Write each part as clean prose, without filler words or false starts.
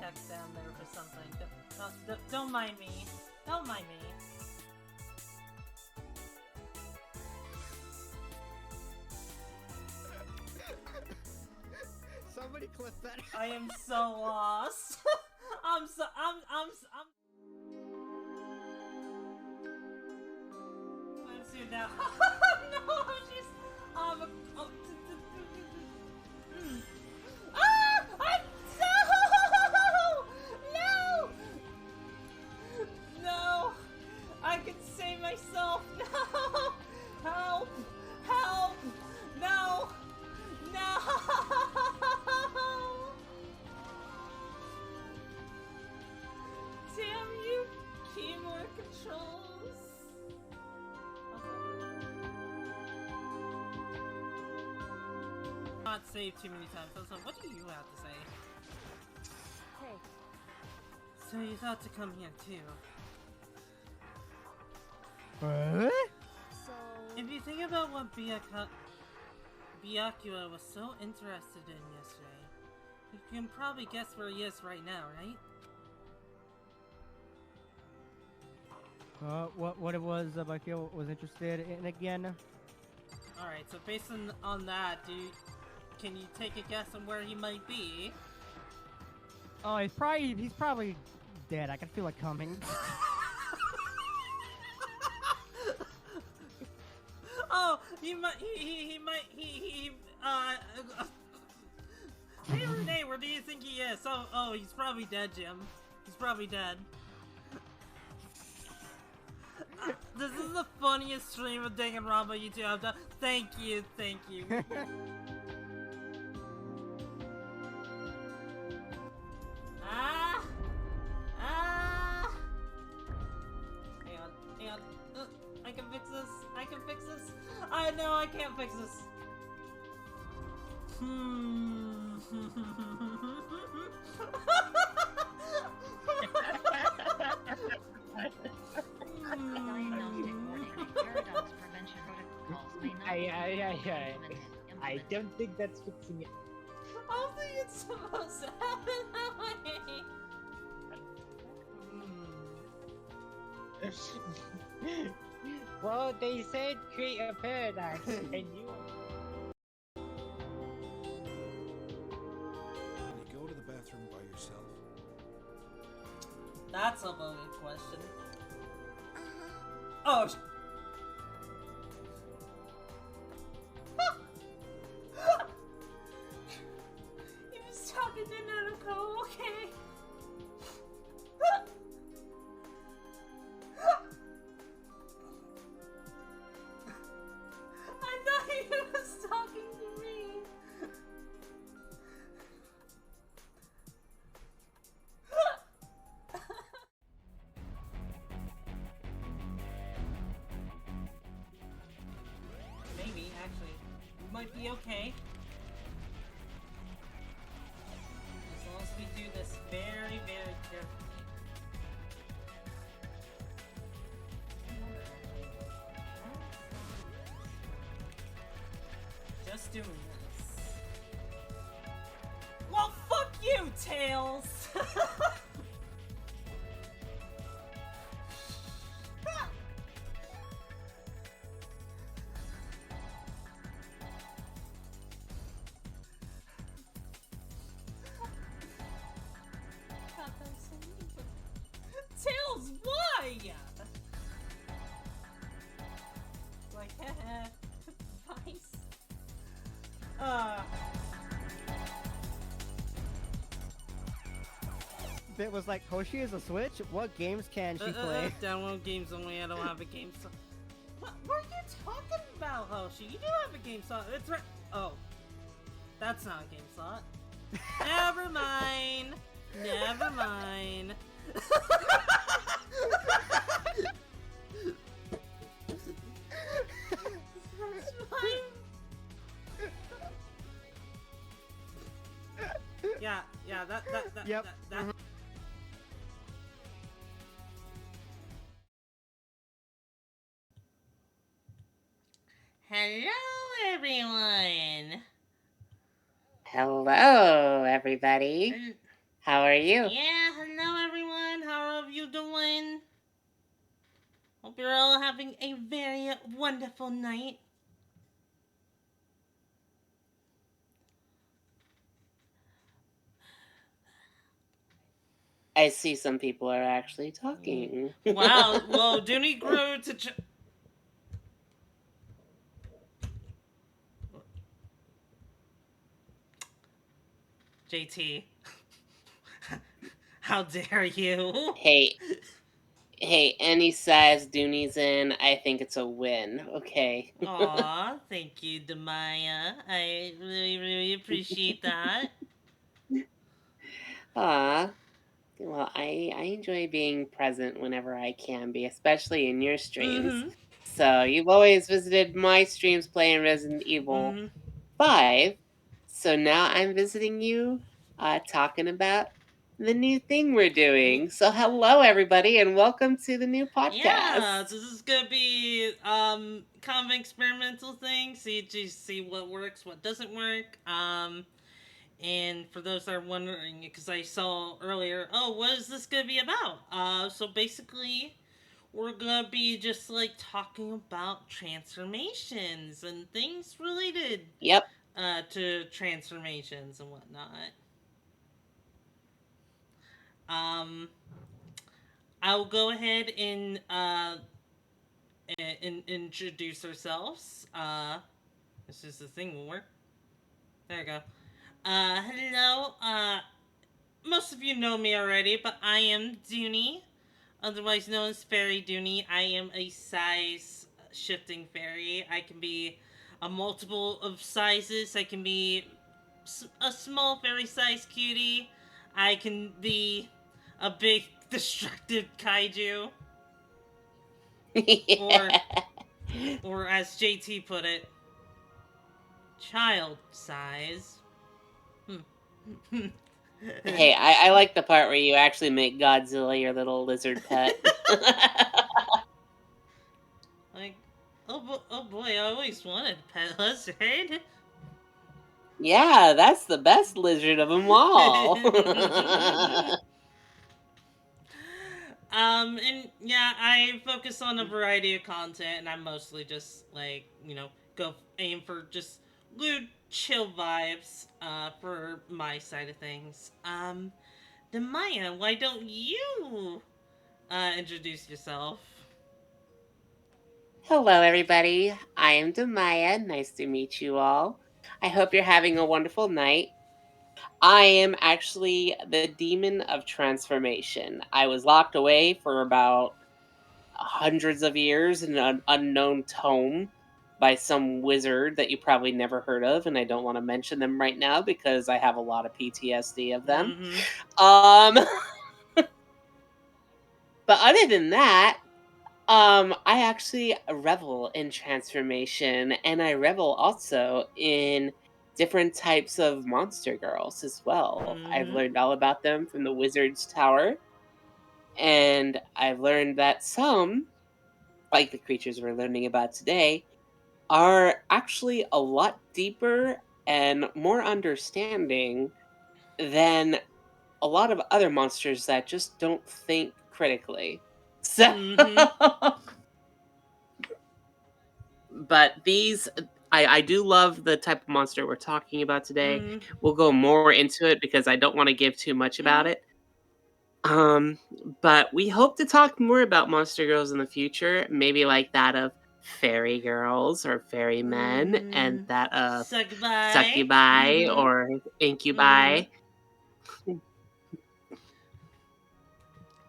text down there for something. Don't mind me. Don't mind me. Somebody clip that. I am so lost. I'm. Let's see now. No, she's. No! No! I can save myself! No! Help! Help! No! No! Damn you, keyboard controls! Not saved too many times. So what do you have to say? Hey. So you thought to come here too? What? So... If you think about what Byakuya was so interested in yesterday, you can probably guess where he is right now, right? What it was Byakuya was interested in again? Alright, so based on that, can you take a guess on where he might be? Oh, he's probably dead. I can feel it coming. Oh, he might. Hey Renee, where do you think he is? Oh, he's probably dead, Jim. He's probably dead. This is the funniest stream of Danganronpa you two have done. Thank you. Hang on. I can fix this. No, I can't fix this. Diagnostic warning. Paradox prevention protocols may not be implemented. I don't think that's fixing it. I don't think it's supposed to happen that way. Well, they said create a paradox, and you... Can you go to the bathroom by yourself? That's a loaded question. Oh, he was talking to Naruko, okay? I thought he was talking to me. Maybe, actually. We might be okay. As long as we do this very, very carefully. Just doing this. Well, fuck you, Tails! Tails, why? Like, haha, nice. It was like, Hoshi is a Switch? What games can she play? Download games only, I don't have a game slot. What are you talking about, Hoshi? You do have a game slot. It's right. Oh. That's not a game slot. Never mind. Never mind. Yeah, that. Yep. That. Hello, everyone. Hello, everybody. How are you? Yeah, hello everyone. How are you doing? Hope you're all having a very wonderful night. I see some people are actually talking. Wow, whoa, Duni grew to. JT, how dare you? Hey, hey, any size Dooney's in, I think it's a win, okay? Aw, thank you, Demaya. I really, really appreciate that. Aw. Well, I enjoy being present whenever I can be, especially in your streams. Mm-hmm. So you've always visited my streams playing Resident Evil Mm-hmm. 5. So now I'm visiting you, talking about the new thing we're doing. So hello everybody and welcome to the new Yeah, podcast. so this is gonna be kind of an experimental thing. See what works, what doesn't work. And for those that are wondering, because I saw earlier, oh, what is this gonna be about? So basically, we're gonna be just like talking about transformations and things related Yep. to transformations and whatnot. Um, I'll go ahead and introduce ourselves. This is the thing will work. There you go. Hello. Most of you know me already, but I am Duni, otherwise known as Fairy Duni. I am a size shifting fairy. I can be a multiple of sizes. I can be a small fairy size cutie. I can be a big destructive kaiju, or or as JT put it, child size. Hey, I like the part where you actually make Godzilla your little lizard pet. Like, oh boy, I always wanted a pet lizard. Yeah, that's the best lizard of them all. And yeah, I focus on a variety of content, and I mostly just like go aim for just lewd, chill vibes. For my side of things. Demaya, why don't you introduce yourself? Hello, everybody. I am Demaya. Nice to meet you all. I hope you're having a wonderful night. I am actually the demon of transformation. I was locked away for about hundreds of years in an unknown tome by some wizard that you probably never heard of, and I don't want to mention them right now because I have a lot of PTSD of them. Mm-hmm. Um, but other than that, I actually revel in transformation, and I revel also in different types of monster girls as well. I've Mm-hmm. learned all about them from the Wizard's Tower, and I've learned that some, like the creatures we're learning about today, are actually a lot deeper and more understanding than a lot of other monsters that just don't think critically. So Mm-hmm. but these I do love the type of monster we're talking about today. Mm-hmm. We'll go more into it because I don't want to give too much about Mm-hmm. it. Um, but we hope to talk more about monster girls in the future, maybe like that of fairy girls or fairy men, and Mm-hmm. that of Succubi. succubi Mm-hmm. or Mm-hmm. incubi.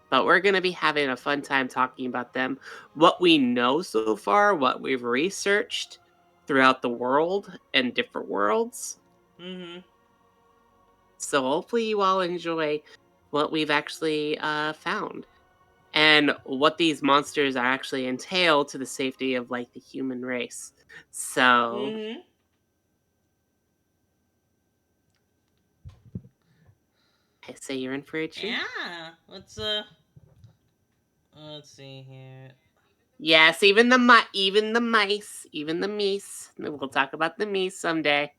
But we're going to be having a fun time talking about them, what we know so far, what we've researched throughout the world and different worlds. Mm-hmm. So hopefully you all enjoy what we've actually found and what these monsters are actually entail to the safety of like the human race. So Mm-hmm. I say you're in for a treat. Yeah. Let's see here. Yes, even the mice, even the meese. We'll talk about the meese someday.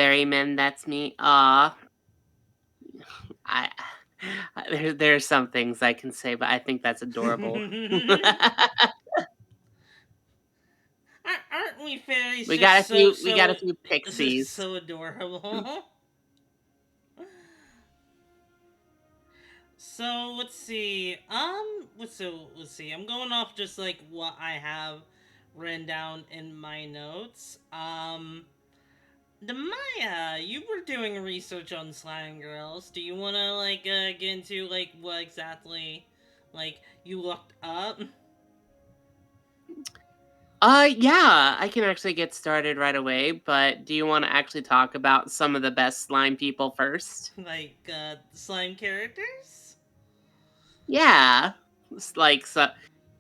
Ferryman, that's me. Aw. I there's some things I can say, but I think that's adorable. Aren't we fairies we just got a few we got a few pixies. so adorable? So let's see. Let's see. I'm going off just like what I have written down in my notes. Demaya, you were doing research on slime girls. Do you want to like get into like what exactly like you looked up? Yeah, I can actually get started right away, but do you want to actually talk about some of the best slime people first? Like slime characters? Yeah. It's like so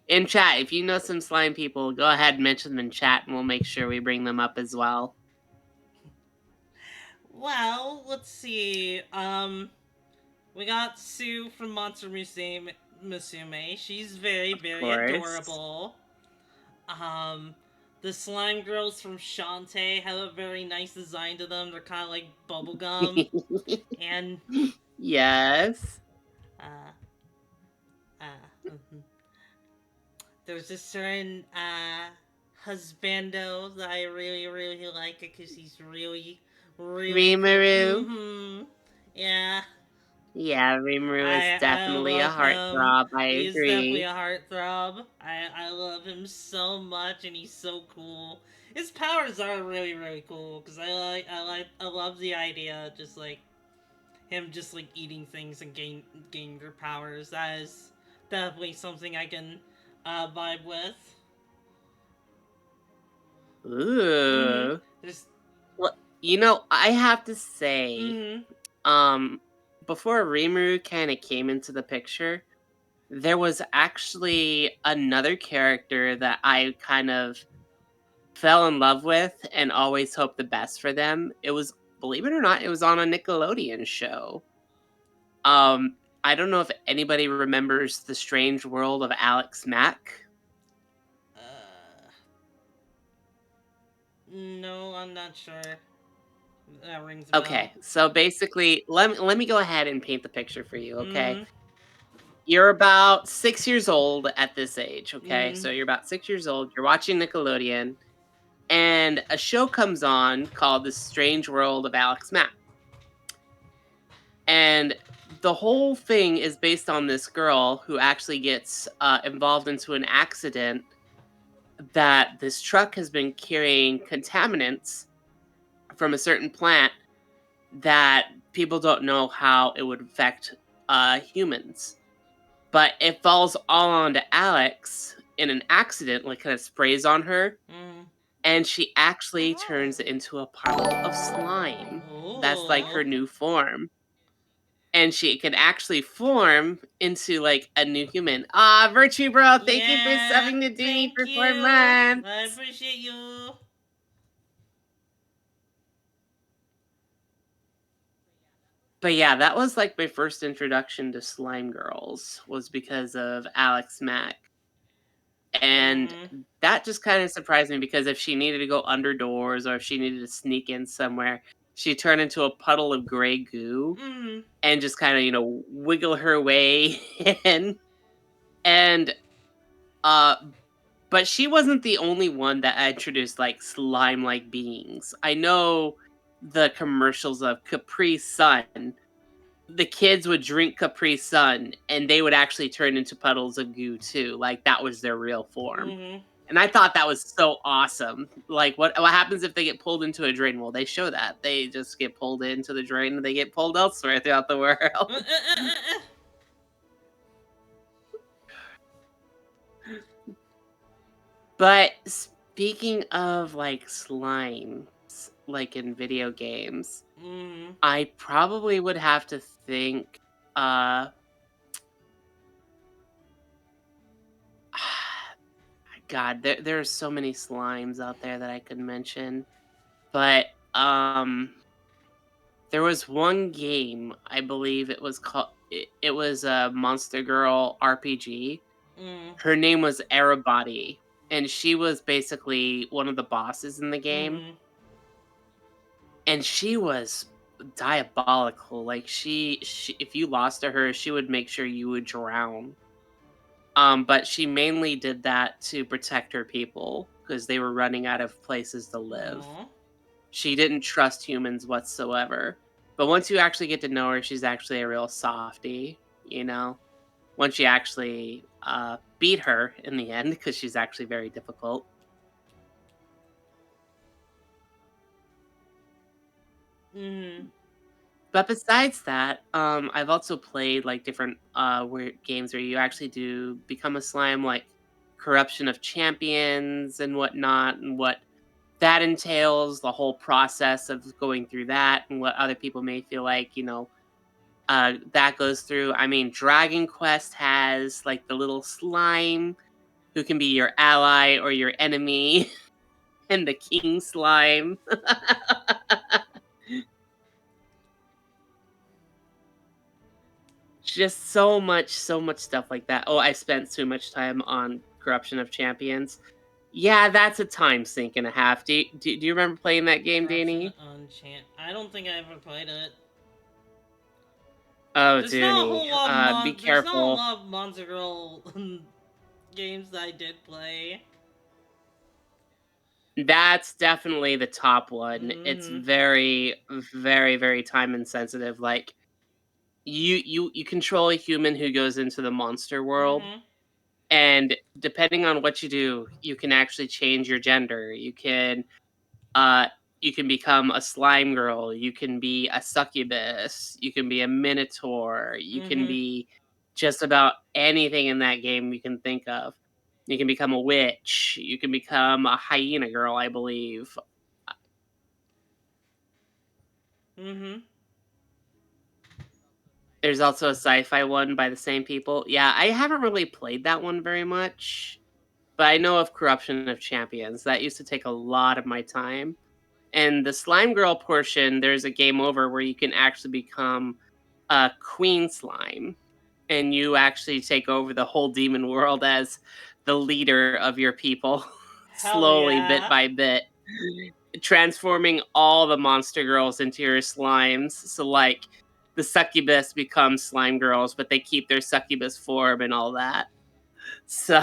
in chat, if you know some slime people, go ahead and mention them in chat and we'll make sure we bring them up as well. Well, let's see. We got Sue from Monster Musume. She's very, Of very course. adorable. Um, the slime girls from Shantae have a very nice design to them. They're kind of like bubblegum. And, yes. uh, mhm. There's a certain, husbando that I really, really like because he's really, really cool. Rimuru. Mm-hmm. Yeah. Yeah, Rimuru is I definitely a love him. heartthrob. I He's definitely agree. a heartthrob. I love him so much, and he's so cool. His powers are really really cool because I love the idea of just like him just like eating things and gain their powers. That is definitely something I can vibe with. Mhm. Ooh. Just Well, I have to say, mhm. um, before Rimuru kind of came into the picture, there was actually another character that I kind of fell in love with and always hoped the best for them. It was, believe it or not, it was on a Nickelodeon show. I don't know if anybody remembers The Strange World of Alex Mack. Uh, no, I'm not sure. That rings a bell. Okay, so basically, let me go ahead and paint the picture for you, okay? Mhm. You're about 6 years old at this age, okay? Mhm. So you're about 6 years old, you're watching Nickelodeon, and a show comes on called The Strange World of Alex Mack. And the whole thing is based on this girl who actually gets involved into an accident that this truck has been carrying contaminants from a certain plant that people don't know how it would affect humans. But it falls all onto Alex in an accident, like kind of sprays on her, Mhm. and she actually turns into a puddle of slime. That's like her Oh. new form. And she can actually form into like a new human. Ah, Virtue Bro, thank you for Yeah, subbing to Duni thank for you. 4 months. I appreciate you. But yeah, that was like my first introduction to Slime Girls was because of Alex Mack. And Mhm. that just kind of surprised me because if she needed to go under doors or if she needed to sneak in somewhere, she turned into a puddle of gray goo Mhm. and just kind of, wiggle her way in. And uh but she wasn't the only one that introduced like slime-like beings. I know the commercials of Capri Sun. The kids would drink Capri Sun and they would actually turn into puddles of goo too. Like that was their real form. Mhm. And I thought that was so awesome. Like what happens if they get pulled into a drain? Well, they show that. They just get pulled into the drain and they get pulled elsewhere throughout the world. But speaking of like slimes, like in video games, Mhm. I probably would have to think uh God, there are so many slimes out there that I could mention. But there was one game, I believe it was called it was a Monster Girl RPG. Mhm. Her name was Arabati, and she was basically one of the bosses in the game. Mhm. and she was diabolical. Like she if you lost to her, she would make sure you would drown. But she mainly did that to protect her people because they were running out of places to live. Aw. She didn't trust humans whatsoever. But once you actually get to know her, she's actually a real softie, you know? Once you actually beat her in the end, because she's actually very difficult. Mm-hmm. But besides that, I've also played like different weird games where you actually do become a slime, like corruption of champions and whatnot, and what that entails, the whole process of going through that, and what other people may feel like, that goes through. I mean, Dragon Quest has like the little slime who can be your ally or your enemy, and the king slime. Just so much stuff like that. Oh, I spent too much time on Corruption of Champions. Yeah, that's a time sink and a half. Do you remember playing that game, Corruption Danny? on Chant. I don't think I ever played it. Oh, There's not a Duni. whole lot of Be There's not a careful. lot of Monster Girl games that I did play. That's definitely the top one. It's Mm-hmm. very, very, very time insensitive. Like you control a human who goes into the monster world, Mm-hmm. and depending on what you do, you can actually change your gender. Uh you can become a slime girl, you can be a succubus, you can be a minotaur, you can Mm-hmm. be just about anything in that game you can think of. You can become a witch, you can become a hyena girl, I believe. Mm-hmm. There's also a sci-fi one by the same people. Yeah, I haven't really played that one very much, but I know of Corruption of Champions. That used to take a lot of my time. And the slime girl portion, there's a game over where you can actually become a queen slime, and you actually take over the whole demon world as the leader of your people, Hell slowly, bit yeah. by bit, transforming all the monster girls into your slimes. So, like, the succubus becomes slime girls, but they keep their succubus form and all that. So.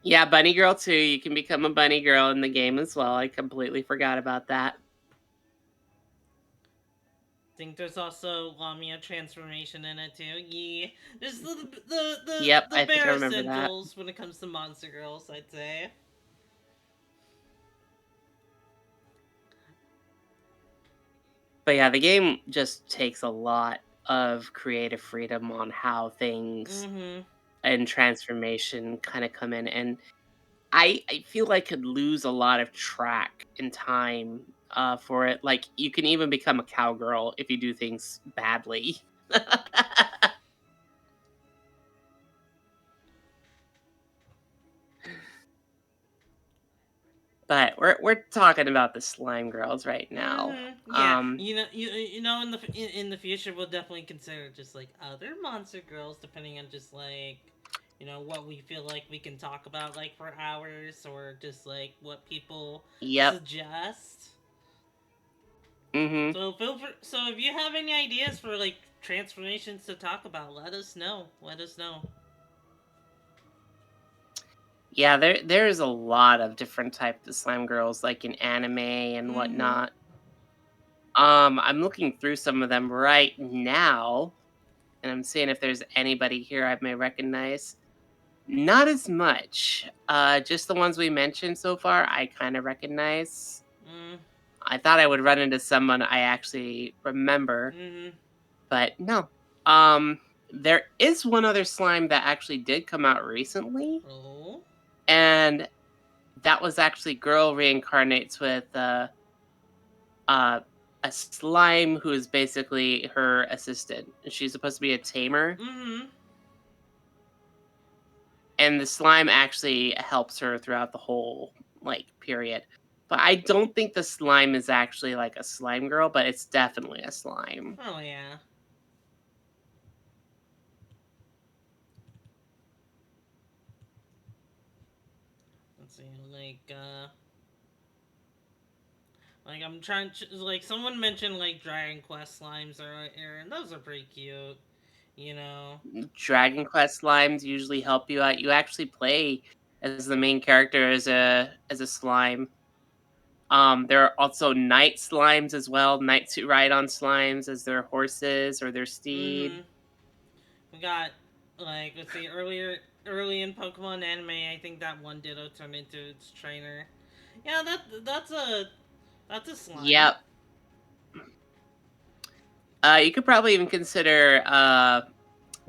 Yeah, bunny girl too. You can become a bunny girl in the game as well. I completely forgot about that. Think there's also Lamia transformation in it too. Yeah, there's Yep, the I think I bare remember that. essentials when it comes to Monster Girls, I'd say. But yeah, the game just takes a lot of creative freedom on how things Mm-hmm. and transformation kind of come in, and I feel like could lose a lot of track and time for it. Like you can even become a cowgirl if you do things badly. But we're talking about the slime girls right now. Yeah, you know, in the future, we'll definitely consider just like other Monster Girls, depending on just like, you know, what we feel like we can talk about like for hours, or just like what people Yep. suggest. Mhm. So so if you have any ideas for like transformations to talk about, let us know. Let us know. Yeah, there's a lot of different types of slime girls, like in anime and Mm-hmm. whatnot. I'm looking through some of them right now, and I'm seeing if there's anybody here I may recognize. Not as much. Just the ones we mentioned so far, I kind of recognize. Mm, I thought I would run into someone I actually remember, mm-hmm. but no. Um, there is one other slime that actually did come out recently, Oh. and that was actually girl reincarnates with uh, a slime who is basically her assistant. She's supposed to be a tamer, Mm-hmm. and the slime actually helps her throughout the whole like period. But I don't think the slime is actually like a slime girl, but it's definitely a slime. Oh yeah. let's see, like I'm trying to, like someone mentioned like Dragon Quest slimes earlier, and those are pretty cute, you know. Dragon Quest slimes usually help you out. You actually play as the main character as a slime. There are also knight slimes as well. Knights who ride on slimes as their horses or their steed. Mm-hmm. We got like let's see, early in Pokemon anime, I think that one Ditto turned into its trainer. Yeah, that's a slime. Yep. You could probably even consider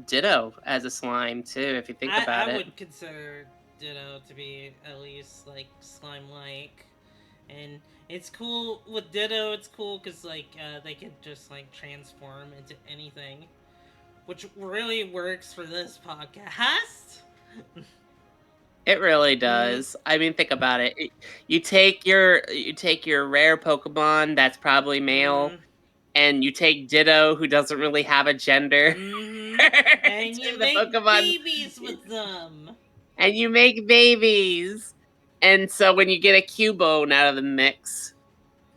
Ditto as a slime too, if you think I about it. would consider Ditto to be at least like slime like, and it's cool with Ditto. It's cool because like they can just like transform into anything, which really works for this podcast. It really Mm, does. I mean, think about it. You take your rare Pokemon that's probably male, mm-hmm. and you take Ditto, who doesn't really have a gender, Mm-hmm. And to you the make Pokemon, babies with them. and you make babies. And so when you get a Cubone out of the mix,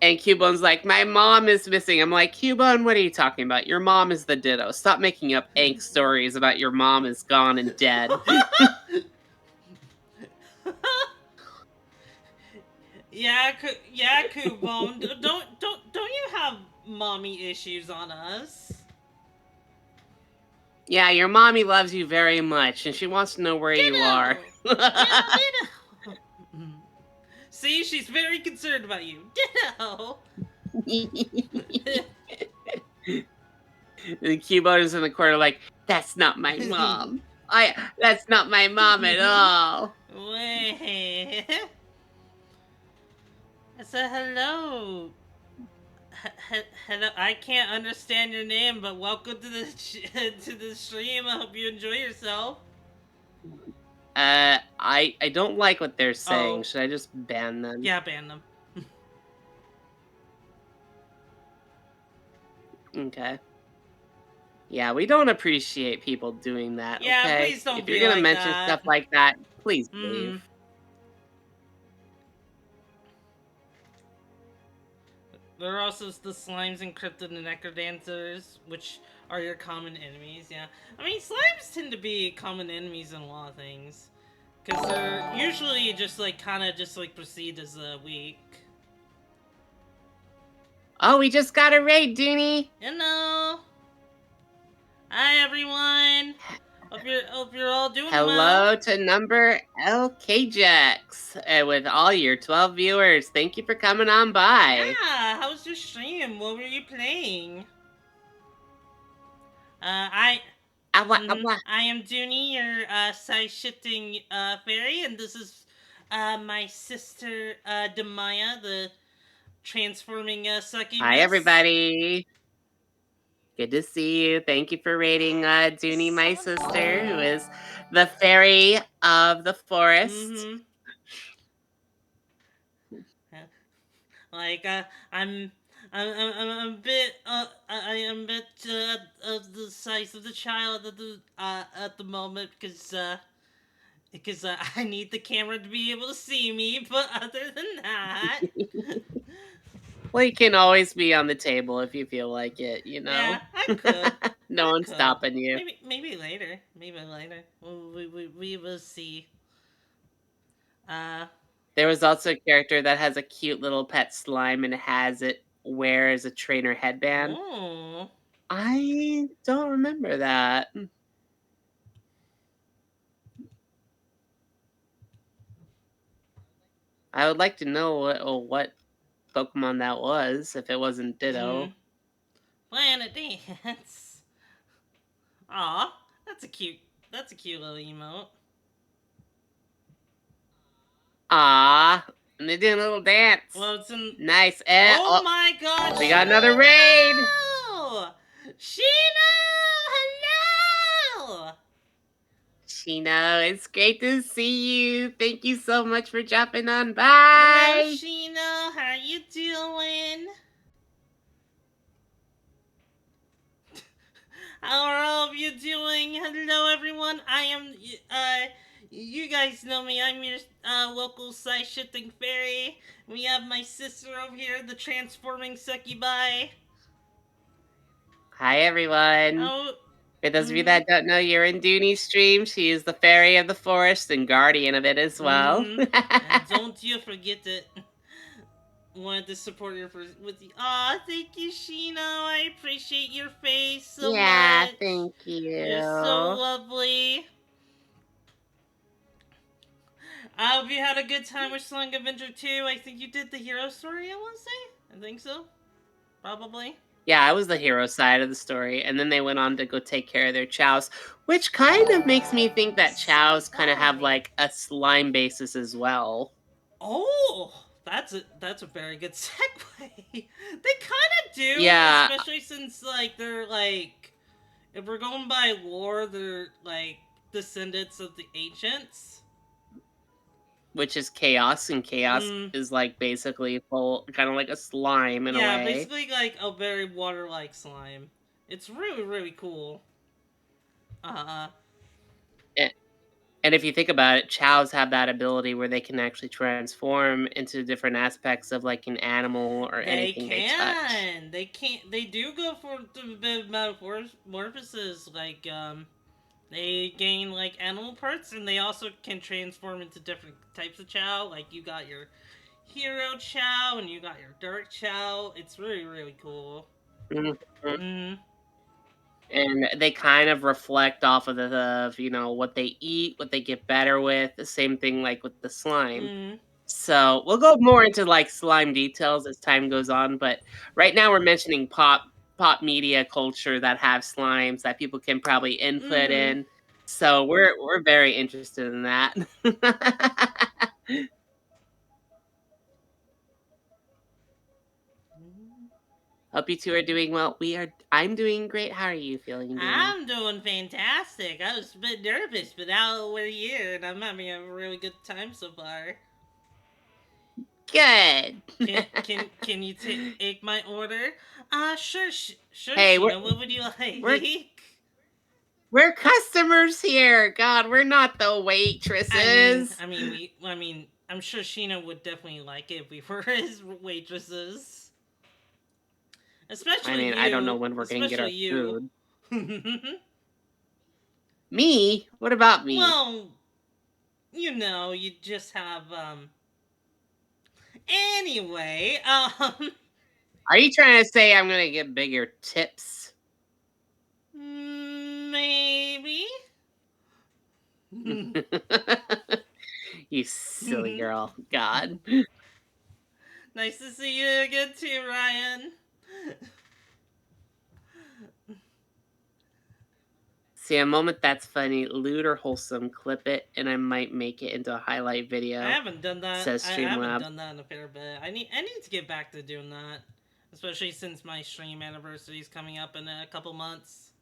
and Cubone's like, "My mom is missing." I'm like, "Cubone, what are you talking about? Your mom is the Ditto. Stop making up angst stories about your mom is gone and dead." Yeah, yeah, Kubone. Don't you have mommy issues on us? Yeah, your mommy loves you very much, and she wants to know where you are. Ditto. Yeah, ditto. See, she's very concerned about you. Ditto. The Cubone is in the corner, like, "That's not my mom. That's not my mom at all." Wait. I said hello. Hello. I can't understand your name, but welcome to the to the stream. I hope you enjoy yourself. I don't like what they're saying. Oh, Should I just ban them? yeah, ban them. Okay. Yeah, we don't appreciate people doing that, Yeah, okay? please don't If you're be gonna like mention that. stuff like that, please Mm-hmm. leave. There are also the slimes encrypted and necrodancers, which are your common enemies. Yeah, I mean slimes tend to be common enemies in a lot of things, because they're usually just like kind of just like perceived as weak. Oh, we just got a raid, Duni! Hello, hi everyone. Hope you're all doing well. Hello to number LKJax, with all your 12 viewers. Thank you for coming on by. Yeah, how was your stream? What were you playing? I Awa, awa. I am Duni, your size shifting fairy, and this is my sister Demaya, the transforming Hi, succubus. everybody. Good to see you. Thank you for rating Duni, my sister, who is the fairy of the forest. Mm-hmm. Like I'm. I'm a bit I am a bit of the size of the child at the moment because I need the camera to be able to see me, but other than that, Well, you can always be on the table if you feel like it, you yeah, know? I could. No I one's could. stopping you. Maybe later. Maybe later. We will see. Uh There was also a character that has a cute little pet slime and has it wear as a trainer headband. oh. I don't remember that. I would like to know what Pokemon that was, if it wasn't Hmm. Ditto. Planet Dance. Aw, that's a cute little emote. Ah, and they did a little dance. Well, it's in. Nice. Oh Oh, my God, we got another raid. Shino! Shino, hello! Chino, it's great to see you. Thank you so much for jumping on Hello, by. Shino. How you doing? How are all of you doing? Hello, everyone. I am You guys know me. I'm your local side-shifting fairy. We have my sister over here, the transforming succubi. Hi, everyone. Oh, For those of you mm-hmm, that don't know, you're in Duni's stream. She is the fairy of the forest and guardian of it as well. mm-hmm. And don't you forget it. Wanted to support her with the. Aw, thank you, Sheena. I appreciate your face so Yeah, much. thank You're so you. lovely. I hope you had a good time with Slang Avenger 2. I think you did the hero story, I want to say. I think so. Probably. Yeah, I was the hero side of the story, and then they went on to go take care of their chows, which kind of makes me think that chows kind of have like a slime basis as well. Oh, that's a very good segue. They kind of do, Yeah, especially since like they're like, if we're going by lore, they're like descendants of the ancients. which is chaos, and chaos Mm, is like basically full, kind of like a slime in a yeah, way. basically like a very water-like slime. It's really cool. Uh, A- And if you think about it, chows have that ability where they can actually transform into different aspects of like an animal or they anything they touch. can. They can't. They do go for the bit of metamorphosis. Like they gain like animal parts, and they also can transform into different types of chow. Like you got your hero chow, and you got your dark chow. It's really cool. Mhm. Mm. And they kind of reflect off of what they eat, what they get better with. The same thing like with the slime. Mm. So we'll go more into like slime details as time goes on, but right now we're mentioning pop media culture that have slimes that people can probably input Mm. in. So we're very interested in that. Hope you two are doing well. I'm doing great. How are you feeling, Dooney? I'm doing fantastic. I was a bit nervous, but now we're here, and I'm having a really good time so far. Good. Can you take my order? Sure, sure, Hey, Sheena. What would you we're like? we're customers here. God, we're not the waitresses. I'm sure Sheena would definitely like it if we were his waitresses. I Especially mean, I don't know you. when we're gonna get Especially our you. food. Me? What about me? Well, you just have, Anyway, Are you trying to say I'm gonna get bigger tips? maybe? You silly girl. God. Nice to see you again too, Ryan. See, a moment that's funny, lewd or wholesome, clip it, and I might make it into a highlight I video, haven't done that. says I haven't Streamlabs. done that in a fair bit. I need to get back to doing that, especially since my stream anniversary is coming up in a couple months.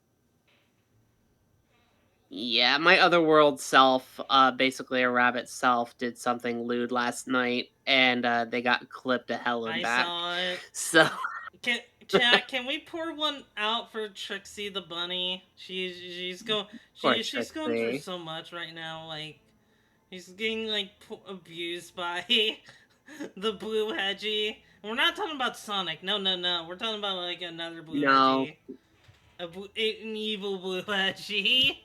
Yeah, my otherworld self, basically a rabbit self, did something lewd last night, and they got clipped to hell and I back. saw it. So, Can Chat? Can we pour one out for Trixie the bunny? poor She's going through Trixie. so much right now. Like he's getting like abused by the blue hedgie. We're not talking about Sonic. No. We're talking about like another blue No. hedgie. An evil blue hedgie.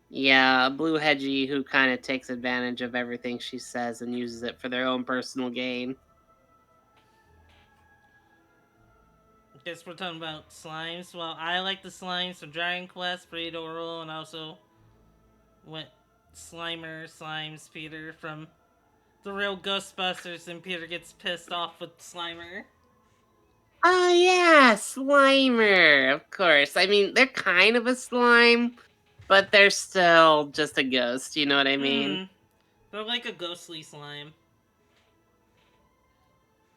Yeah, a blue hedgie who kind of takes advantage of everything she says and uses it for their own personal gain. Guess we're talking about slimes. Well, I like the slimes from Dragon Quest, Predoral, and also went Slimes Peter from the real Ghostbusters, and Peter gets pissed off with Slimer. Oh yeah, Slimer, of course. I mean, they're kind of a slime, but they're still just a ghost, you know what I mean? Mm, they're like a ghostly slime.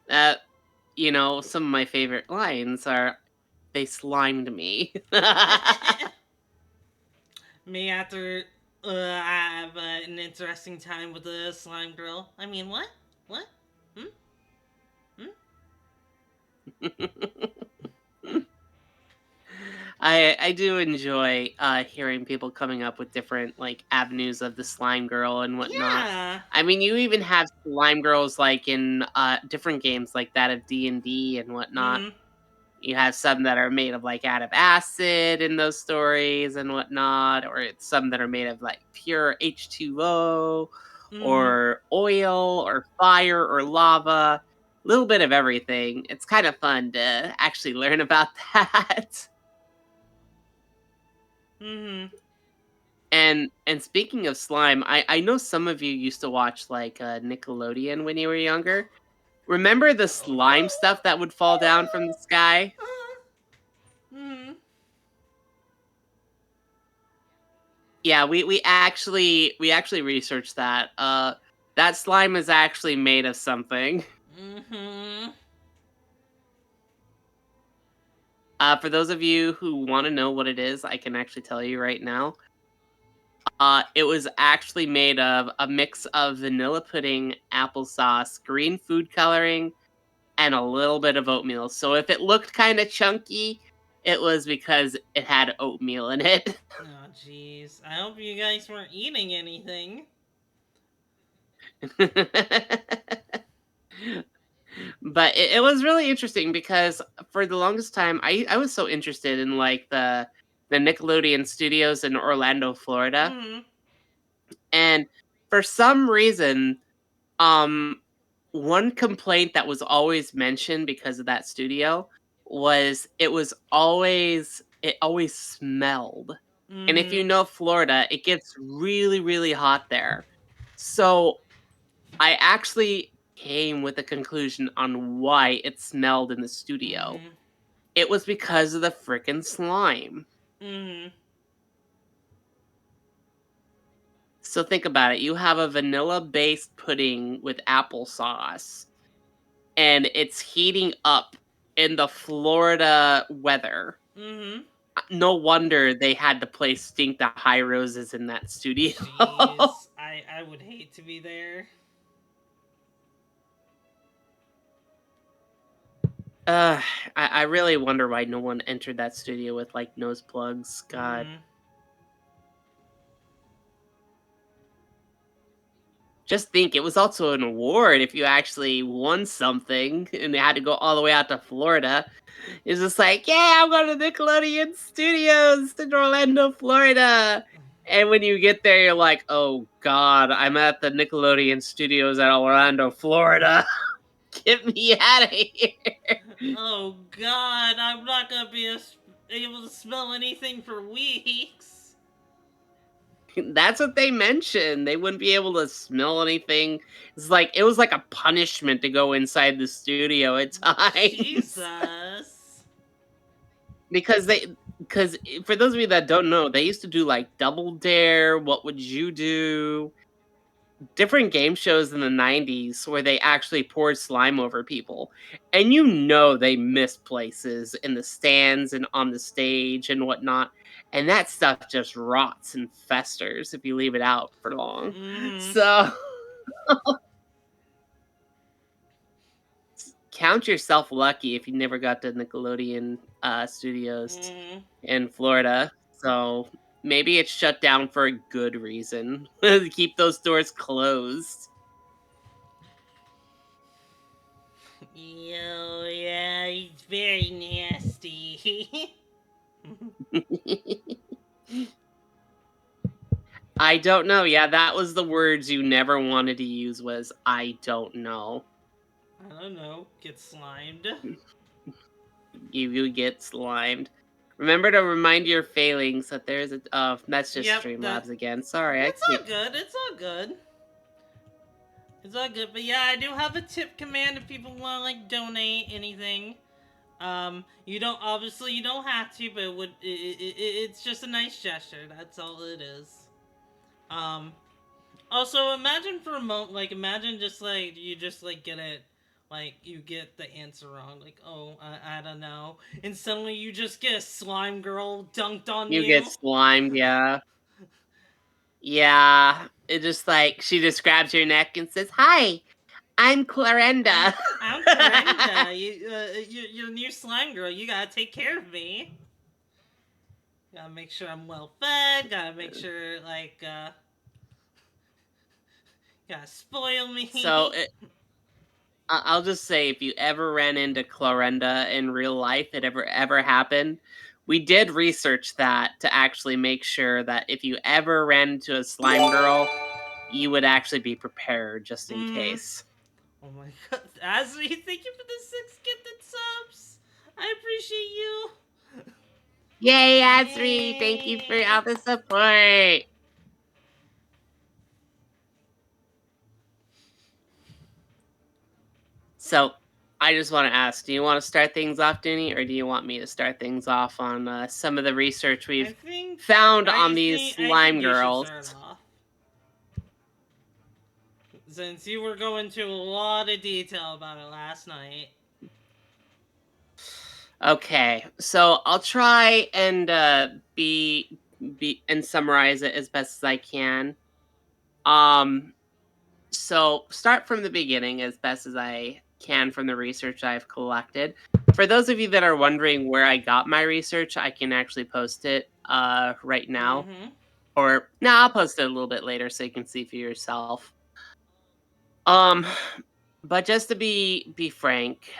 Uh, some of my favorite lines are, they slimed me. Me after I have an interesting time with the slime girl. I mean, what? What? Hmm? Hmm? I do enjoy hearing people coming up with different like avenues of the slime girl and whatnot. Yeah. I mean, you even have slime girls like in different games like that of D&D and whatnot. Mhm. You have some that are made of like out of acid in those stories and whatnot, or it's some that are made of like pure H2O Mhm. or oil or fire or lava. A little bit of everything. It's kind of fun to actually learn about that. Mhm. And speaking of slime, I know some of you used to watch like Nickelodeon when you were younger. Remember the slime stuff that would fall down from the sky? Mhm. Yeah, we actually researched that. That slime is actually made of something. Mhm. For those of you who want to know what it is, I can actually tell you right now. It was actually made of a mix of vanilla pudding, applesauce, green food coloring, and a little bit of oatmeal. So if it looked kind of chunky, it was because it had oatmeal in it. Oh, jeez. I hope you guys weren't eating anything. But it was really interesting because for the longest time I was so interested in like the Nickelodeon studios in Orlando, Florida. Mhm. And for some reason, um one complaint that was always mentioned because of that studio was it always smelled. And if you Mhm. know Florida, it gets really, really hot there. So I actually came with a conclusion on why it smelled in the studio. Mhm. It was because of the frickin' slime. Mhm. So think about it. You have a vanilla based pudding with applesauce, and it's heating up in the Florida weather. Mhm. No wonder they had to place Stink the High Roses in that studio. Jeez. I would hate to be there. uh, I really wonder why no one entered that studio with like nose plugs. God. Mhm. Just think, it was also an award if you actually won something and they had to go all the way out to Florida. It's just like, yeah, I'm going to Nickelodeon Studios in Orlando, Florida. And when you get there, you're like, oh God, I'm at the Nickelodeon Studios at Orlando, Florida. Get me out of here. Oh God, I'm not gonna be able to smell anything for weeks. That's what they mentioned. They wouldn't be able to smell anything. It was like a punishment to go inside the studio at times. Jesus. Because for those of you that don't know, they used to do like Double Dare, What Would You Do? Different game shows in the 90s where they actually poured slime over people. And they missed places in the stands and on the stage and whatnot. And that stuff just rots and festers if you leave it out for long. Mhm. So count yourself lucky if you never got to Nickelodeon studios Mhm. in Florida. So maybe it's shut down for a good reason. To keep those doors closed. Yo, yeah, he's very nasty. I don't know. Yeah, that was the words you never wanted to use was I don't know. I don't know. Get slimed. You get slimed. Remember to remind your failings that there's a that's just Yep, Streamlabs again. Sorry, I that's keep all good. It's all good. It's all good. But yeah, I do have a tip command if people want to like donate anything. You don't obviously you don't have to, but it's just a nice gesture. That's all it is. Um, Also, imagine for a moment, like, imagine just like you just like get it, like you get the answer wrong, like, oh, I don't know, and suddenly you just get a slime girl dunked on you get you. slimed, yeah. Yeah. It just like she just grabs your neck and says, "Hi, I'm I'm Clarenda." I'm Clarenda. You're a new slime girl. You gotta take care of me. Gotta make sure I'm well fed. Gotta make sure, gotta spoil me. So I'll just say, if you ever ran into Clorenda in real life, it ever happened, we did research that to actually make sure that if you ever ran into a slime girl, you would actually be prepared just in case. Oh my god. Asri, thank you for the 6 gifted subs. I appreciate you. Yay, Asri! Thank you for all the support. So, I just want to ask, do you want to start things off, Duni, or do you want me to start things off on some of the research we've found on these slime you should girls? start off. Since you were going to a lot of detail about it last night. Okay, so I'll try and be and summarize it as best as I can. Um, so start from the beginning as best as I can from the research I've collected. For those of you that are wondering where I got my research, I can actually post it right now. Or no, I'll post it a little bit later so you can see for yourself. Um, but just to be frank,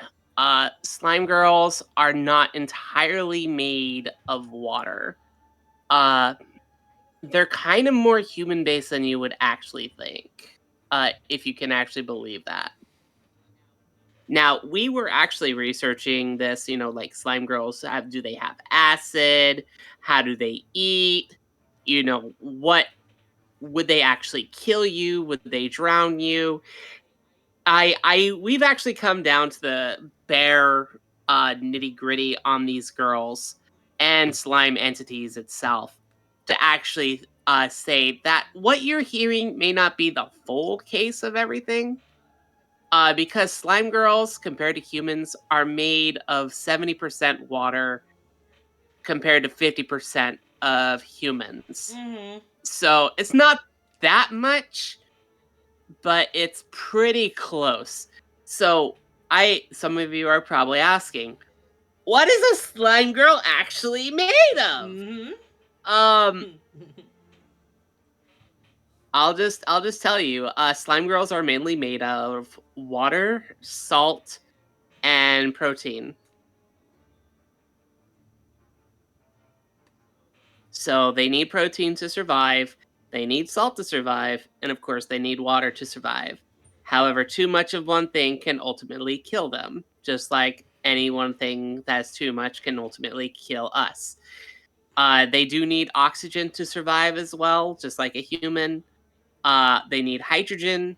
slime girls are not entirely made of water. Uh, they're kind of more human based than you would actually think. If you can actually believe that. Now, we were actually researching this, like slime girls, do they have acid? How do they eat? What would they actually kill you? Would they drown you? We've actually come down to the bare nitty gritty on these girls and slime entities itself to actually say that what you're hearing may not be the full case of everything. Because slime girls, compared to humans, are made of 70% water compared to 50% of humans. So it's not that much, but it's pretty close. So some of you are probably asking, what is a slime girl actually made of? I'll just tell you, slime girls are mainly made of water, salt, and protein. So they need protein to survive, they need salt to survive, and of course they need water to survive. However, too much of one thing can ultimately kill them, just like any one thing that's too much can ultimately kill us. They do need oxygen to survive as well, just like a human. They need hydrogen,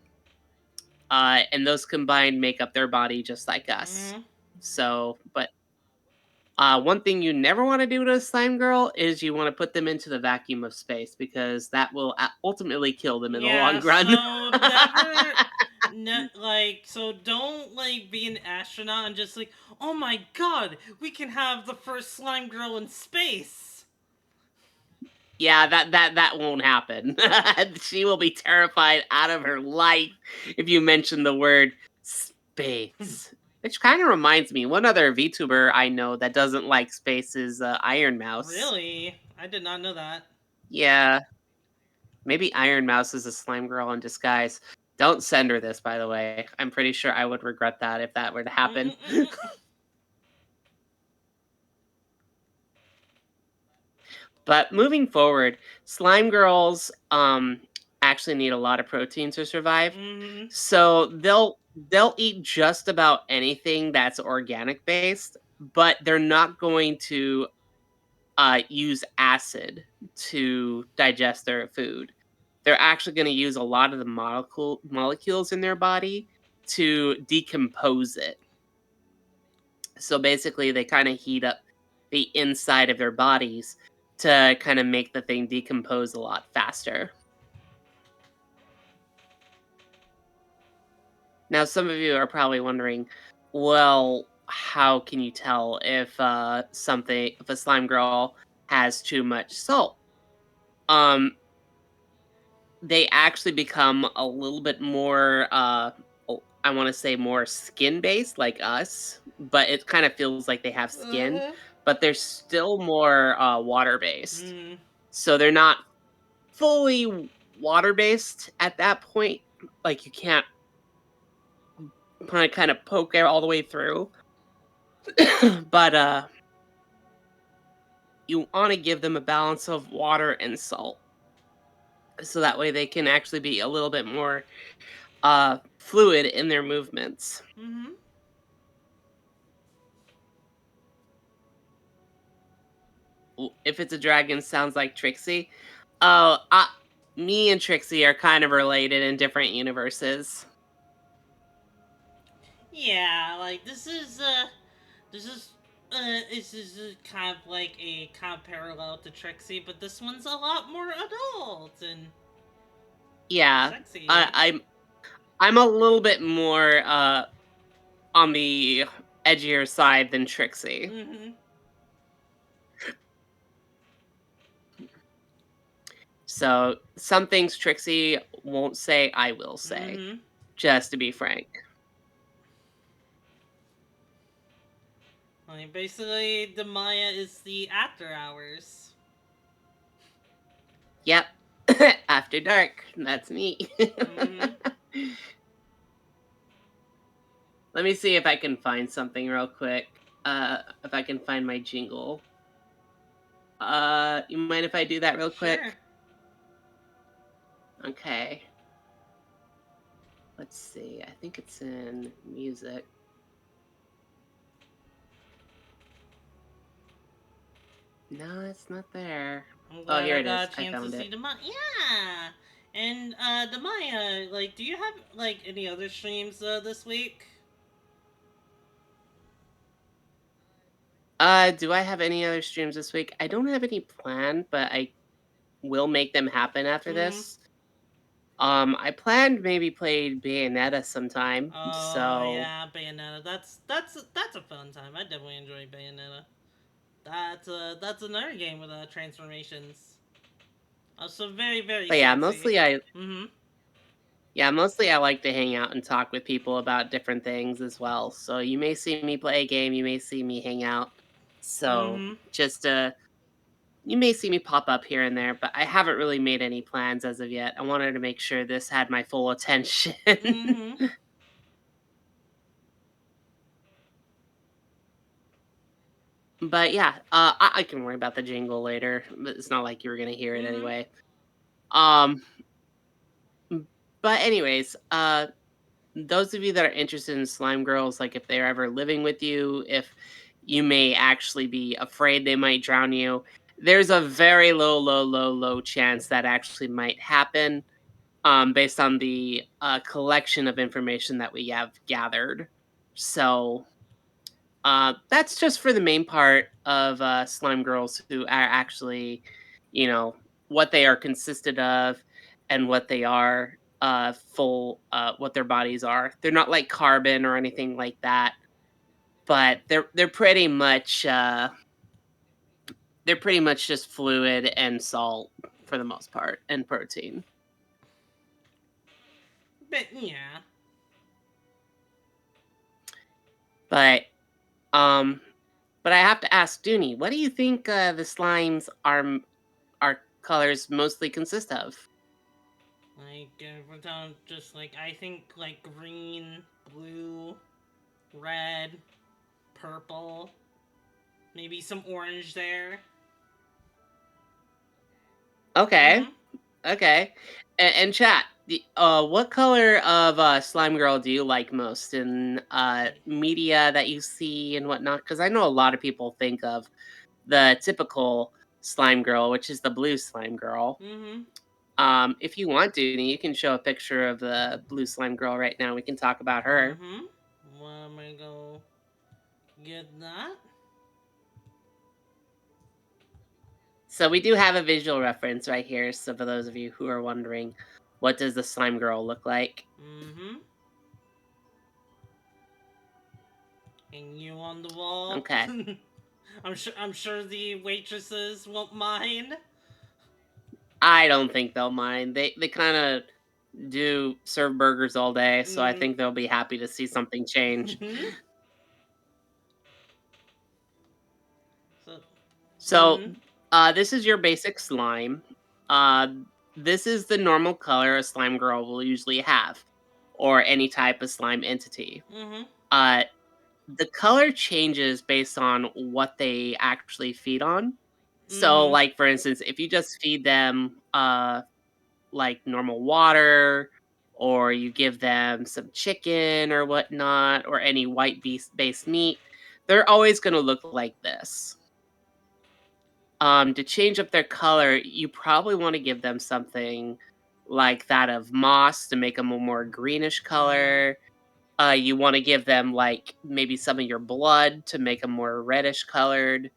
and those combined make up their body just like us. So, but one thing you never want to do to a slime girl is you want to put them into the vacuum of space because that will ultimately kill them in the long run. So never, so don't be an astronaut and just oh my god, we can have the first slime girl in space. Yeah, that won't happen. She will be terrified out of her life if you mention the word space. Which kind of reminds me, one other VTuber I know that doesn't like space is Iron Mouse. Really? I did not know that. Yeah. Maybe Iron Mouse is a slime girl in disguise. Don't send her this, by the way. I'm pretty sure I would regret that if that were to happen. But moving forward, slime girls actually need a lot of protein to survive. So they'll eat just about anything that's organic based, but they're not going to use acid to digest their food. They're actually going to use a lot of the molecules in their body to decompose it. So basically, they kind of heat up the inside of their bodies to kind of make the thing decompose a lot faster. Now, some of you are probably wondering, well, how can you tell if if a slime girl has too much salt? They actually become a little bit more I want to say more skin based like us, but it kind of feels like they have skin. but they're still more water based. Mm. So they're not fully water based at that point. Like you can't kind of poke it all the way through. But you want to give them a balance of water and salt, so that way they can actually be a little bit more fluid in their movements. Mm-hmm. If it's a dragon, sounds like Trixie. Me and Trixie are kind of related in different universes. Yeah, like this is kind of like a kind of parallel to Trixie, but this one's a lot more adult and Yeah, sexy. I'm a little bit more on the edgier side than Trixie. Mm-hmm. So some things Trixie won't say, I will say, Mm-hmm. just to be frank. Like basically, Demaya is the after hours. Yep. After dark. That's me. Mm-hmm. Let me see if I can find something real quick. If I can find my jingle. You mind if I do that real Sure. quick? Okay. Let's see. I think it's in music. No, it's not there. I'm Oh, glad here I it is. got a I chance to found see it. Demaya. Yeah. And Demaya, like, do you have like any other streams this week? Do I have any other streams this week? I don't have any planned, but I will make them happen after Mm-hmm. this. I planned maybe play Bayonetta sometime, Oh so yeah, Bayonetta. That's a fun time. I definitely enjoy Bayonetta. That's another game with transformations. Also very but yeah, sexy. Mm-hmm. mostly I like to hang out and talk with people about different things as well. So you may see me play a game, you may see me hang out. So Mm-hmm. just you may see me pop up here and there, but I haven't really made any plans as of yet. I wanted to make sure this had my full attention. Mm-hmm. But yeah, I can worry about the jingle later. But it's not like you were gonna hear it Mm-hmm. anyway. Um, but anyways, those of you that are interested in slime girls, like if they're ever living with you, if you may actually be afraid they might drown you, there's a very low chance that actually might happen. Based on the collection of information that we have gathered. So that's just for the main part of slime girls who are actually, you know, what they are consisted of and what they are what their bodies are. They're not like carbon or anything like that, but they're pretty much just fluid and salt for the most part and protein. But yeah. But um but I have to ask Duni, what do you think the slimes are colors mostly consist of? Like we're talking just like I think like green, blue, red, purple, maybe some orange there. Okay, Mm-hmm. okay. And chat, what color of slime girl do you like most in media that you see and whatnot? Because I know a lot of people think of the typical slime girl, which is the blue slime girl. Mm-hmm. If you want, Duni, you can show a picture of the blue slime girl right now. We can talk about her. Mm-hmm. Well, I'm gonna go get that. So we do have a visual reference right here. So for those of you who are wondering, what does the slime girl look like? Mm-hmm. And you on the wall. Okay. I'm sure the waitresses won't mind. I don't think they'll mind. They kind of do serve burgers all day, so I Mm-hmm. think they'll be happy to see something change. So, Mhm. this is your basic slime. Uh, this is the normal color a slime girl will usually have, or any type of slime entity. Mhm. Uh, the color changes based on what they actually feed on. So, Mhm. like for instance, if you just feed them like normal water, or you give them some chicken or whatnot, or any white based meat, they're always going to look like this. To change up their color, you probably want to give them something like that of moss to make them a more greenish Mhm. color. You want to give them like maybe some of your blood to make them more reddish colored.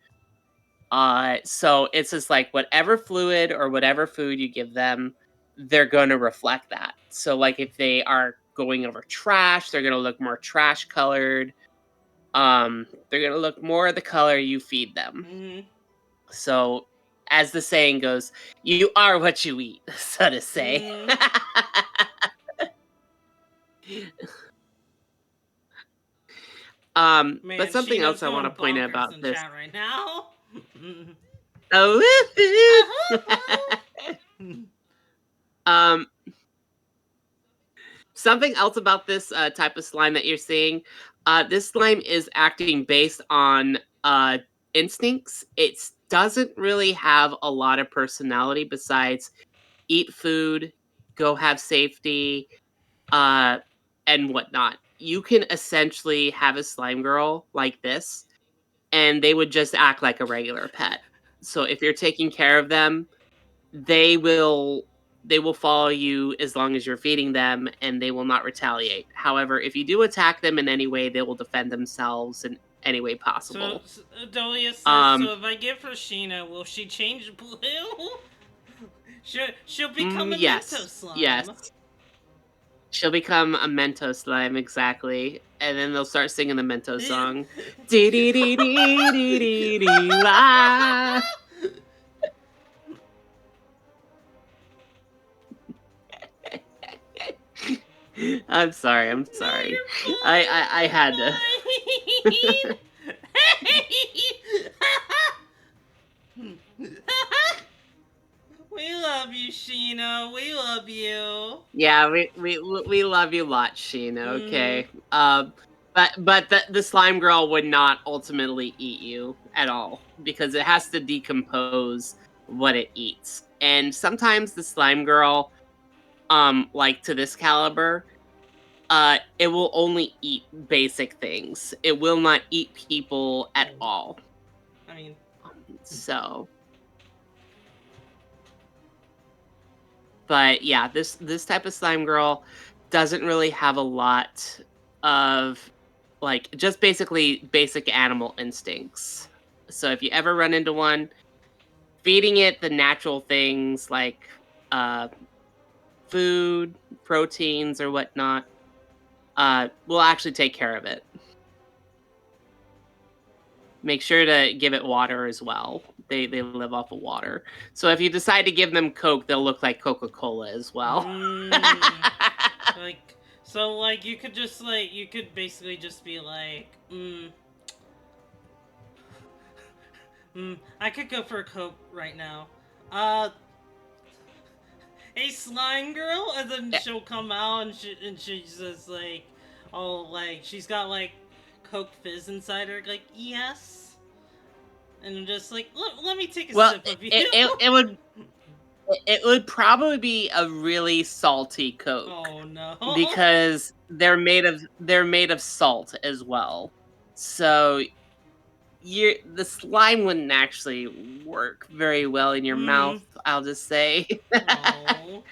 So it's just like whatever fluid or whatever food you give them, they're going to reflect that. So like if they are going over trash, they're going to look more trash colored. They're going to look more the color you feed them. Mhm. So as the saying goes, you are what you eat, so to say. Mhm. But Man, something Shino's else I want to going point out bonkers about in this. chat right now. Oh, um, something else about this type of slime that you're seeing. This slime is acting based on instincts. It doesn't really have a lot of personality besides eat food, go have safety, uh, and whatnot. You can essentially have a slime girl like this, and they would just act like a regular pet. So if you're taking care of them, they will they will follow you as long as you're feeding them, and they will not retaliate. However, if you do attack them in any way, they will defend themselves in any way So, possible. Dolia says, Um, so if I give her Sheena, will she change blue? She'll become a Mento yes, yes. slime. She'll become a Mento slime, exactly. And then they'll start singing the Mento song. Dee dee dee dee dee dee dee la. I'm sorry, I'm No, sorry. you're fine. I had to. You're fine. We love you, Sheena. We love you. Yeah, we love you a lot, Sheena, Mm. okay? But the slime girl would not ultimately eat you at all because it has to decompose what it eats. And sometimes the slime girl, like to this caliber, it will only eat basic things. It will not eat people at Oh, all. I mean, So, but yeah, this type of slime girl doesn't really have a lot of like just basically basic animal instincts. So if you ever run into one, feeding it the natural things like uh food, proteins or whatnot, will actually take care of it. Make sure to give it water as well. They live off of water. So if you decide to give them Coke, they'll look like Coca-Cola as well. mm, like, so, like, you could basically just be like, I could go for a Coke right now. Uh, hey, slime girl, and then Eh, she'll come out and she's just like, oh, like she's got like Coke Fizz inside her, like yes, and I'm just like, let me take a well, sip of you. it would probably be a really salty Coke Oh no. because they're made of salt as well. So the slime wouldn't actually work very well in your mouth, Mm. I'll just say. Oh.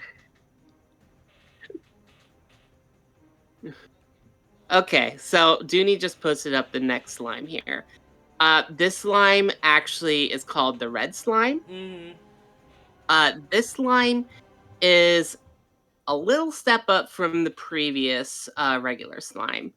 Okay, so Dooney just posted up the next slime here. This slime actually is called the red slime. Mm. This slime is a little step up from the previous regular slime.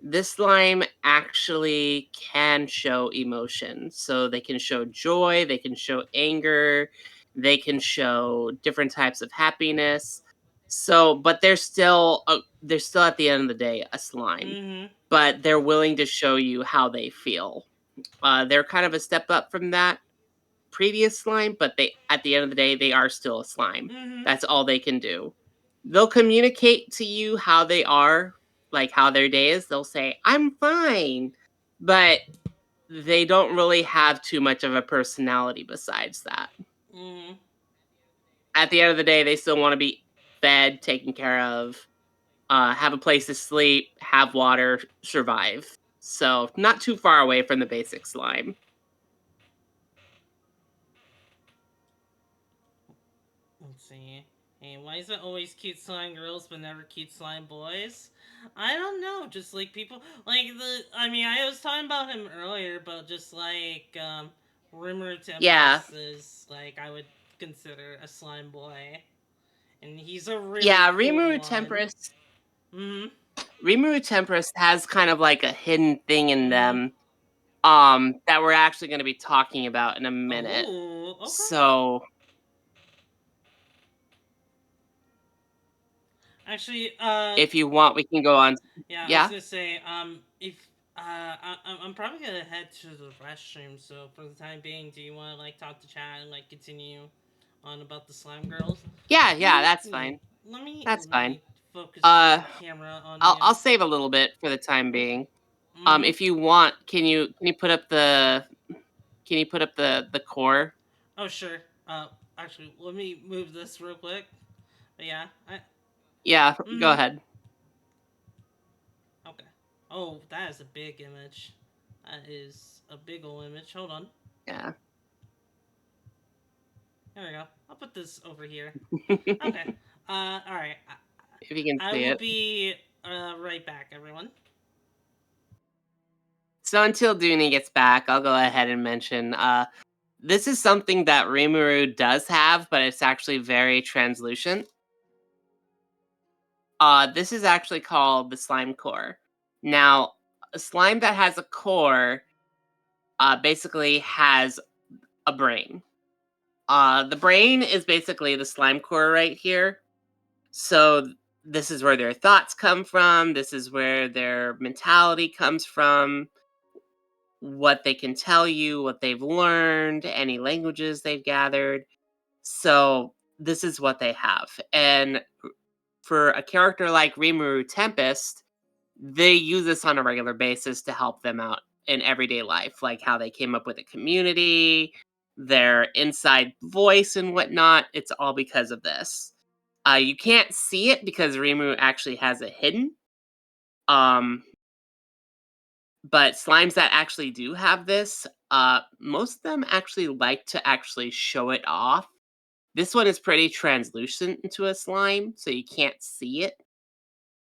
This slime actually can show emotion. So they can show joy, they can show anger, they can show different types of happiness. So, but they're still at the end of the day a slime, Mm. but they're willing to show you how they feel. They're kind of a step up from that. previous slime, but they at the end of the day they are still a slime. Mm-hmm. That's all they can do. They'll communicate to you how they are, like how their day is. They'll say, "I'm fine," but they don't really have too much of a personality besides that. Mm-hmm. At the end of the day, they still want to be fed, taken care of, have a place to sleep, have water, survive. So not too far away from the basic slime. Let's see. Hey, why is it always cute slime girls but never cute slime boys? I don't know. Just like people, like the. I mean, I was talking about him earlier, but just like Rimmer Yeah, Tempest is like I would consider a slime boy, and he's a really yeah. cool Rimuru one. Tempest. Mm-hmm. Rimuru Tempest has kind of like a hidden thing in Mm-hmm. them, that we're actually going to be talking about in a minute. Oh, okay. So Actually, if you want, we can go on. yeah, I was Yeah, gonna say, if I'm probably gonna head to the restroom. So for the time being, do you want to like talk to chat and like continue on about the slime girls? yeah, Let yeah. me That's yeah. fine. Let me That's let fine. me focus Uh, the camera on I'll him. save a little bit for the time being. Mm-hmm. If you want, can you put up the core? Oh sure. Actually, let me move this real quick. But yeah, I. Yeah, go Mm-hmm. ahead. Okay. Oh, that is a big image. That is a big ol' image. Hold on. Yeah. There we go. I'll put this over here. Okay. If All right. you can I see will it. be right back, everyone. So until Duni gets back, I'll go ahead and mention this is something that Rimuru does have, but it's actually very translucent. This is actually called the slime core. Now, a slime that has a core basically has a brain. The brain is basically the slime core right here. So this is where their thoughts come from. This is where their mentality comes from. What they can tell you, what they've learned, any languages they've gathered. So this is what they have. And for a character like Rimuru Tempest, they use this on a regular basis to help them out in everyday life, like how they came up with a community, their inside voice and whatnot. It's all because of this. You can't see it because Rimuru actually has it hidden. Um, but slimes that actually do have this, most of them actually like to actually show it off. This one is pretty translucent into a slime, so you can't see it.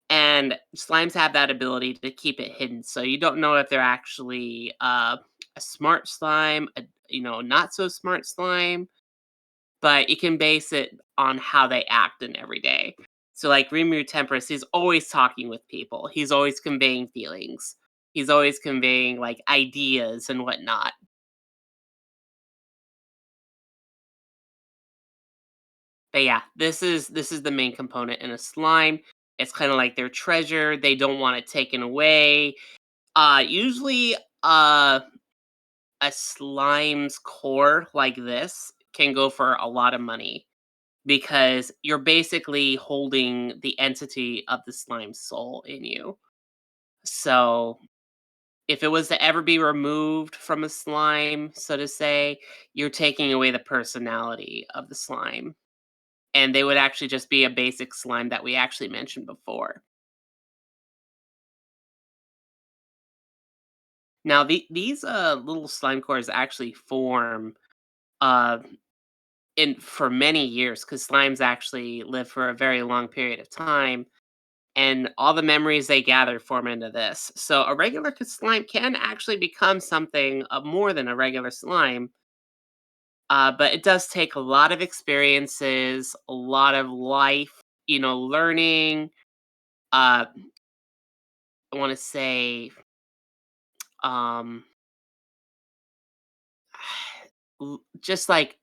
And slimes have that ability to keep it hidden, so you don't know if they're actually a smart slime, a not so smart slime, but you can base it on how they act in every day. So, like Rimuru Tempest, he's always talking with people. He's always conveying feelings. He's always conveying like ideas and whatnot. But yeah, this is the main component in a slime. It's kind of like their treasure. They don't want it taken away. Usually, uh, a slime's core like this can go for a lot of money because you're basically holding the entity of the slime's soul in you. So if it was to ever be removed from a slime, so to say, you're taking away the personality of the slime. And they would actually just be a basic slime that we actually mentioned before. Now, these little slime cores actually form uh, in for many years because slimes actually live for a very long period of time, and all the memories they gather form into this. So, a regular slime can actually become something more than a regular slime. But it does take a lot of experiences, a lot of life, learning. Uh, I want to say, um, just like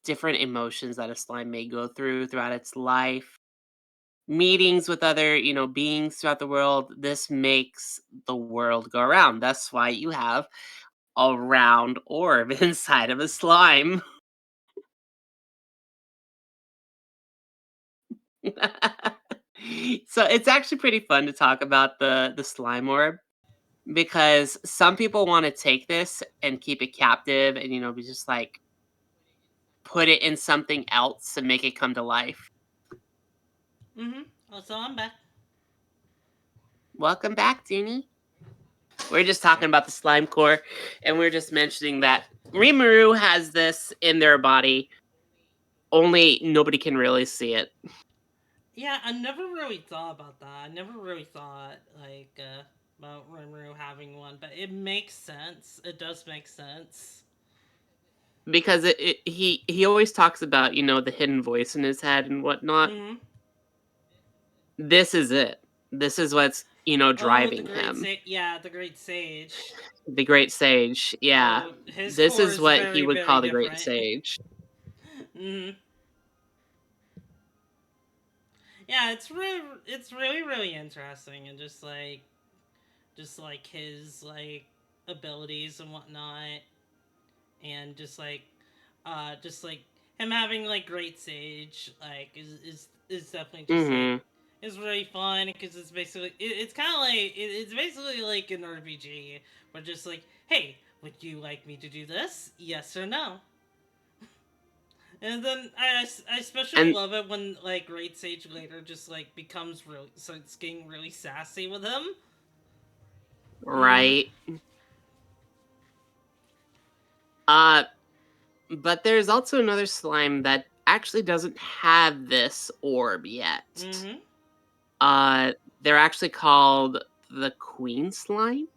different emotions that a slime may go through throughout its life, meetings with other, beings throughout the world. This makes the world go around. That's why you have a round orb inside of a slime. So it's actually pretty fun to talk about the slime orb because some people want to take this and keep it captive and be just like put it in something else and make it come to life. Also, I'm back. Welcome back, Duni. We're just talking about the slime core, and we're just mentioning that Rimuru has this in their body. Only nobody can really see it. Yeah, I never really thought about that. I never really thought about Rimuru having one, but it makes sense. It does make sense. Because he always talks about, the hidden voice in his head and whatnot. Mm-hmm. This is it. This is what's, Oh, the driving great him. the great sage. The Great Sage, yeah. Oh, his This core is is what he very, would very call the Great different. Sage. Mm-hmm. Yeah, it's really, really interesting, and just like his abilities and whatnot, and just like him having great sage is definitely just Mm-hmm. is really fun because it's basically it's kind of it's basically like an RPG where just like, hey, would you like me to do this, yes or no? And then I especially And love it when Great Sage later just becomes really, so it's getting really sassy with him. Mm. right. Uh but there's also another slime that actually doesn't have this orb yet. Mm-hmm. Uh they're actually called the Queen slime.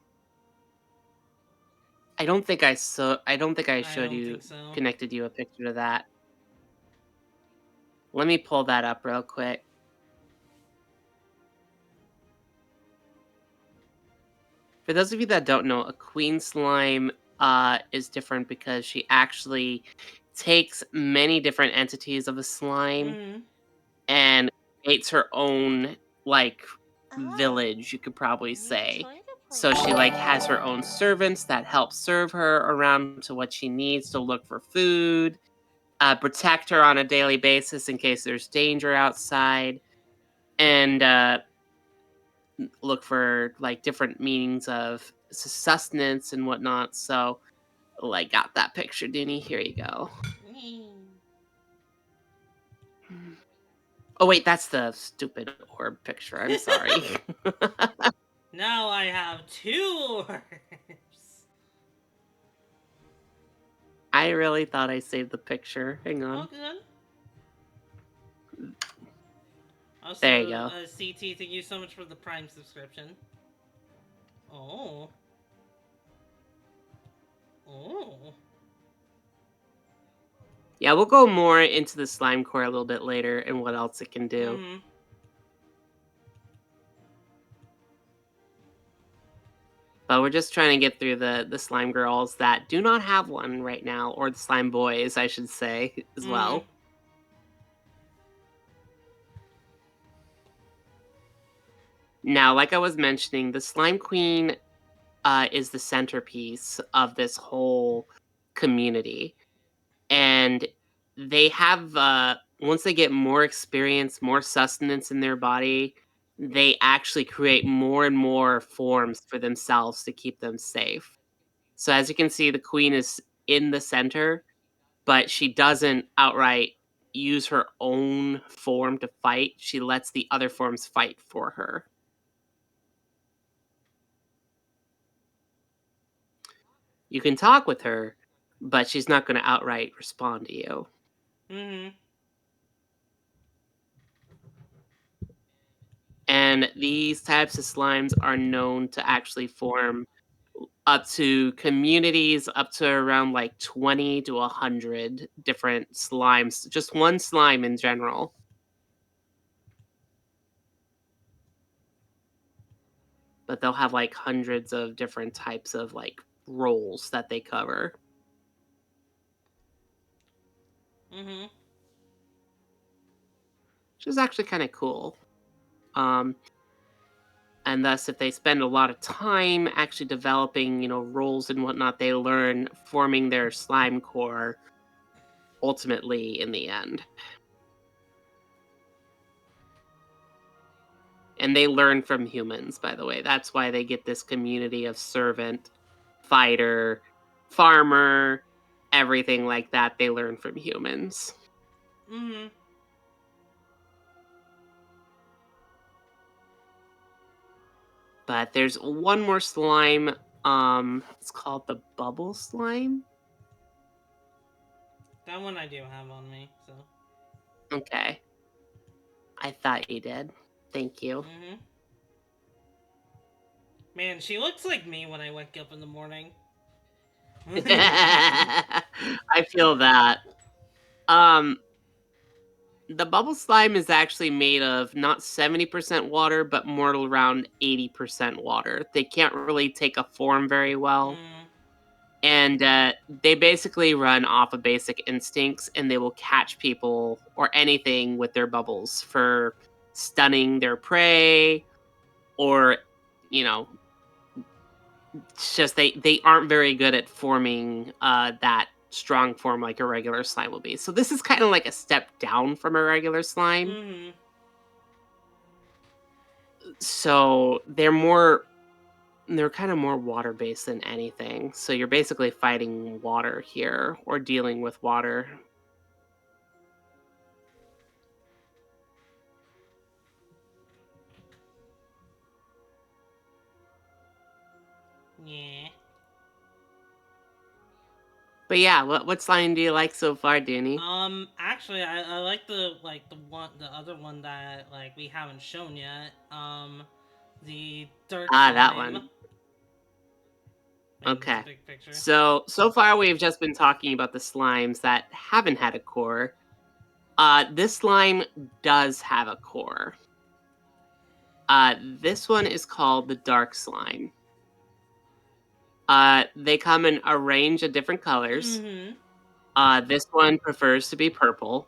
I don't think I I showed don't you think so. connected you a picture of that. Let me pull that up real quick. For those of you that don't know, a queen slime is different because she actually takes many different entities of a slime Mm-hmm. and creates her own like Oh, village, you could probably new say. toy to play So she with. has her own servants that help serve her around to what she needs to look for food, protect her on a daily basis in case there's danger outside, and look for different meanings of sustenance and whatnot. So, got that picture, Denny. Here you go. Oh wait, that's the stupid orb picture. I'm sorry. Now I have two orbs. I really thought I saved the picture. Hang Oh, on. good. Also, There you go. CT, thank you so much for the Prime subscription. Oh. Oh. Yeah, we'll go more into the slime core a little bit later and what else it can do. Mm-hmm. But we're just trying to get through the slime girls that do not have one right now, or the slime boys, I should say, as Mm-hmm. well. Now, like I was mentioning, the Slime Queen is the centerpiece of this whole community. And they have, once they get more experience, more sustenance in their body, they actually create more and more forms for themselves to keep them safe. So, as you can see, the queen is in the center, but she doesn't outright use her own form to fight. She lets the other forms fight for her. You can talk with her, but she's not going to outright respond to you. Mm-hmm. And these types of slimes are known to actually form up to communities up to around 20 to 100 different slimes, just one slime in general. But they'll have hundreds of different types of roles that they cover, Mm-hmm. which is actually kind of cool. Um, And thus, if they spend a lot of time actually developing, roles and whatnot, they learn forming their slime core ultimately in the end. And they learn from humans, by the way. That's why they get this community of servant, fighter, farmer, everything like that. They learn from humans. Mm-hmm. But there's one more slime. It's called the bubble slime. That one I do have on me, so. Okay. I thought you did. Thank you. Mm-hmm. Man, she looks like me when I wake up in the morning. I feel that. The bubble slime is actually made of not 70% water, but more around 80% water. They can't really take a form very well. Mm. And they basically run off of basic instincts, and they will catch people or anything with their bubbles for stunning their prey, or you know, it's just they aren't very good at forming that strong form like a regular slime will be. So this is kind of like a step down from a regular slime. Mm-hmm. So they're kind of more water based than anything. So you're basically fighting water here or dealing with water. Yeah. But yeah, what slime do you like so far, Duni? Actually, I like the other one that like we haven't shown yet. The dark That slime. one. Man, that's a Okay. big picture. So far we've just been talking about the slimes that haven't had a core. This slime does have a core. This one is called the dark slime. They come in a range of different colors. Mm-hmm. This one prefers to be purple,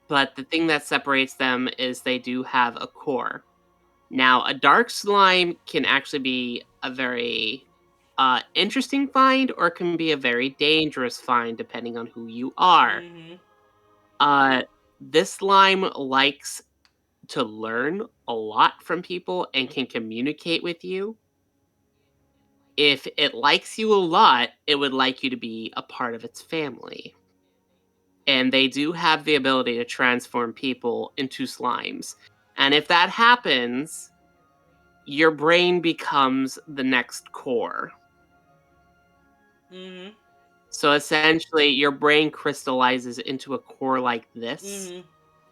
but the thing that separates them is they do have a core. Now, a dark slime can actually be a very interesting find, or it can be a very dangerous find depending on who you are. Mm-hmm. Uh, this slime likes to learn a lot from people and can communicate with you. If it likes you a lot, it would like you to be a part of its family. And they do have the ability to transform people into slimes. And if that happens, your brain becomes the next core. Mm-hmm. So essentially, your brain crystallizes into a core like this, Mm-hmm.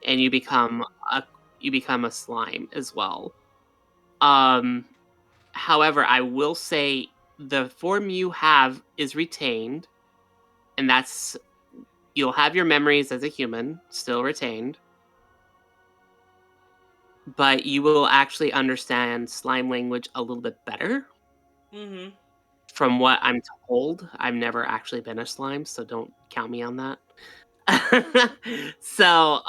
and a you become a slime as well. Um, However, I will say the form you have is retained, and that's you'll have your memories as a human still retained, but you will actually understand slime language a little bit better. Mm-hmm. From what I'm told, I've never actually been a slime, so don't count me on that. So,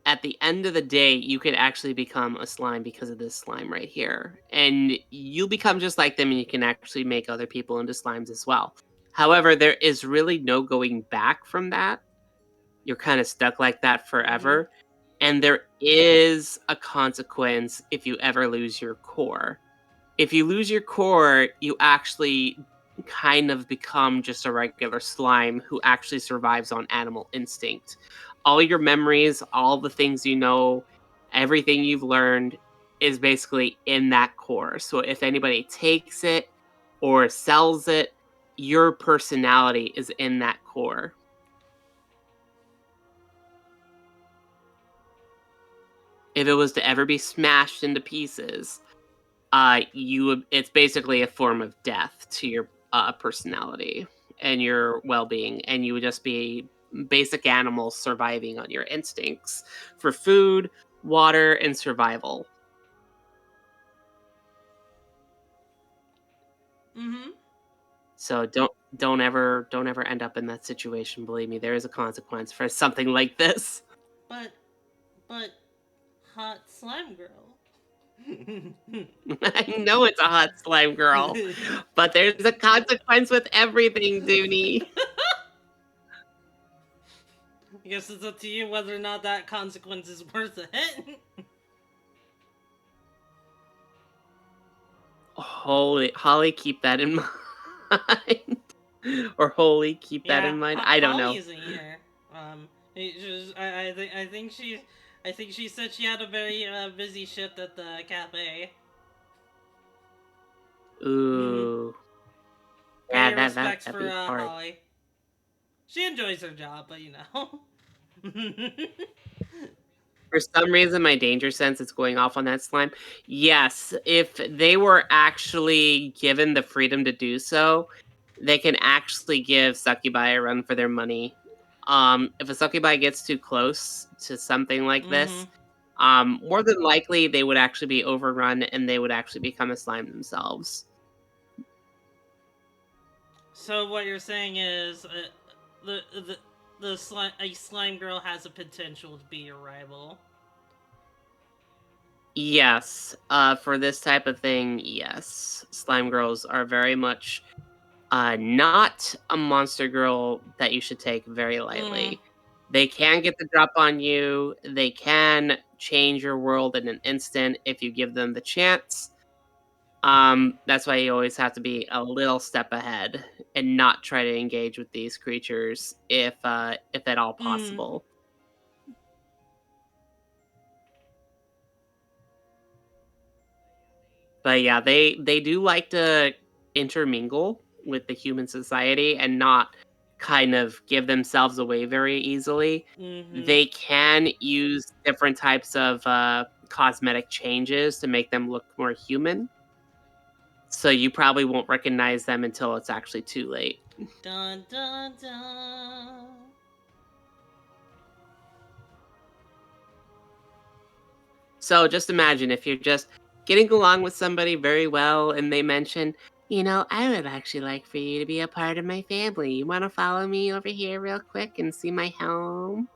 at the end of the day, you could actually become a slime because of this slime right here. And you become just like them, and you can actually make other people into slimes as well. However, there is really no going back from that. You're kind of stuck like that Mm-hmm. forever. And there is a consequence if you ever lose your core. If you lose your core, you actually kind of become just a regular slime who actually survives on animal instinct. All your memories, all the things you know, everything you've learned is basically in that core. So if anybody takes it or sells it, your personality is in that core. If it was to ever be smashed into pieces, it's basically a form of death to your personality and your well-being, and you would just be basic animals surviving on your instincts for food, water, and survival. Mm-hmm. So don't ever end up in that situation. Believe me, there is a consequence for something like this. But But hot slime girl. I know it's a hot slime girl, but there's a consequence with everything, Duni. I guess it's up to you whether or not that consequence is worth it. Holly, keep that in mind. Or Holy, keep that in mind. I don't Holly know. isn't here. I think she said she had a very busy shift at the cafe. Ooh. Pay Yeah, your respects that'd for be hard. Holly. She enjoys her job, but you know. For some reason, my danger sense is going off on that slime. Yes, if they were actually given the freedom to do so, they can actually give succubi a run for their money. If a succubi gets too close to something like this, more than likely they would actually be overrun and they would actually become a slime themselves. So what you're saying is the a slime girl has a potential to be your rival. Yes, for this type of thing, yes. Slime girls are very much not a monster girl that you should take very lightly. They can get the drop on you. They can change your world in an instant if you give them the chance. That's why you always have to be a little step ahead and not try to engage with these creatures if at all possible. But yeah, they do like to intermingle with the human society and not kind of give themselves away very easily. They can use different types of cosmetic changes to make them look more human. So you probably won't recognize them until it's actually too late. Dun dun dun. So just imagine if you're just getting along with somebody very well and they mention, I would actually like for you to be a part of my family. You want to follow me over here real quick and see my home?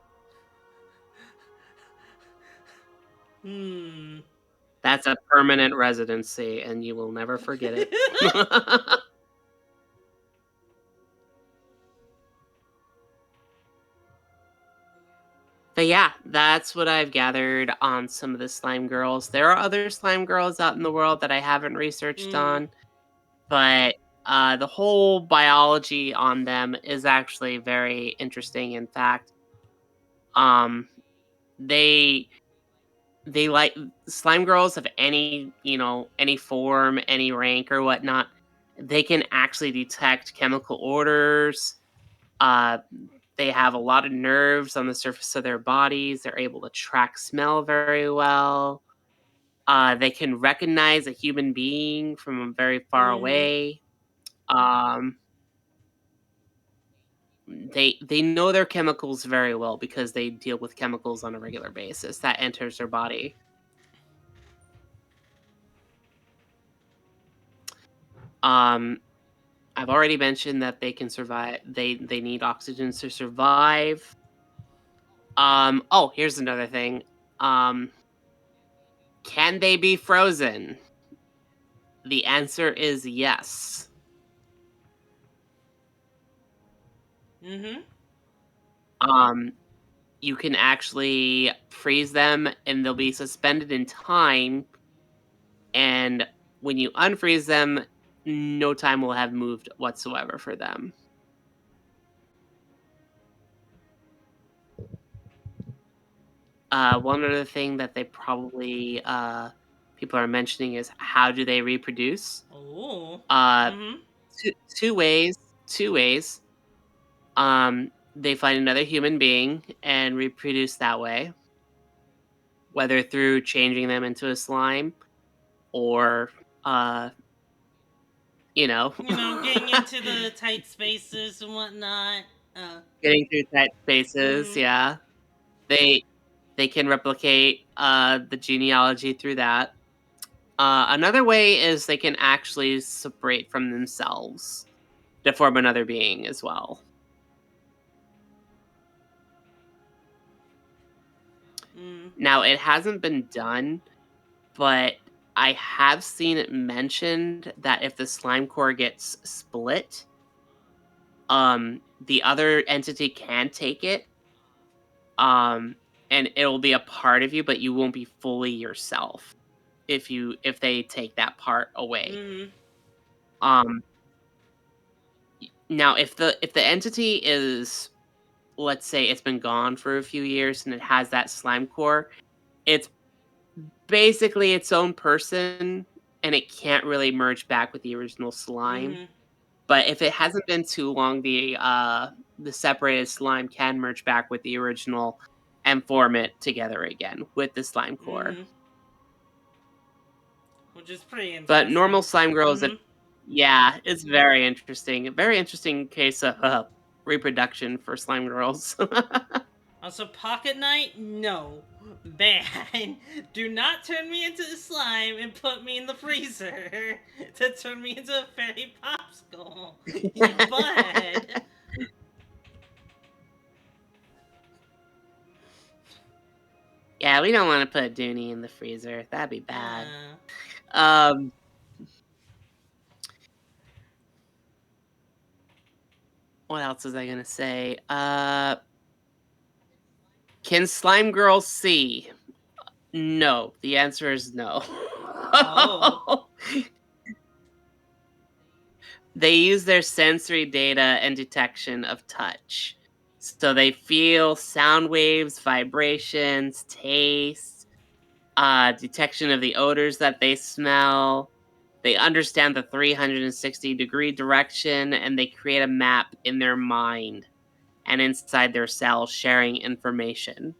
That's a permanent residency and you will never forget it. But yeah, that's what I've gathered on some of the slime girls. There are other slime girls out in the world that I haven't researched on, but the whole biology on them is actually very interesting. In fact, um, they they like slime girls of any form, any rank or whatnot. They can actually detect chemical orders. Uh, they have a lot of nerves on the surface of their bodies. They're able to track smell very well. They can recognize a human being from very far away. Um, they know their chemicals very well because they deal with chemicals on a regular basis that enters their body. Um, I've already mentioned that they can survive. They need oxygen to survive. Oh, here's another thing. Um, can they be frozen? The answer is yes. Um, you can actually freeze them and they'll be suspended in time. And when you unfreeze them, no time will have moved whatsoever for them. One other thing that they probably people are mentioning is how do they reproduce? Uh, two ways. Two ways. They find another human being and reproduce that way, whether through changing them into a slime or, uh, you know, Getting into the tight spaces and whatnot. getting through tight spaces. Yeah, they they can replicate the genealogy through that. Another way is they can actually separate from themselves to form another being as well. Now, it hasn't been done, but I have seen it mentioned that if the slime core gets split, the other entity can take it, um, and it'll be a part of you, but you won't be fully yourself if they take that part away. Um, Now, if the entity is, let's say, it's been gone for a few years and it has that slime core, it's basically its own person, and it can't really merge back with the original slime. But if it hasn't been too long, the separated slime can merge back with the original and form it together again with the slime core. Which is pretty But interesting. normal slime girls, yeah, it's very interesting. A very interesting case of reproduction for slime girls. Also, Pocket Knight, no. Ban. Do not turn me into a slime and put me in the freezer to turn me into a fairy popsicle. You butthead. Yeah, we don't want to put Duni in the freezer. That'd be bad. What else was I gonna say? Can slime girls see? No. The answer is no. Oh. They use their sensory data and detection of touch. So they feel sound waves, vibrations, taste, detection of the odors that they smell. They understand the 360-degree direction, and they create a map in their mind and inside their cells, sharing information.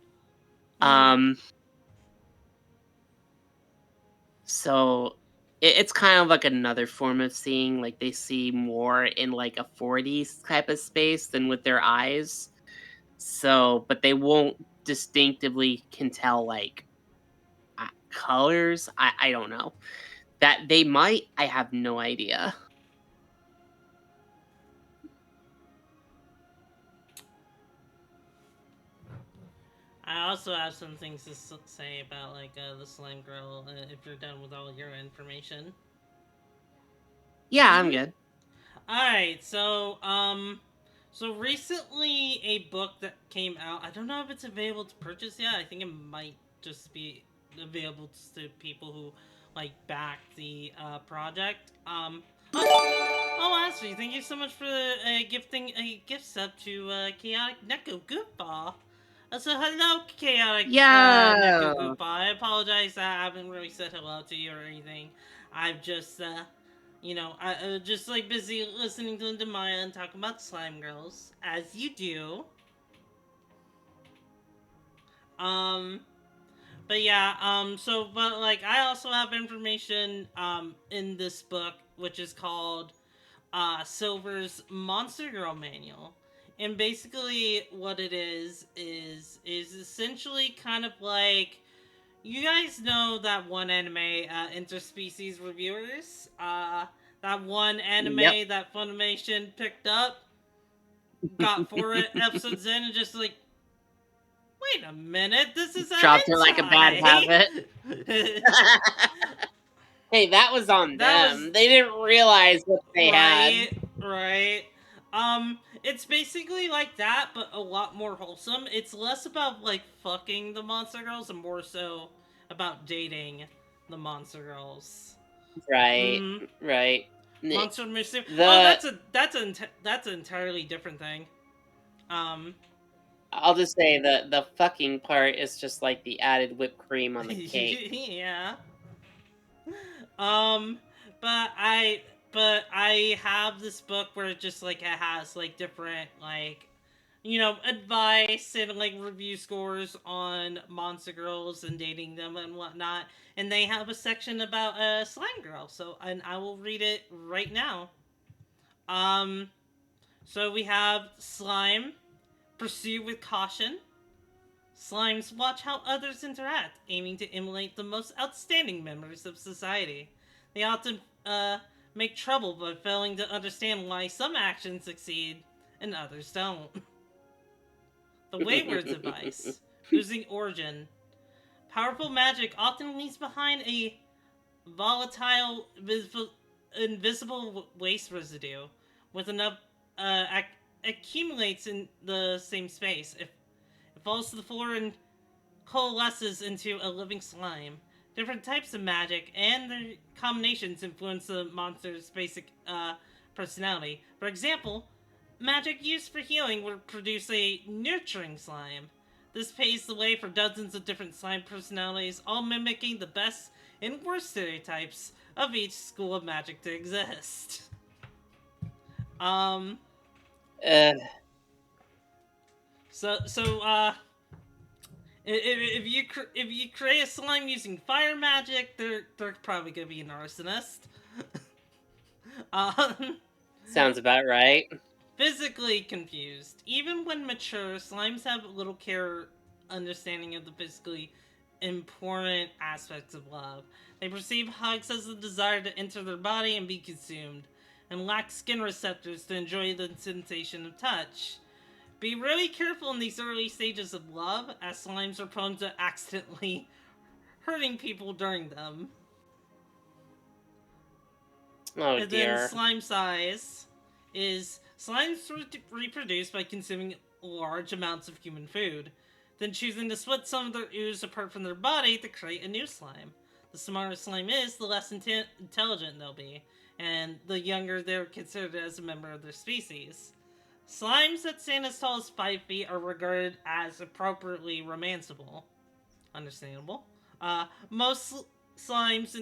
So it's kind of like another form of seeing. Like, they see more in like a 4D type of space than with their eyes. So, but they won't distinctively can tell like colors. I don't know. That they might, I have no idea. I also have some things to say about like the slime girl. If you're done with all your information. Yeah, I'm good. All right, so recently a book that came out. I don't know if it's available to purchase yet. I think it might just be available to people who like back the project. Oh, Ashley, thank you so much for gifting a gift sub to Chaotic Neko Goofball. So hello, Chaotic Neko Goofball. I apologize that I haven't really said hello to you or anything. I've just I just like busy listening to Demaya and talking about slime girls, as you do. But yeah, but like I also have information in this book which is called Silver's Monster Girl Manual. And basically what it is essentially kind of like, you guys know that one anime, Interspecies Reviewers? That one anime that Funimation picked up, got 4 episodes in, and just like, wait a minute, this is a Dropped hentai. it like a bad habit. Hey, that was on them. They didn't realize what they had. Right. It's basically like that, but a lot more wholesome. It's less about like fucking the monster girls and more so about dating the monster girls. Right. Right. Monster Mystery. That's an entirely different thing. I'll just say the fucking part is just like the added whipped cream on the cake. Yeah. But I have this book where it just like it has like different like advice and like review scores on monster girls and dating them and whatnot, and they have a section about a slime girl. So and I will read it right now. So we have slime, pursue with caution. Slimes watch how others interact, aiming to emulate the most outstanding members of society. They often make trouble by failing to understand why some actions succeed and others don't. The Wayward's advice. Oozing origin. Powerful magic often leaves behind a volatile, invisible waste residue, with enough accumulates in the same space. If it falls to the floor and coalesces into a living slime. Different types of magic and their combinations influence the monster's basic personality. For example, magic used for healing would produce a nurturing slime. This paves the way for dozens of different slime personalities, all mimicking the best and worst stereotypes of each school of magic to exist. Uh, So, if you create a slime using fire magic, they're probably gonna be an arsonist. um, Sounds about right. Physically confused. Even when mature, slimes have little care or understanding of the physically important aspects of love. They perceive hugs as a desire to enter their body and be consumed, and lack skin receptors to enjoy the sensation of touch. Be really careful in these early stages of love, as slimes are prone to accidentally hurting people during them. Oh And then dear. slime size is slimes reproduce by consuming large amounts of human food, then choosing to split some of their ooze apart from their body to create a new slime. The smarter slime is, the less intelligent they'll be, and the younger they're considered as a member of their species. Slimes that stand as tall as 5 feet are regarded as appropriately romanceable. Understandable. Most slimes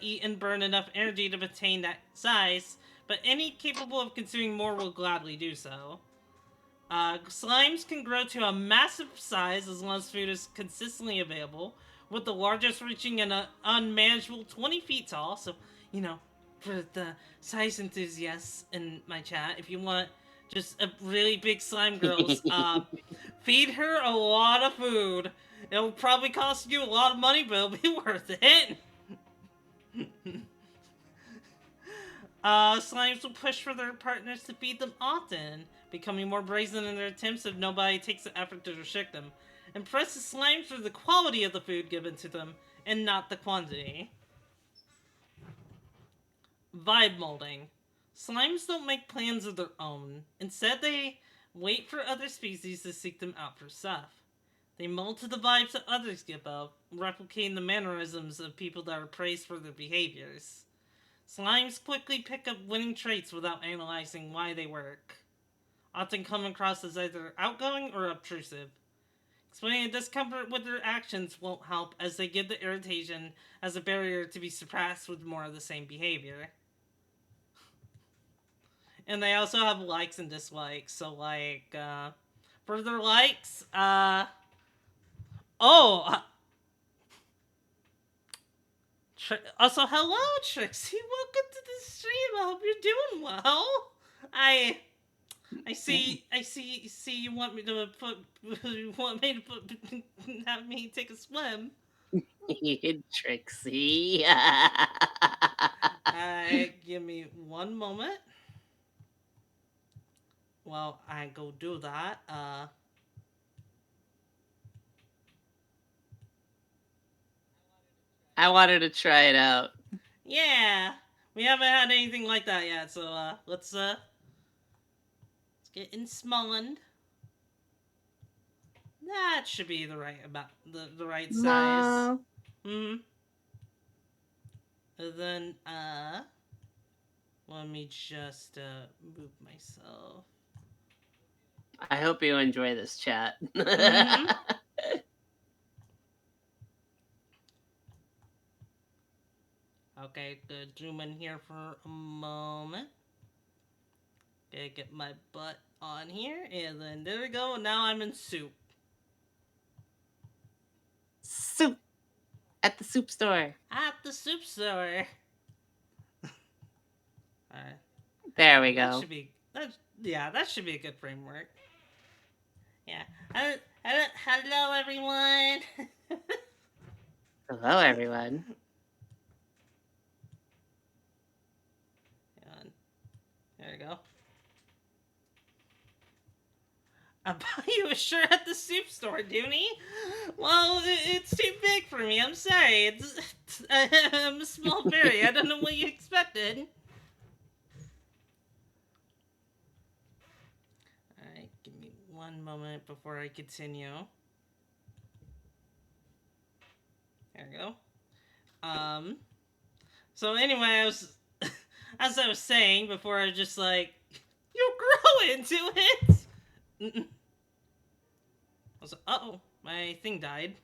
eat and burn enough energy to maintain that size, but any capable of consuming more will gladly do so. Slimes can grow to a massive size as long as food is consistently available, with the largest reaching an unmanageable 20 feet tall. So, for the size enthusiasts in my chat, if you want just a really big slime girls, feed her a lot of food. It'll probably cost you a lot of money, but it'll be worth it. Slimes will push for their partners to feed them often, becoming more brazen in their attempts if nobody takes the effort to restrict them. Impress the slimes for the quality of the food given to them, and not the quantity. Vibe molding. Slimes don't make plans of their own. Instead, they wait for other species to seek them out for stuff. They mold to the vibes that others give off, replicating the mannerisms of people that are praised for their behaviors. Slimes quickly pick up winning traits without analyzing why they work, often come across as either outgoing or obtrusive. Explaining the discomfort with their actions won't help, as they give the irritation as a barrier to be surpassed with more of the same behavior. And they also have likes and dislikes, so for their likes, also, hello, Trixie. Welcome to the stream. I hope you're doing well. I see. You want me to have me take a swim. Trixie. Give me one moment. Well, I go do that. I wanted to try it out. Yeah, we haven't had anything like that yet, so let's get in Smolland. That should be the right the right size. And then let me just move myself. I hope you enjoy this chat. Okay, good. Zoom in here for a moment. Okay, get my butt on here, and then there we go. Now I'm in soup. Soup at the soup store. At the soup store. Alright. There we go. That should be a good framework. Yeah. Hello, everyone. Hello, everyone. There we go. I'll buy you a shirt at the soup store, Duni. Well, it's too big for me. I'm sorry. I'm a small fairy. I don't know what you expected. Alright, give me one moment before I continue. There we go. So anyway, as I was saying before, I was just like, you grow into it. I was like, uh-oh, my thing died.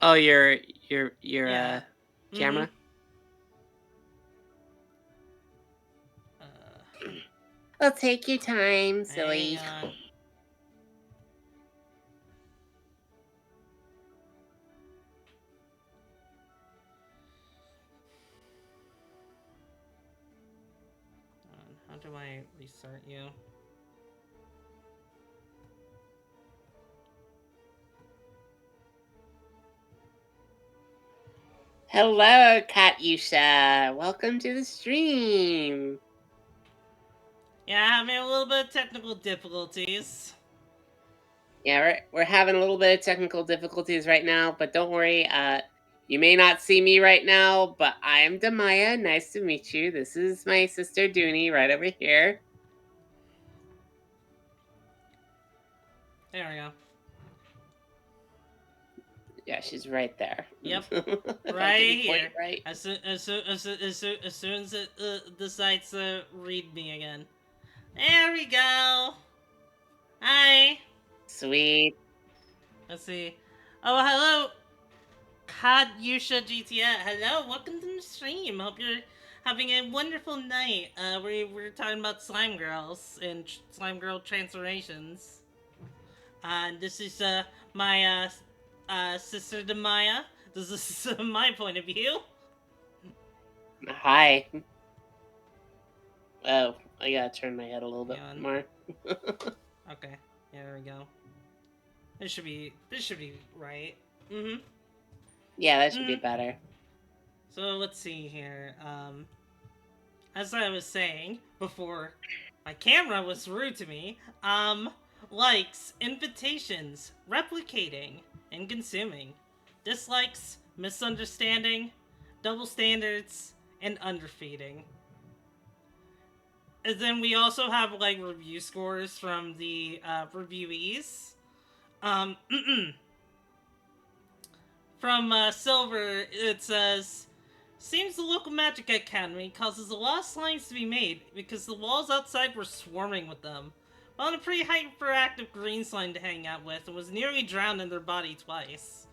Oh, your Yeah. camera. Well, take your time, silly. Hang on. How do I restart you? Hello, Katyusha. Welcome to the stream. Yeah, having a little bit of technical difficulties. Yeah, we're having a little bit of technical difficulties right now, but don't worry. You may not see me right now, but I am Demaya. Nice to meet you. This is my sister Duni right over here. There we go. Yeah, she's right there. Yep, I right didn't point here. right. As soon as it decides to read me again. There we go. Hi. Sweet. Let's see. Oh, hello, Kadyusha GTA. Hello, welcome to the stream. Hope you're having a wonderful night. We're talking about slime girls and slime girl transformations. And this is my sister Demaya. This is my point of view. Hi. Oh, I gotta turn my head a little bit Hang on. more. Okay, yeah, there we go. This should be right. Mm-hmm. Yeah, that should be better. So let's see here. As I was saying before, my camera was rude to me. Likes, invitations, replicating, and consuming. Dislikes, misunderstanding, double standards, and underfeeding. And then we also have like review scores from the reviewees. From Silver, it says, seems the local magic academy causes a lot of slimes to be made because the walls outside were swarming with them. Found a pretty hyperactive green slime to hang out with and was nearly drowned in their body twice.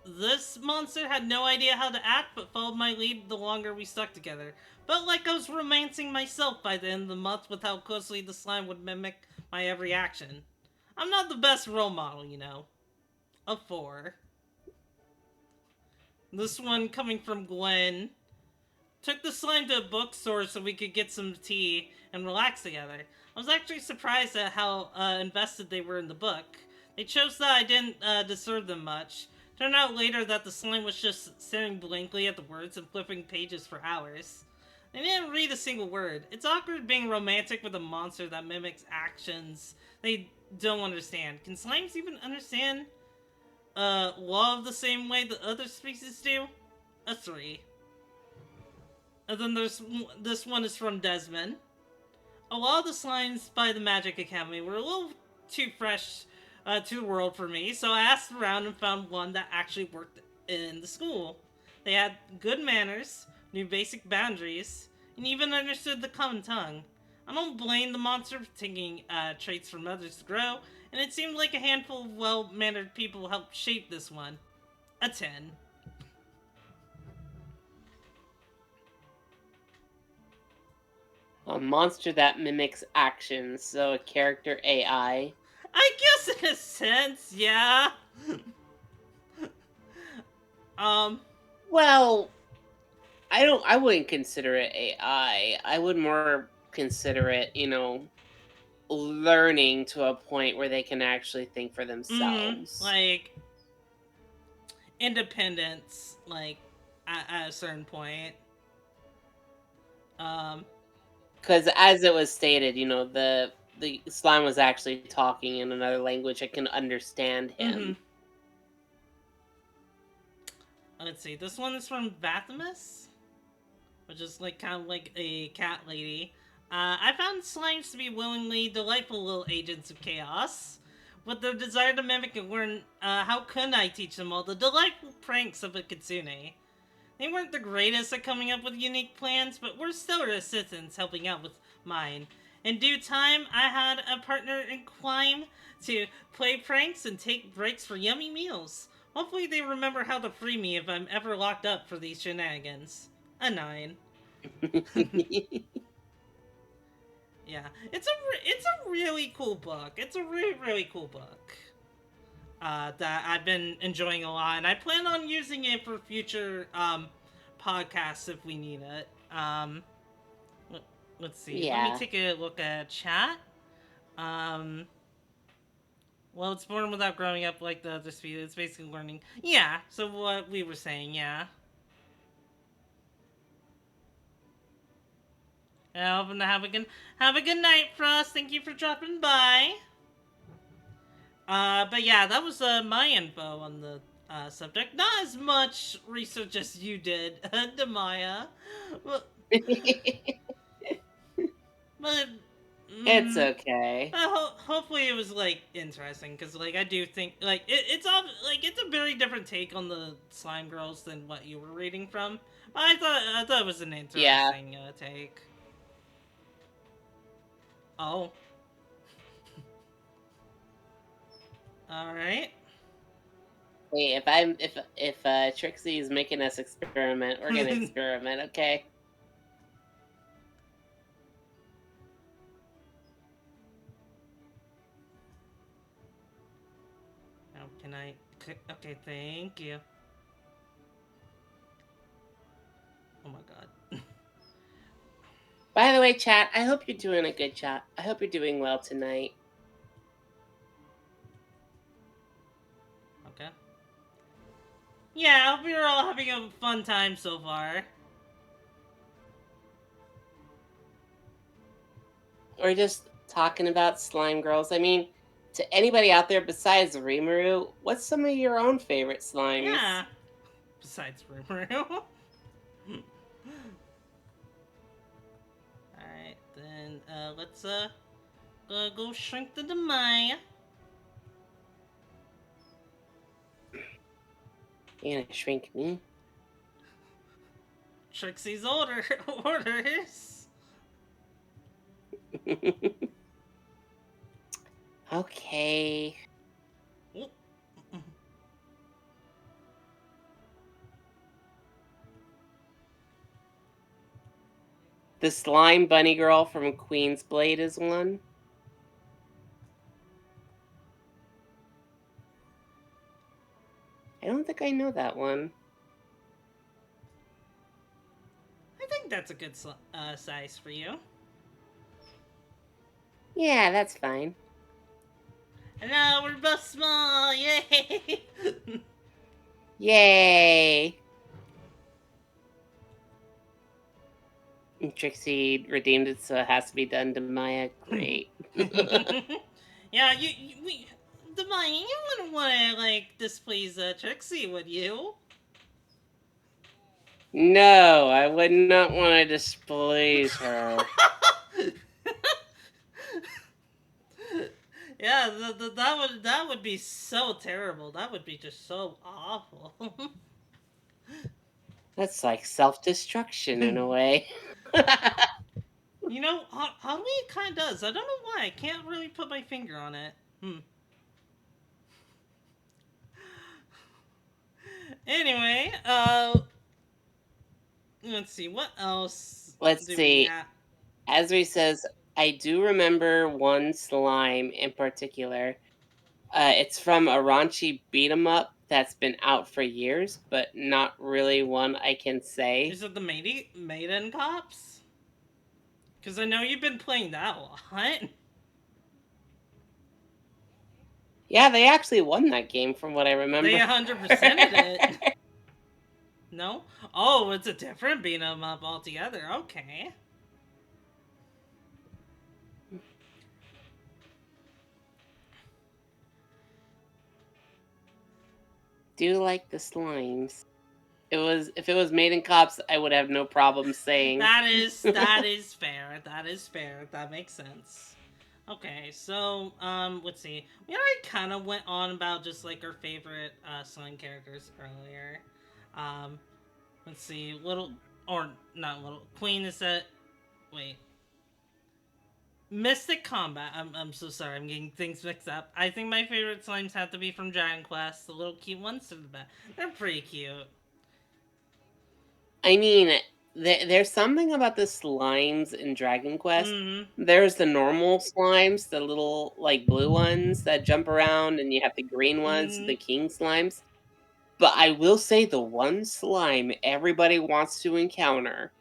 This monster had no idea how to act but followed my lead the longer we stuck together. Felt like I was romancing myself by the end of the month with how closely the slime would mimic my every action. I'm not the best role model, you know. A 4. This one coming from Gwen. Took the slime to a bookstore so we could get some tea and relax together. I was actually surprised at how invested they were in the book. They chose that I didn't disturb them much. Turned out later that the slime was just staring blankly at the words and flipping pages for hours. They didn't read a single word. It's awkward being romantic with a monster that mimics actions they don't understand. Can slimes even understand love the same way that other species do? A 3. And then there's this one is from Desmond. A lot of the slimes by the Magic Academy were a little too fresh to the world for me, so I asked around and found one that actually worked in the school. They had good manners, knew basic boundaries, and even understood the common tongue. I don't blame the monster for taking traits from others to grow, and it seemed like a handful of well-mannered people helped shape this one. A 10. A monster that mimics actions, so a character AI. I guess in a sense, yeah. Well, I wouldn't consider it AI. I would more consider it, learning to a point where they can actually think for themselves. Like independence, like at a certain point. Because as it was stated, the the slime was actually talking in another language, I can understand him. Let's see. This one is from Vathamus, which is like kind of like a cat lady. I found slimes to be willingly delightful little agents of chaos. With their desire to mimic and learn, how couldn't I teach them all the delightful pranks of a kitsune? They weren't the greatest at coming up with unique plans, but were stellar assistants helping out with mine. In due time, I had a partner in crime to play pranks and take breaks for yummy meals. Hopefully they remember how to free me if I'm ever locked up for these shenanigans. A 9. Yeah, it's a really cool book. It's a really cool book. That I've been enjoying a lot, and I plan on using it for future podcasts if we need it. Let's see. Yeah. Let me take a look at chat. Well, it's born without growing up like the other speed. It's basically learning. Yeah. So what we were saying, yeah. I hope to have a good night, Frost. Thank you for dropping by. But yeah, that was my info on the subject. Not as much research as you did, Demaya. Well, but It's okay. hopefully it was like interesting because like I do think like it's a very different take on the slime girls than what you were reading from. I thought it was an interesting take. Oh. All right. Hey, if Trixie is making us experiment, we're gonna experiment, okay? How can I? Okay, thank you. Oh my god. By the way, chat, I hope you're doing a good job. I hope you're doing well tonight. Okay. Yeah, I hope you're all having a fun time so far. We're just talking about slime girls. I mean, to anybody out there besides Rimuru, what's some of your own favorite slimes? Yeah. Besides Rimuru. Alright, then let's go shrink the Demaya. You gonna shrink me? Trixie's orders. Okay. The slime bunny girl from Queen's Blade is one. I don't think I know that one. I think that's a good size for you. Yeah, that's fine. And now we're both small, yay! Yay! Trixie redeemed it, so it has to be done to Maya. Great. Yeah, Demaya, you wouldn't want to like displease Trixie, would you? No, I would not want to displease her. Yeah, that would be so terrible. That would be just so awful. That's like self-destruction in a way. You know, oddly it kind of does. I don't know why. I can't really put my finger on it. Anyway, let's see what else. Let's see. Azri says, I do remember one slime in particular. It's from a raunchy beat 'em up that's been out for years, but not really one I can say. Is it the Maiden Cops? Because I know you've been playing that a lot. Yeah, they actually won that game from what I remember. They 100%ed it. No? Oh, it's a different beat 'em up altogether. Okay. do like the slimes. If it was made in cops, I would have no problem saying. that is fair. That is fair. That makes sense. Okay, so let's see. We already kind of went on about just like our favorite slime characters earlier. Um, let's see, little or not little Queen is that. Wait, Mystic Combat. I'm so sorry. I'm getting things mixed up. I think my favorite slimes have to be from Dragon Quest. The little cute ones to the back. They're pretty cute. I mean, there's something about the slimes in Dragon Quest. Mm-hmm. There's the normal slimes, the little like blue ones that jump around, and you have the green ones, the king slimes. But I will say the one slime everybody wants to encounter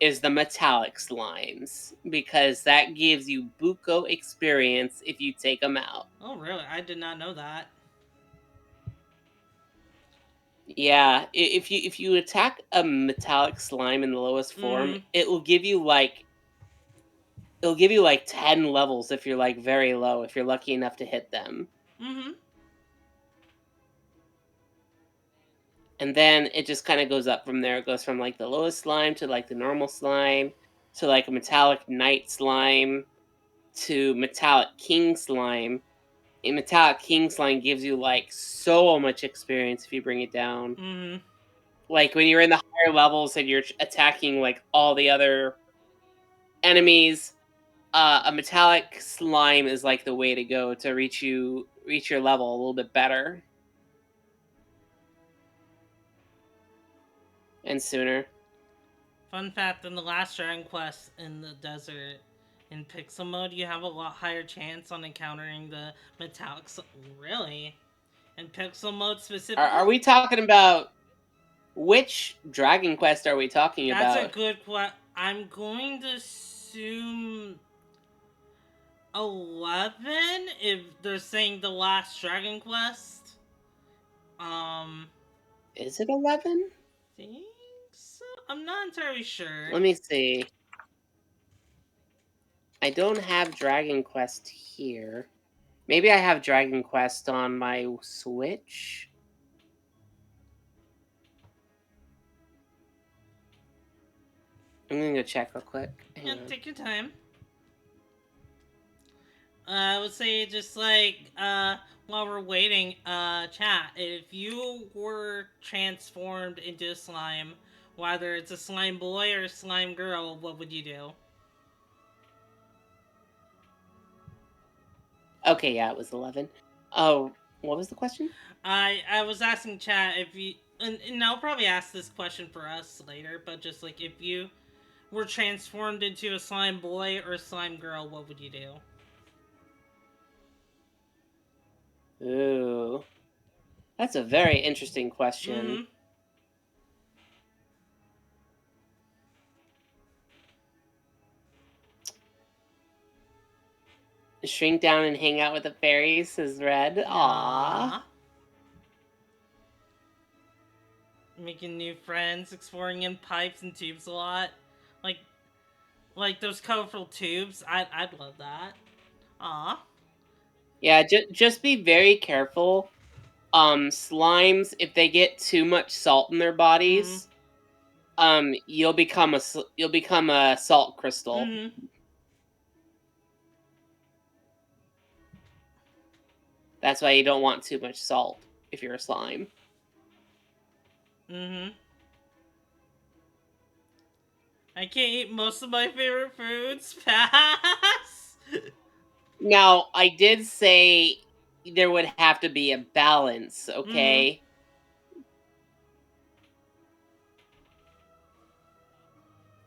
is the metallic slimes because that gives you buko experience if you take them out. Oh, really? I did not know that. Yeah, if you attack a metallic slime in the lowest form, it'll give you like 10 levels if you're like very low, if you're lucky enough to hit them. Mm-hmm. And then it just kind of goes up from there. It goes from like the lowest slime to like the normal slime to like a metallic knight slime to metallic king slime. A metallic king slime gives you like so much experience if you bring it down. Mm-hmm. Like when you're in the higher levels and you're attacking like all the other enemies, a metallic slime is like the way to go to reach your level a little bit better and sooner. Fun fact, in the last Dragon Quest in the desert, in pixel mode, you have a lot higher chance on encountering the metallic really? In pixel mode specifically? Are we talking about which Dragon Quest are we talking That's about? a good question. I'm going to assume 11 if they're saying the last Dragon Quest. Is it 11? Think so? I'm not entirely sure. Let me see. I don't have Dragon Quest here. Maybe I have Dragon Quest on my Switch. I'm gonna go check real quick. Yeah, take your time. I would say just like while we're waiting, chat, if you were transformed into a slime, whether it's a slime boy or a slime girl, what would you do? Okay, yeah, it was 11. Oh, what was the question? I was asking chat if you and I'll probably ask this question for us later, but just like if you were transformed into a slime boy or a slime girl, what would you do? Ooh. That's a very interesting question. Mm-hmm. Shrink down and hang out with the fairies, says Red. Aww. Making new friends, exploring in pipes and tubes a lot. Like those colorful tubes. I'd love that. Aw. Yeah, just be very careful. Slimes, if they get too much salt in their bodies, you'll become a salt crystal. Mm-hmm. That's why you don't want too much salt if you're a slime. Mm-hmm. I can't eat most of my favorite foods. Pass. Now, I did say there would have to be a balance, okay?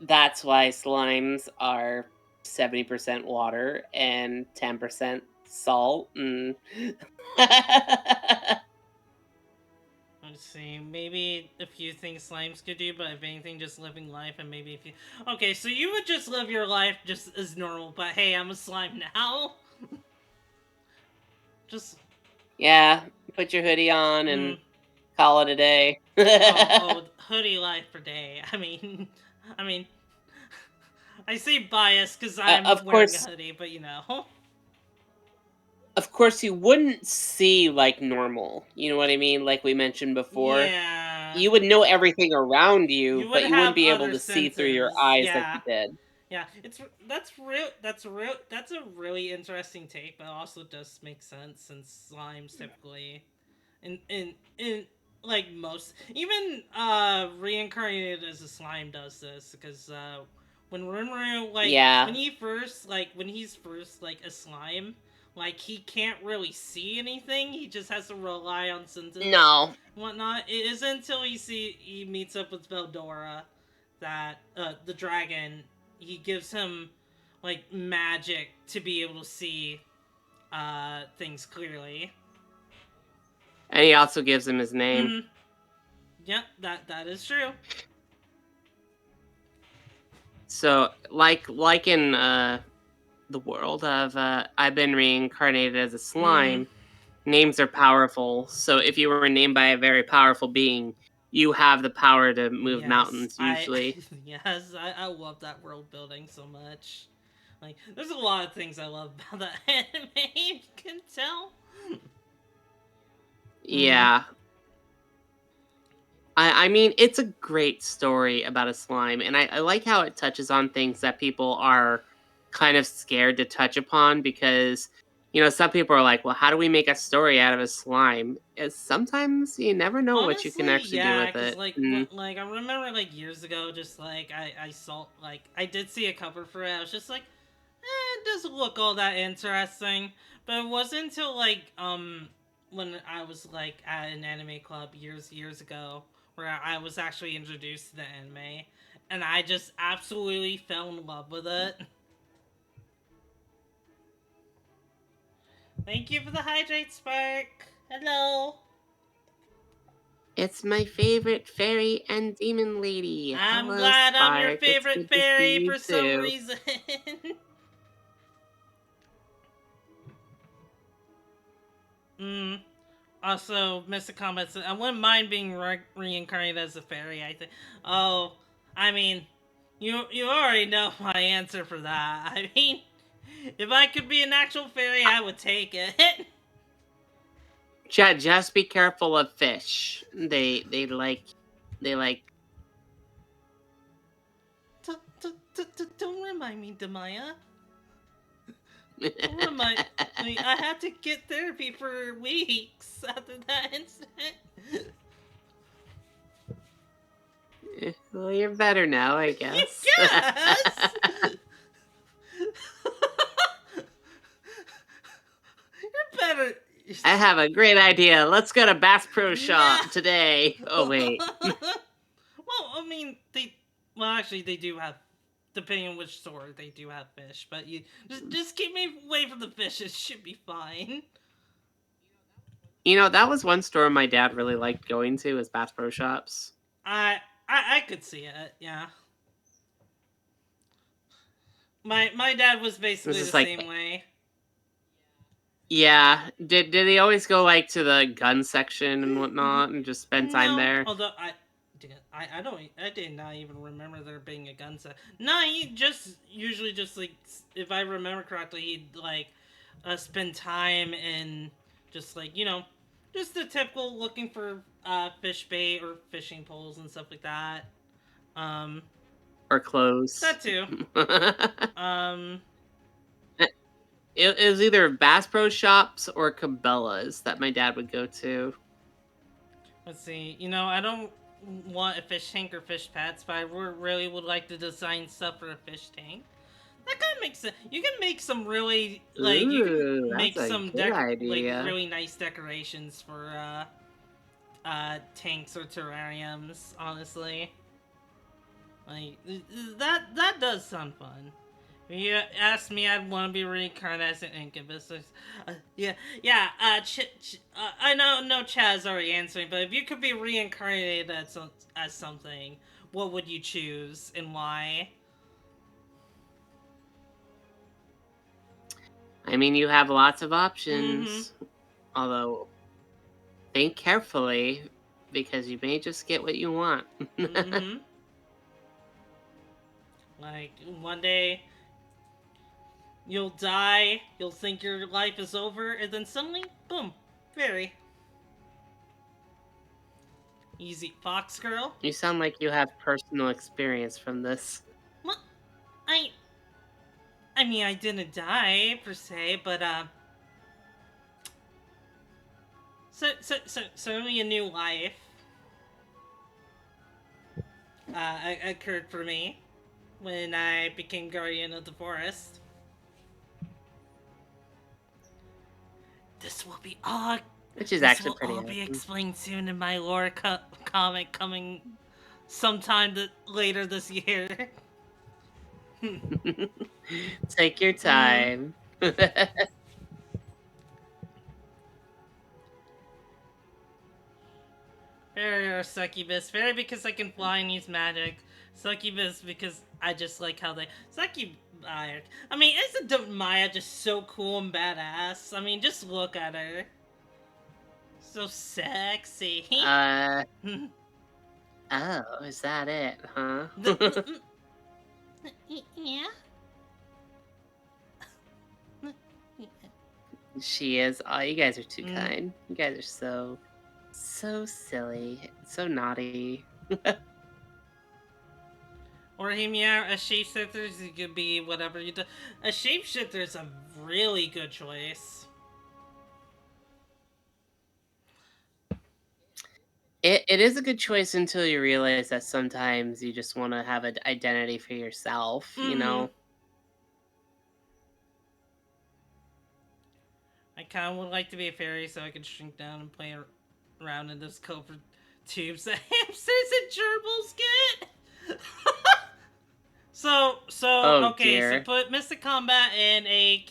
That's why slimes are 70% water and 10% salt. And Let's see. Maybe a few things slimes could do, but if anything, just living life and maybe if you. Okay, so you would just live your life just as normal, but hey, I'm a slime now. Just. yeah, put your hoodie on and call it a day. Hoodie life per day. I mean, I say bias because I'm of wearing course, a hoodie, but you know. of course, you wouldn't see like normal. You know what I mean? Like we mentioned before, Yeah. you would know everything around you, You would but you wouldn't have be able other to see through your senses. eyes like Yeah. you did. Yeah, that's a really interesting take, but it also does make sense since slimes typically in like most even reincarnated as a slime does this because when Rimuru Yeah. when he's first like a slime, like he can't really see anything, he just has to rely on senses No. and whatnot. It isn't until he meets up with Veldora that the dragon, he gives him like magic to be able to see things clearly. And he also gives him his name. Mm-hmm. Yep, that is true. So, like in the world of I've been reincarnated as a slime, names are powerful. So, if you were named by a very powerful being, you have the power to move Yes, mountains. Usually, yes, I love that world building so much. Like, there's a lot of things I love about that anime. You can tell. yeah. I mean, it's a great story about a slime, and I like how it touches on things that people are kind of scared to touch upon because, some people are like, well, how do we make a story out of a slime? Sometimes you never know what you can Honestly, actually do yeah, with because it. like, And like I remember like years ago, just like I saw like I did see a cover for it. I was just like, it doesn't look all that interesting. But it wasn't until like when I was like at an anime club years ago where I was actually introduced to the anime, and I just absolutely fell in love with it. Thank you for the hydrate, Spark. Hello. it's my favorite fairy and demon lady. I'm Hello, glad I'm your Spark. It's favorite good to see fairy you for some too. reason. Also, Mr. Combat said, I wouldn't mind being reincarnated as a fairy, I think. Oh, I mean, you already know my answer for that. I mean, if I could be an actual fairy, I would take it. Chat, just be careful of fish. They like Don't remind me, Demaya. Don't remind me. I had to get therapy for weeks after that incident. Well, you're better now, I guess. Yes! You're better. I have a great idea. Let's go to Bass Pro Yeah. Shop today. Oh wait. Well, I mean, actually, they do have, depending on which store, they do have fish. But you just keep me away from the fish. It should be fine. That was one store my dad really liked going to, was Bass Pro Shops. I could see it. Yeah. My dad was basically This is the like, same way. yeah. Did he always go like to the gun section and whatnot and just spend time No, there? although I did not even remember there being a gun set. No, he just usually just like, if I remember correctly, he'd like spend time in just like, just the typical looking for fish bait or fishing poles and stuff like that. Um, Or clothes? that too. Um, It was either Bass Pro Shops or Cabela's that my dad would go to. let's see. I don't want a fish tank or fish pets, but I really would like to design stuff for a fish tank. That kind of makes sense. You can make some really you Ooh, can make that's a some good idea. really nice decorations for tanks or terrariums. Honestly, like that does sound fun. If you asked me, I'd want to be reincarnated as an incubus. Yeah. I know no Chad's already answering, but if you could be reincarnated as something, what would you choose and why? I mean, you have lots of Mm-hmm. options. Although, think carefully, because you may just get what you want. Like, one day, You'll die, you'll think your life is over, and then suddenly, boom, fairy. Easy. Fox girl? You sound like you have personal experience from this. What? I... I mean, I didn't die, per se, but, certainly a new life, occurred for me when I became guardian of the forest. This will be all... Which is This actually will pretty all be awesome. explained soon in my lore comic coming sometime later this year. Take your time. Fairy or succubus. Fairy because I can fly and use magic. Succubus because I just like how they... Succubus... I mean, isn't Demaya just so cool and badass? I mean, just look at her. So sexy. Oh, is that it, huh? Yeah? She is. Oh, you guys are too kind. You guys are so silly. So naughty. Or him, yeah, a shapeshifter could be whatever you do. A shapeshifter is a really good choice. It is a good choice until you realize that sometimes you just want to have an identity for yourself, you know? I kind of would like to be a fairy so I can shrink down and play around in those copper tubes that hamsters and gerbils get. Oh, okay, so dear. put Mystic Combat in a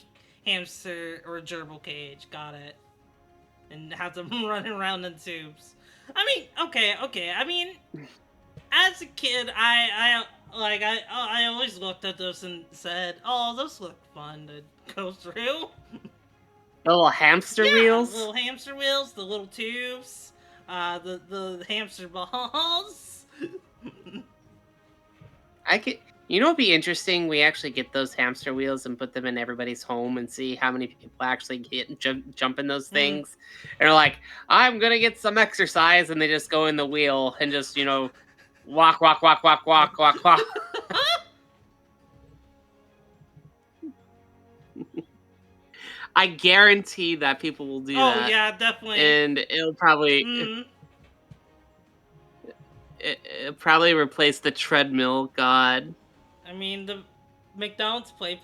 hamster or gerbil cage. Got it. And have them running around in tubes. I mean, okay. I mean, as a kid, I always looked at those and said, "Oh, those look fun to go through." The little hamster wheels? The little hamster wheels, the little tubes, the hamster balls. You know what'd be interesting? We actually get those hamster wheels and put them in everybody's home and see how many people actually get jump in those things. And they're like, I'm gonna get some exercise, and they just go in the wheel and just, walk. I guarantee that people will do that. Oh yeah, definitely. And it'll probably it'll probably replace the treadmill god. I mean, the McDonald's Play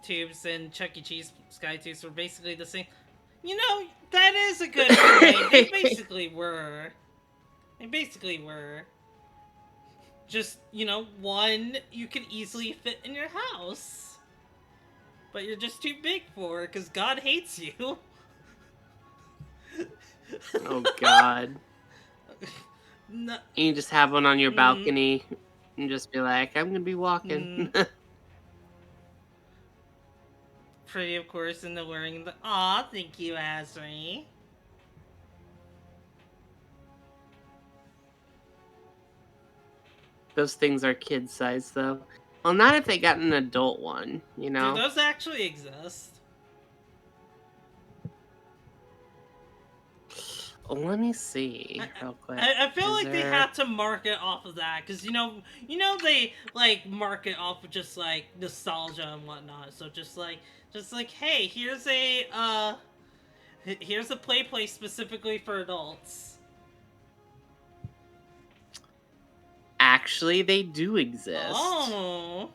tubes and Chuck E. Cheese Sky Tubes were basically the same. You know, that is a good point. They basically were. Just, one you could easily fit in your house. But you're just too big for it, because God hates you. Oh, God. No. You can just have one on your balcony and just be like, I'm gonna be walking. Pretty, of course, in the wearing the... Aw, thank you, Asri. Those things are kid size, though. Well, not if they got an adult one, Do those actually exist? Let me see real quick. I feel like they have to market off of that, because they like market off of just like nostalgia and whatnot. So just like hey, here's a play place specifically for adults. Actually, they do exist. Oh.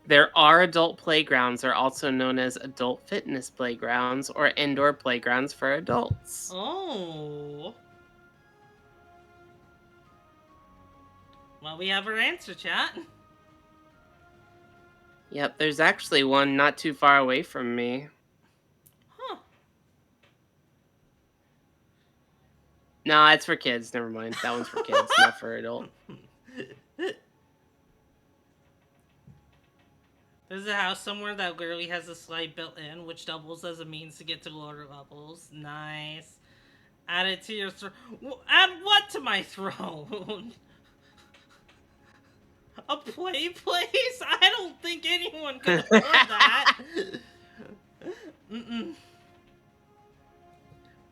There are adult playgrounds, are also known as adult fitness playgrounds or indoor playgrounds for adults. Oh. Well, we have our answer, chat. Yep, there's actually one not too far away from me. Huh. No, it's for kids. Never mind. That one's for kids, not for adult. There's a house somewhere that literally has a slide built in, which doubles as a means to get to lower levels. Nice. Add it to your throne. Add what to my throne? A play place? I don't think anyone could afford that. Mm-mm.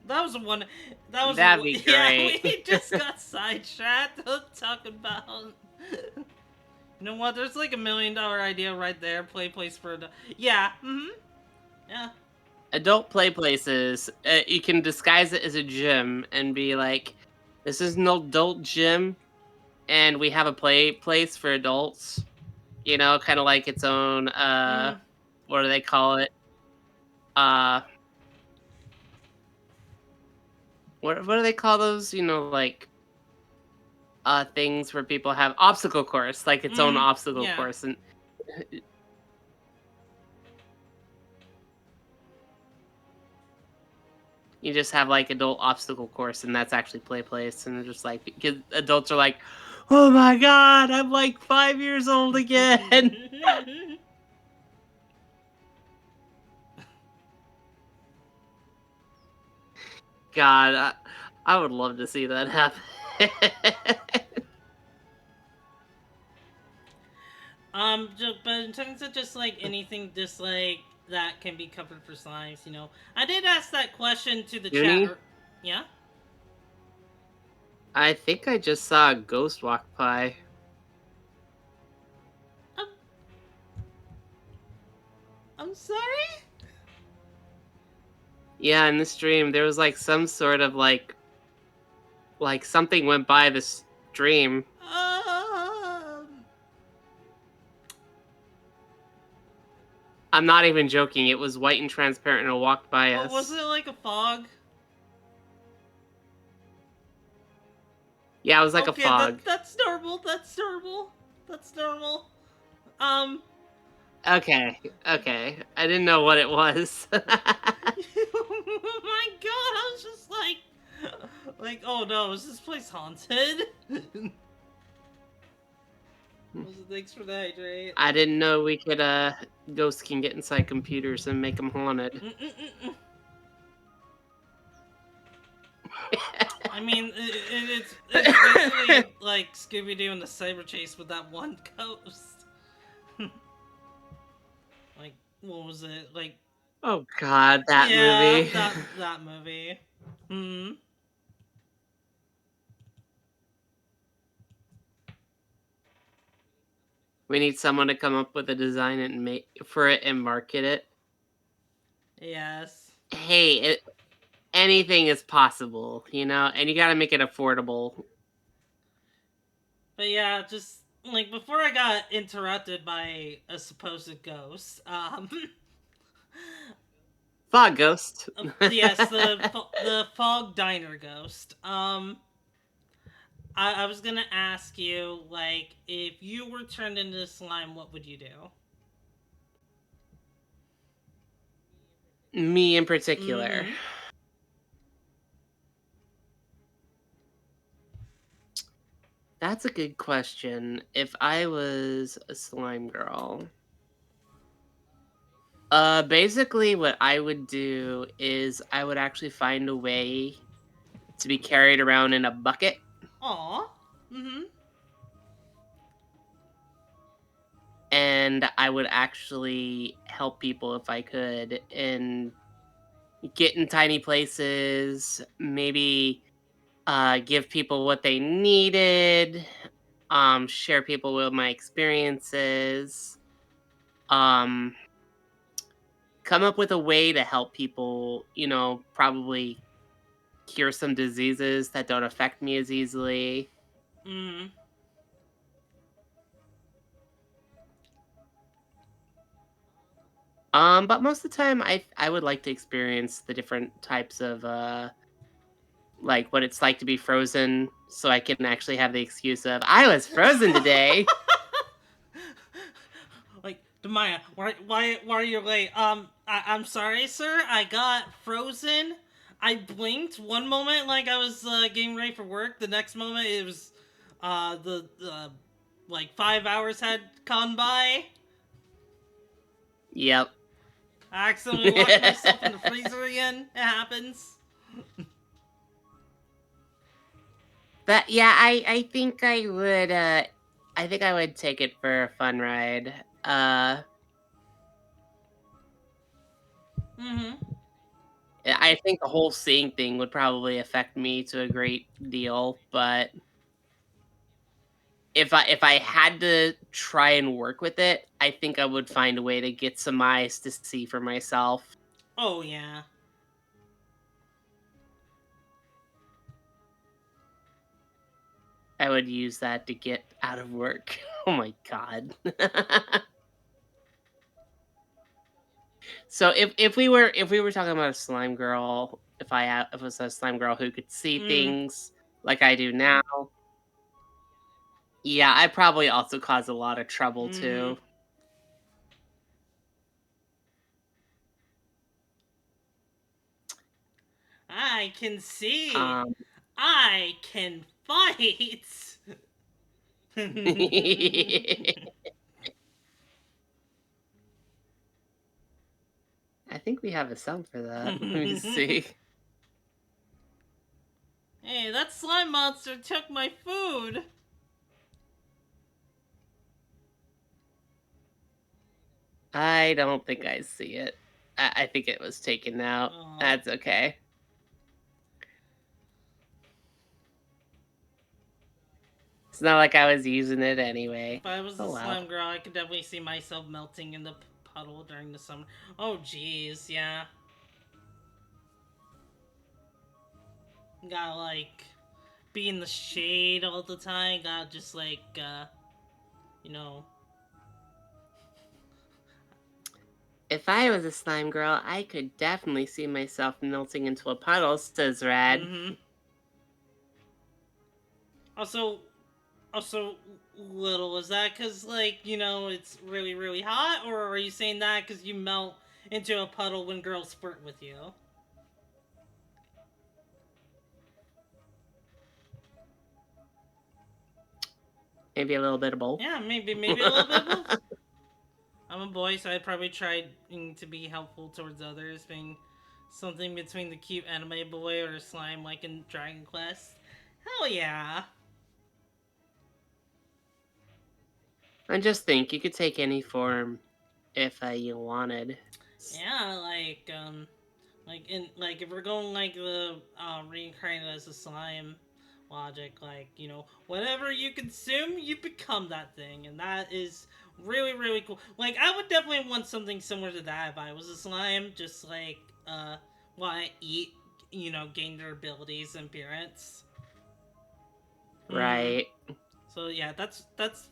That was one. That was That'd be Yeah, great. we just got sidetracked talking about. You know what? There's like $1 million idea right there. Play place for the. Yeah. Mm-hmm. Yeah. Adult play places, you can disguise it as a gym and be like, "This is an adult gym, and we have a play place for adults." You know, kind of like its own. Mm. What do they call it? Uh, what do they call those? You know, like things where people have obstacle course, like its own Mm. obstacle Yeah. course, and you just have like adult obstacle course, and that's actually play place, and they're just like kids, adults are like, "Oh my god, I'm like 5 years old again." God, I would love to see that happen. But in terms of just like anything, just like that can be covered for slimes, you know. I did ask that question to the chat. Duni, Yeah. I think I just saw a ghost walk by. I'm, I'm sorry. Yeah, in the stream, there was like some sort of like something went by the stream. Um. I'm not even joking. It was white and transparent, and it walked by Oh, was us. it like a fog? Yeah, it was like a Okay, fog. that's normal. That's normal. That's normal. Um. Okay, okay. I didn't know what it was. Oh my god! I was just like, oh no, is this place haunted? Thanks for the hydrate. I didn't know we could ghosts can get inside computers and make them haunted. I mean, it's basically like Scooby Doo and the Cyber Chase with that one ghost. Like, what was it? Like, Oh god, that yeah, movie. that movie. Hmm. We need someone to come up with a design and make for it and market it. Yes. Hey, anything is possible, you know, and you got to make it affordable. But yeah, just like before I got interrupted by a supposed ghost. Fog ghost. Yes, the fog diner ghost. I was gonna ask you, like, if you were turned into slime, what would you do? Me in particular. Mm-hmm. That's a good question. If I was a slime girl, basically what I would do is I would actually find a way to be carried around in a bucket. Aw. Mm-hmm. And I would actually help people if I could and get in tiny places, maybe give people what they needed, share people with my experiences, um, come up with a way to help people, you know, probably cure some diseases that don't affect me as easily. Mm-hmm. But most of the time, I would like to experience the different types of like what it's like to be frozen, so I can actually have the excuse of I was frozen today. Like, Demaya, why are you late? I'm sorry, sir. I got frozen. I blinked one moment like I was getting ready for work. The next moment it was the like 5 hours had gone by. Yep. I accidentally locked myself in the freezer again. It happens. But yeah, I think I would I think I would take it for a fun ride. Mm-hmm. I think the whole seeing thing would probably affect me to a great deal, but if I had to try and work with it, I think I would find a way to get some eyes to see for myself. Oh yeah. I would use that to get out of work. Oh my god. So if we were talking about a slime girl, if it was a slime girl who could see Mm. things like I do now, yeah, I'd probably also cause a lot of trouble Mm-hmm. too. I can see. Um I can fight. I think we have a sound for that. Let me see. Hey, that slime monster took my food. I don't think I see it. I think it was taken out. Oh. That's okay. It's not like I was using it anyway. If I was a Oh well. slime girl, I could definitely see myself melting in the puddle during the summer. Oh, jeez, yeah. Gotta, like, be in the shade all the time. Gotta just, like, you know. If I was a slime girl, I could definitely see myself melting into a puddle, says Rad. Mm-hmm. Also, also, little, is that because, like, it's really, really hot? Or are you saying that because you melt into a puddle when girls flirt with you? Maybe a little bit of both. Yeah, maybe a little bit of both. I'm a boy, so I'd probably try to be helpful towards others, being something between the cute anime boy or slime like in Dragon Quest. Hell yeah. And just think, you could take any form if you wanted. Yeah, like if we're going like the reincarnated as a slime logic, like whatever you consume, you become that thing, and that is really really cool. Like I would definitely want something similar to that if I was a slime, just like while I eat, gain their abilities and appearance. Hmm. Right. So yeah, that's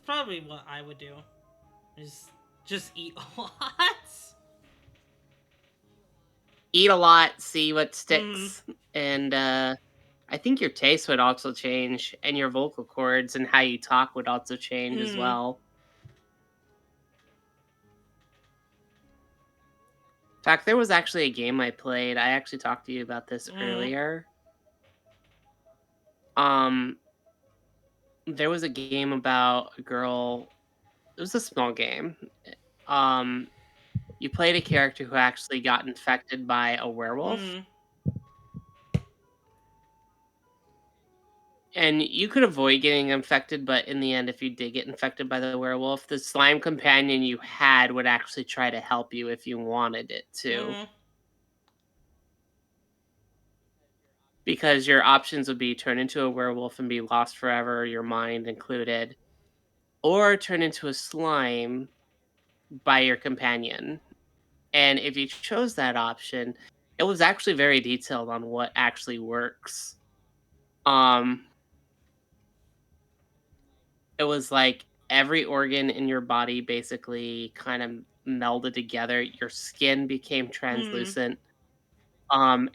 probably what I would do. Is just eat a lot. Eat a lot, see what Hmm. sticks, and I think your taste would also change, and your vocal cords and how you talk would also change as Hmm. well. In fact, there was actually a game I played. I actually talked to you about this Hmm. earlier. Um, there was a game about a girl. It was a small game. Um, you played a character who actually got infected by a werewolf, Hmm. and you could avoid getting infected, but in the end, if you did get infected by the werewolf, the slime companion you had would actually try to help you if you wanted it to. Hmm. Because your options would be turn into a werewolf and be lost forever, your mind included, or turn into a slime by your companion. And if you chose that option, it was actually very detailed on what actually works. Um, it was like every organ in your body basically kind of melded together. Your skin became Hmm. translucent.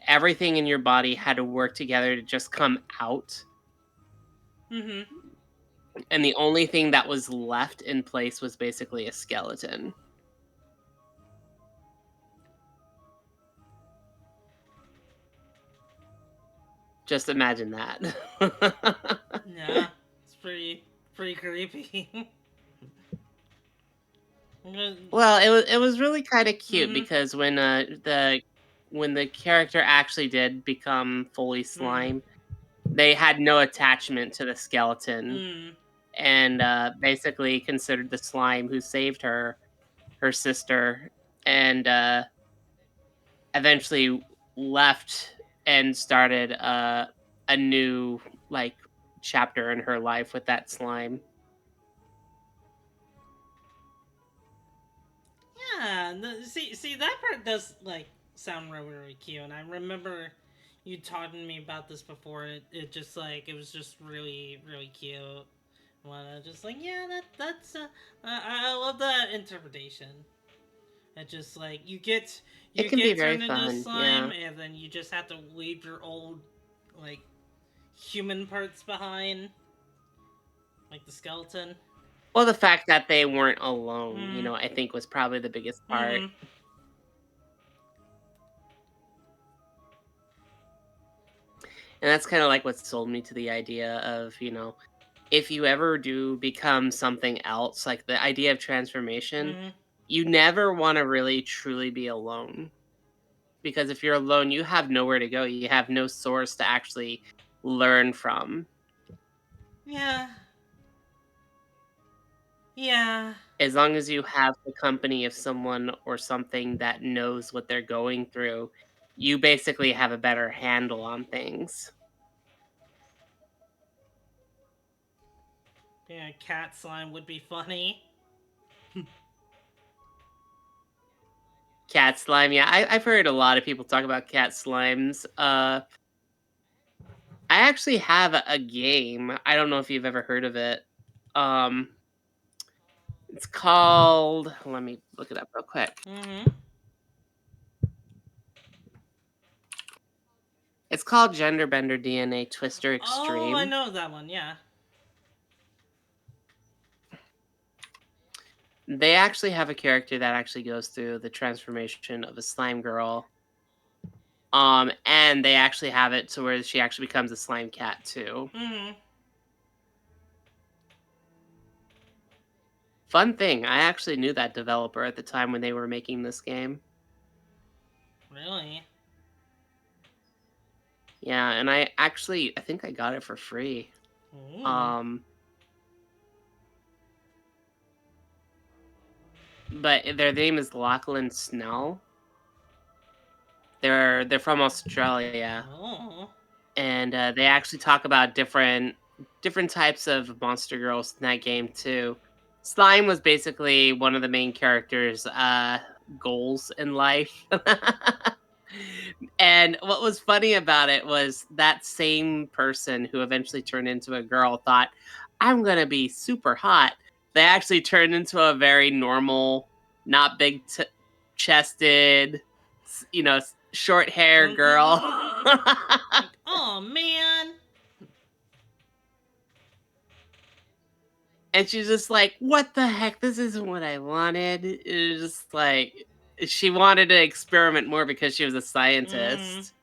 Everything in your body had to work together to just come out. Hmm. And the only thing that was left in place was basically a skeleton. Just imagine that. Yeah, it's pretty creepy. Well, it was really kinda cute Mm-hmm. because when the character actually did become fully Mm. slime, they had no attachment to the skeleton. Mm. and basically considered the slime who saved her sister, and eventually left and started a new like chapter in her life with that slime. Yeah, see that part does like sound really, really cute, and I remember you talking to me about this before. It just like it was just really, really cute. When I just like, yeah, that's I love that interpretation. It just like It you can be get very turned into fun, slime, yeah. and then you just have to leave your old like human parts behind, like the skeleton. Well, the fact that they weren't alone, Mm. I think was probably the biggest part. Mm-hmm. And that's kind of like what sold me to the idea of, if you ever do become something else, like the idea of transformation, Mm-hmm. you never want to really truly be alone. Because if you're alone, you have nowhere to go. You have no source to actually learn from. Yeah. Yeah. As long as you have the company of someone or something that knows what they're going through, you basically have a better handle on things. Yeah, cat slime would be funny. Cat slime, yeah, I've heard a lot of people talk about cat slimes. I actually have a game. I don't know if you've ever heard of it. Um, it's called. Let me look it up real quick. Mm-hmm. It's called Gender Bender DNA Twister Oh, I Extreme. know that one. Yeah. They actually have a character that actually goes through the transformation of a slime girl. And they actually have it to where she actually becomes a slime cat too. Mm-hmm. Fun thing, I actually knew that developer at the time when they were making this game. Really? Yeah, and I think I got it for free. Ooh. Um, but their name is Lachlan Snell. They're from Australia, Oh. and they actually talk about different types of monster girls in that game too. Slime was basically one of the main characters' goals in life. And what was funny about it was that same person who eventually turned into a girl thought, I'm going to be super hot. They actually turned into a very normal, not big chested, short hair girl. Like, oh man. And she's just like, what the heck? This isn't what I wanted. It was just like, she wanted to experiment more because she was a Mm-hmm. scientist.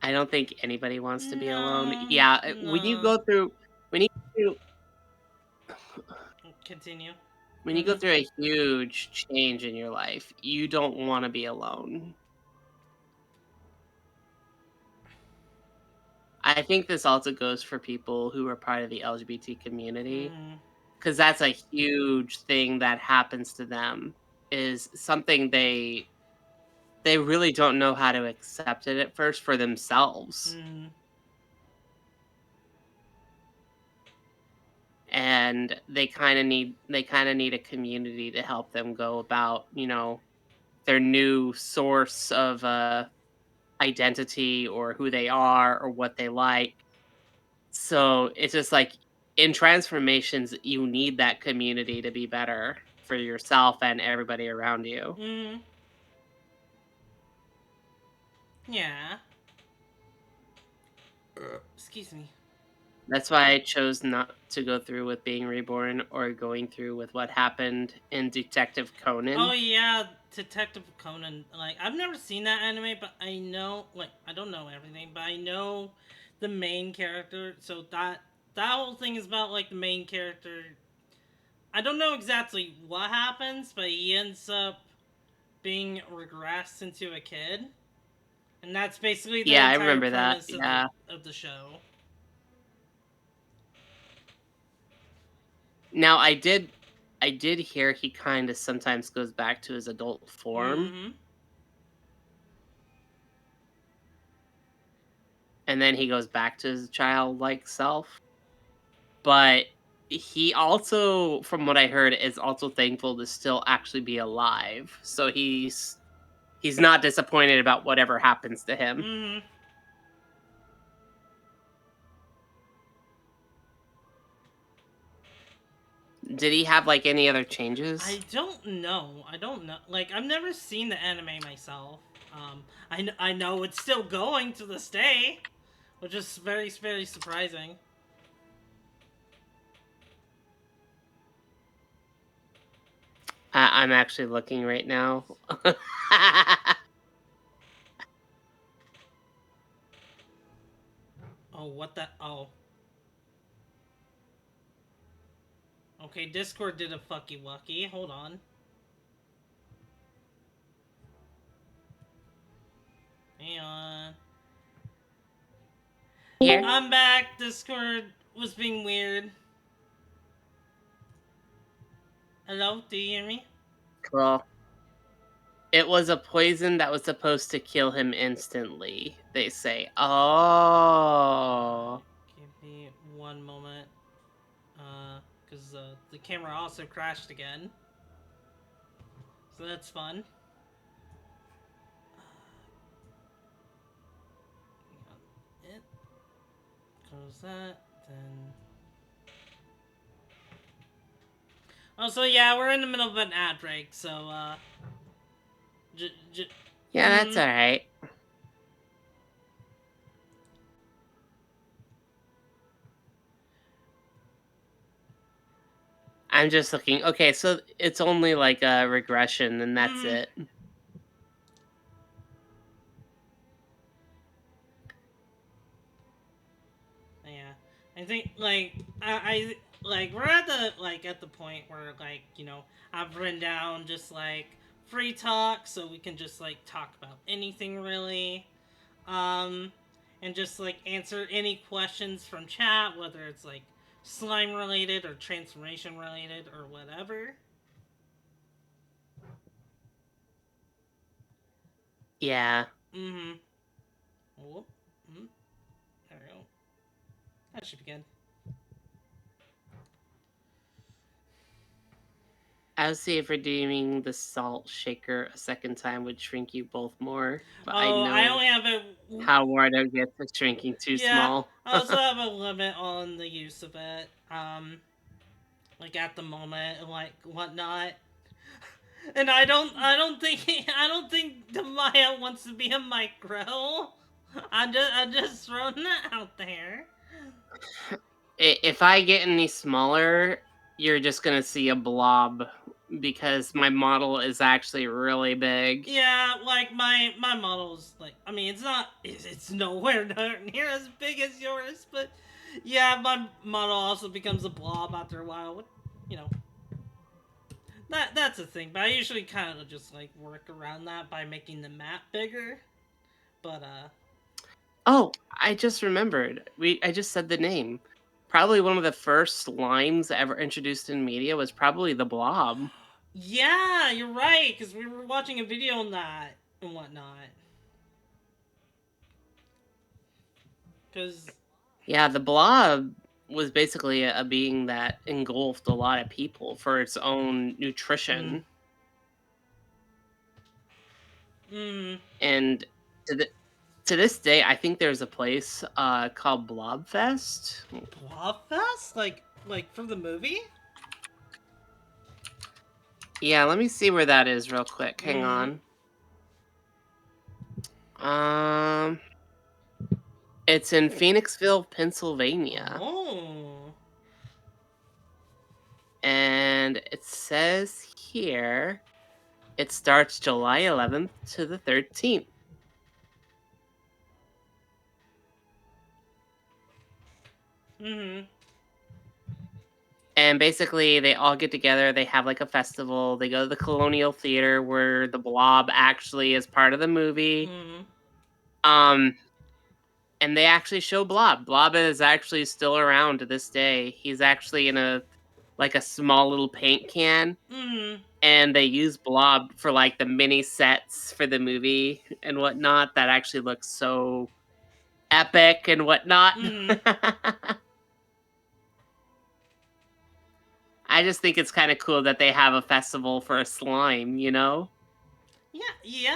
I don't think anybody wants to be alone. No. Yeah, No. when you go Continue. when you go Mm-hmm. through a huge change in your life, you don't want to be alone. I think this also goes for people who are part of the LGBT community Mm-hmm. because that's a huge thing that happens to them is something they really don't know how to accept it at first for themselves. Mm-hmm. And they kind of need a community to help them go about, their new source of identity or who they are or what they like. So it's just like in transformations, you need that community to be better for yourself and everybody around you. Mm-hmm. Yeah. Excuse me. That's why I chose not to go through with being reborn or going through with what happened in Detective Oh Conan. yeah, Detective Conan. Like I've never seen that anime, but I know like I don't know everything, but I know the main character. So that whole thing is about like the main character. I don't know exactly what happens, but he ends up being regressed into a kid. And that's basically the Yeah, I entire remember that. premise Yeah. of the show. Now I did hear he kind of sometimes goes back to his adult form, Mm-hmm. and then he goes back to his childlike self. But he also, from what I heard, is also thankful to still actually be alive. So he's not disappointed about whatever happens to him. Mm-hmm. Did he have like any other changes? I don't know. Like, I've never seen the anime myself. I know it's still going to this day, which is very, very surprising. I'm actually looking right now. Oh, what the? Oh. Okay, Discord did a fucky wucky. Hold on. Hang on. Here. I'm back. Discord was being weird. Hello? Do you hear me? Cool. It was a poison that was supposed to kill him instantly, they say. Oh. Give me one moment. Because the camera also crashed again. So that's fun. It. Close that, then... Oh, so yeah, we're in the middle of an ad break, so, Yeah, that's alright. I'm just looking. Okay, so it's only like a regression, and that's it. Yeah, I think like I like we're at the point where like I've written down just like free talk, so we can just like talk about anything really, and just like answer any questions from chat, whether it's like slime related or transformation related or whatever. Yeah. Mm-hmm. Whoop. There we go. That should be good. I would see if redeeming the salt shaker a second time would shrink you both more, but I Oh, I know only have a how Wardo gets with shrinking too yeah. small. I also have a limit on the use of it. Like at the moment and like whatnot. And I don't think Demaya wants to be a micro. I'm just throwing that out there. If I get any smaller, you're just gonna see a blob because my model is actually really big. Yeah, like my model's like I mean it's nowhere near as big as yours, but yeah, my model also becomes a blob after a while. You know, that's the thing. But I usually kind of just like work around that by making the map bigger. But Oh, I just remembered. I just said the name. Probably one of the first slimes ever introduced in media was probably the blob. yeah, you're right, because we were watching a video on that and whatnot. Because Yeah, the blob was basically a being that engulfed a lot of people for its own nutrition. And to this day, I think there's a place called Blobfest. Blobfest? Like from the movie? Yeah, let me see where that is real quick. Hang on. It's in Phoenixville, Pennsylvania. Oh. And it says here it starts July 11th to the 13th. And basically, they all get together. They have like a festival. They go to the Colonial Theater where the blob actually is part of the movie. And they actually show Blob. Blob is actually still around to this day. He's actually in a small little paint can, Mm. and they use Blob for like the mini sets for the movie and whatnot. That actually looks so epic and whatnot. Mm. I just think it's kind of cool that they have a festival for a slime, you know? Yeah.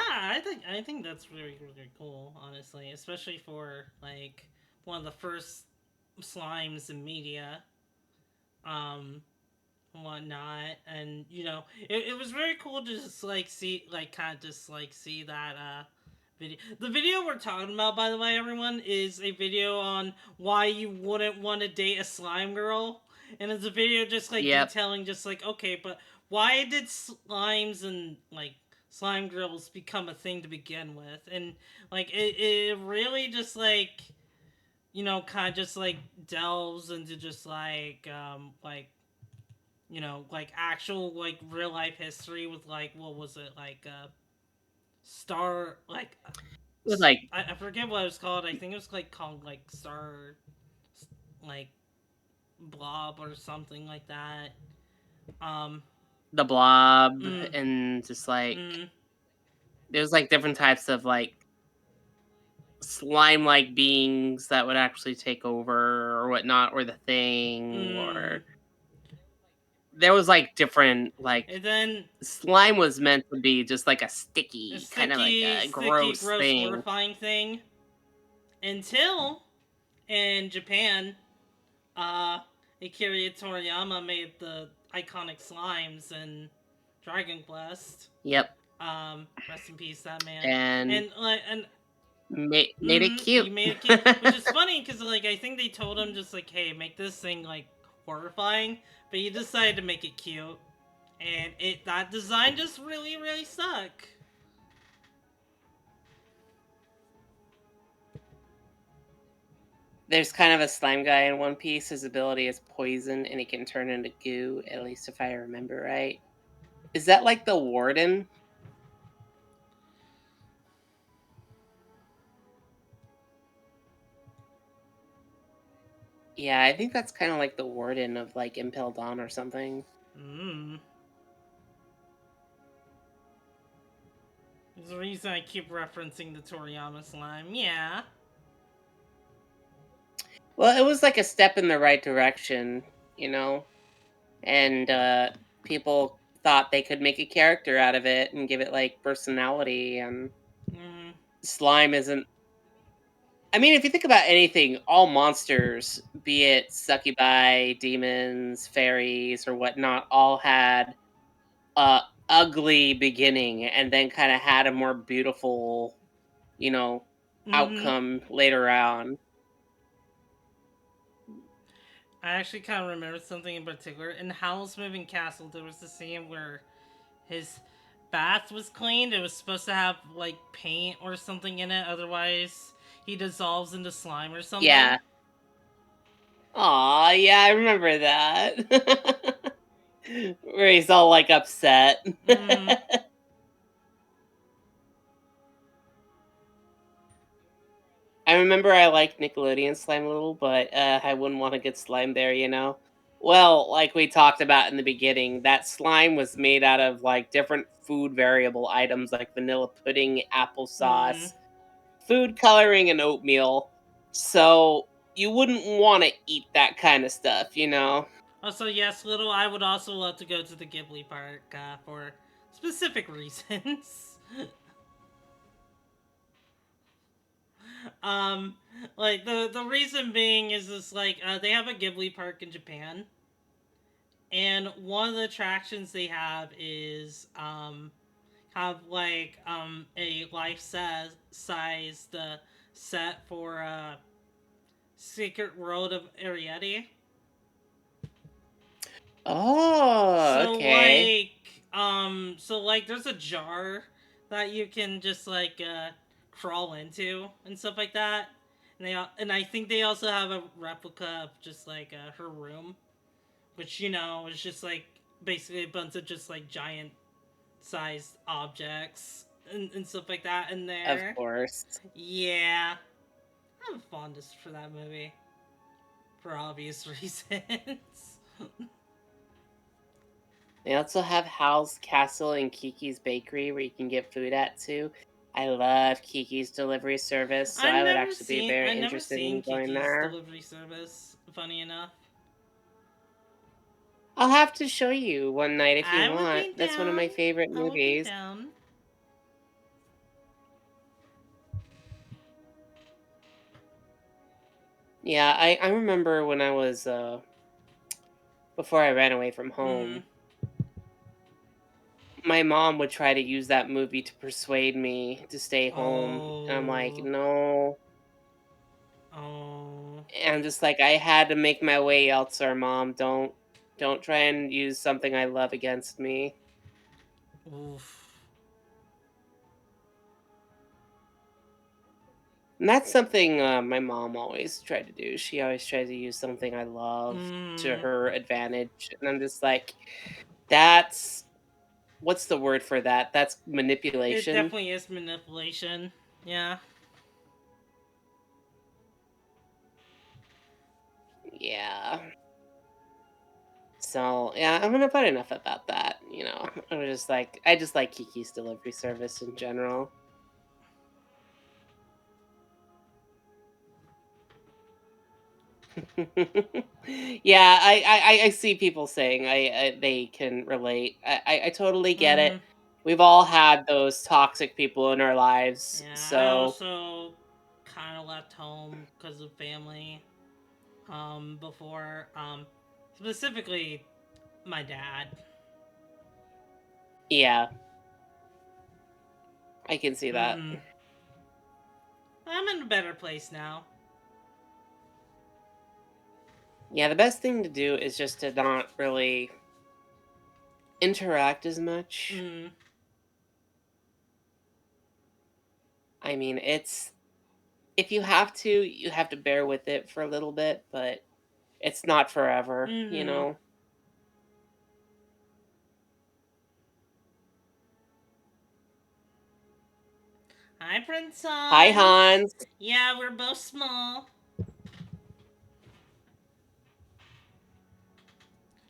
I think that's really really cool, honestly, especially for like one of the first slimes in media, um, and whatnot, and it was very cool to just like see like kind of just like see that video. The video we're talking about, by the way, everyone, is a video on why you wouldn't want to date a slime girl, and it's a video just like Yep. detailing just like, okay, but why did slimes and like slime girls become a thing to begin with, and like it really just like kind of just like delves into just like like actual like real life history with like what was it like star like With like I forget what it was called. I think it was like called like Star like Blob or something like that. Um. the Blob Mm, and just like mm, there's like different types of like slime like beings that would actually take over or whatnot, or the thing, mm. or there was like different like And then slime was meant to be just like a a sticky kind of like sticky, a sticky, gross gross, thing. horrifying thing until in Japan, uh, Akira Toriyama made the iconic slimes in Dragon Quest. Yep. Rest in peace, that man. And And made it he cute. made it cute, which is funny because like I think they told him just like, hey, make this thing like horrifying, but he decided to make it cute, and that design just really really stuck. There's kind of a slime guy in One Piece. His ability is poison and he can turn into goo, at least if I remember right. Is that like the warden? Yeah, I think that's kind of like the warden of like Impel Dawn or something. Mm. There's a reason I keep referencing the Toriyama slime. Yeah. Well, it was like a step in the right direction, you know? And people thought they could make a character out of it and give it like personality, and Mm. slime isn't. I mean, if you think about anything, all monsters, be it succubi, demons, fairies, or whatnot, all had a ugly beginning and then kind of had a more beautiful, you know, Mm-hmm. outcome later on. I actually kind of remember something in particular. In Howl's Moving Castle, there was the scene where his bath was cleaned. It was supposed to have like paint or something in it, otherwise he dissolves into slime or something. Yeah. Aw, yeah, I remember that. Where he's all like upset. Mm. I remember I liked Nickelodeon slime a little, but I wouldn't want to get slime there, you know? Well, like we talked about in the beginning, that slime was made out of like different food variable items like vanilla pudding, Mm. applesauce, food coloring, and oatmeal. So you wouldn't want to eat that kind of stuff, you know? Also, yes, little. I would also love to go to the Ghibli Park for specific reasons. um, like the reason being is this like they have a Ghibli Park in Japan, and one of the attractions they have is have like a life sized set for Secret World of Ariete. Oh, So okay. like there's a jar that you can just like crawl into and stuff like that. And I think they also have a replica of just like her room, which is just like basically a bunch of just like giant sized objects. and stuff like that in Of there. course. Yeah, I have a fondness for that movie for obvious reasons. They also have Hal's Castle and Kiki's Bakery where you can get food at too. I love Kiki's delivery service, so I would actually be very I've never interested seen in going Kiki's there. delivery service. Funny enough, I'll have to show you one night if you I would want. be That's one of down. my favorite I would be movies. down. Yeah, I remember when I was before I ran away from Mm. home, my mom would try to use that movie to persuade me to stay home. And I'm like, Oh. no. Oh. And I'm just like, I had to make my way elsewhere, Mom. Don't try and use something I love against me. Oof. And that's something my mom always tried to do. She always tried to use something I love to Mm. her advantage. And I'm just like, that's what's the word for that? That's It manipulation. definitely is manipulation. Yeah. Yeah. So yeah, I'm gonna put enough about that. You know, I just like Kiki's delivery service in general. Yeah, I see people saying they can relate. I totally get it. Mm-hmm. We've all had those toxic people in our lives. Yeah. I So also kind of left home because of family. Before. Specifically my dad. yeah, I can see that. Mm-hmm. I'm in a better place now. Yeah, the best thing to do is just to not really interact as much. Mm. I mean, it's if you have to bear with it for a little bit, but it's not forever, you Mm-hmm. know? Hi, Hi, Princess. Hans. Yeah, we're both small.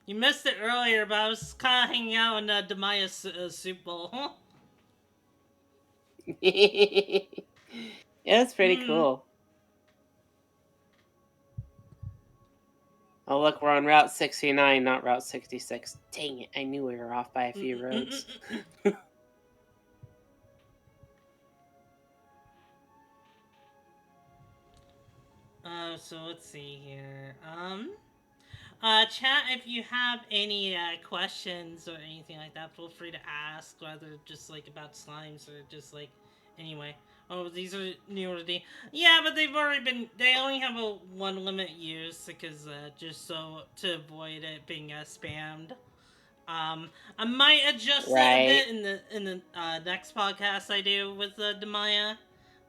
You missed it earlier, but I was kind of hanging out in Demaya soup bowl. Yeah, that's pretty Mm. cool. Oh, look, we're on Route 69, not Route 66. Dang it, I knew we were off by a few roads. So let's see here. Chat, if you have any questions or anything like that, feel free to ask, whether just like about slimes or just like anyway. Oh, these are new already. Yeah, but they've already been. They only have a one limit use because just so to avoid it being spammed. I might adjust it a Right. bit in the next podcast I do with Demaya,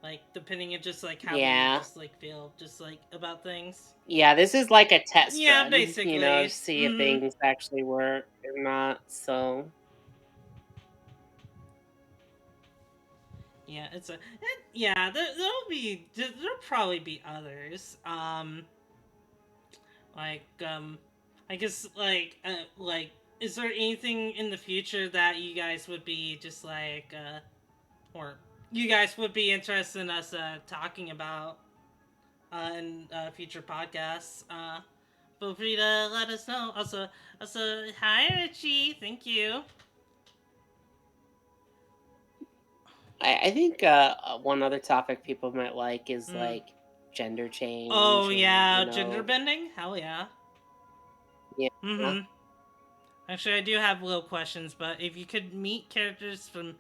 like depending on just like how they Yeah. just like feel just like about things. Yeah, this is like a test Yeah, run, you know, to basically. see if Mm-hmm. things actually work or not. So, Yeah, yeah. There'll probably be others. Like I guess like is there anything in the future that you guys would be just like or you guys would be interested in us talking about in future podcasts? Feel free to let us know. Also, hi Richie, thank you. I think one other topic people might like is Mm. like gender Oh change and, you yeah, gender know, bending. Hell yeah. yeah. Mm-hmm. Actually, I do have little questions, but if you could meet characters from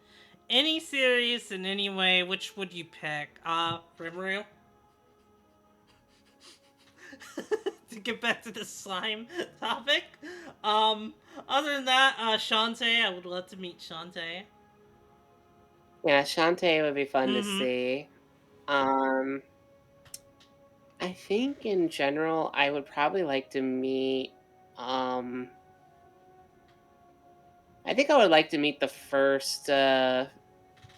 any series in any way, which would you pick? Rimuru? To get back to the slime topic. Um, Other than that, Shantae, I would love to meet Shantae. Yeah, Shantae would be fun to Mm-hmm. see. Um, I think in general, I would probably like to meet, um, I think I would like to meet the first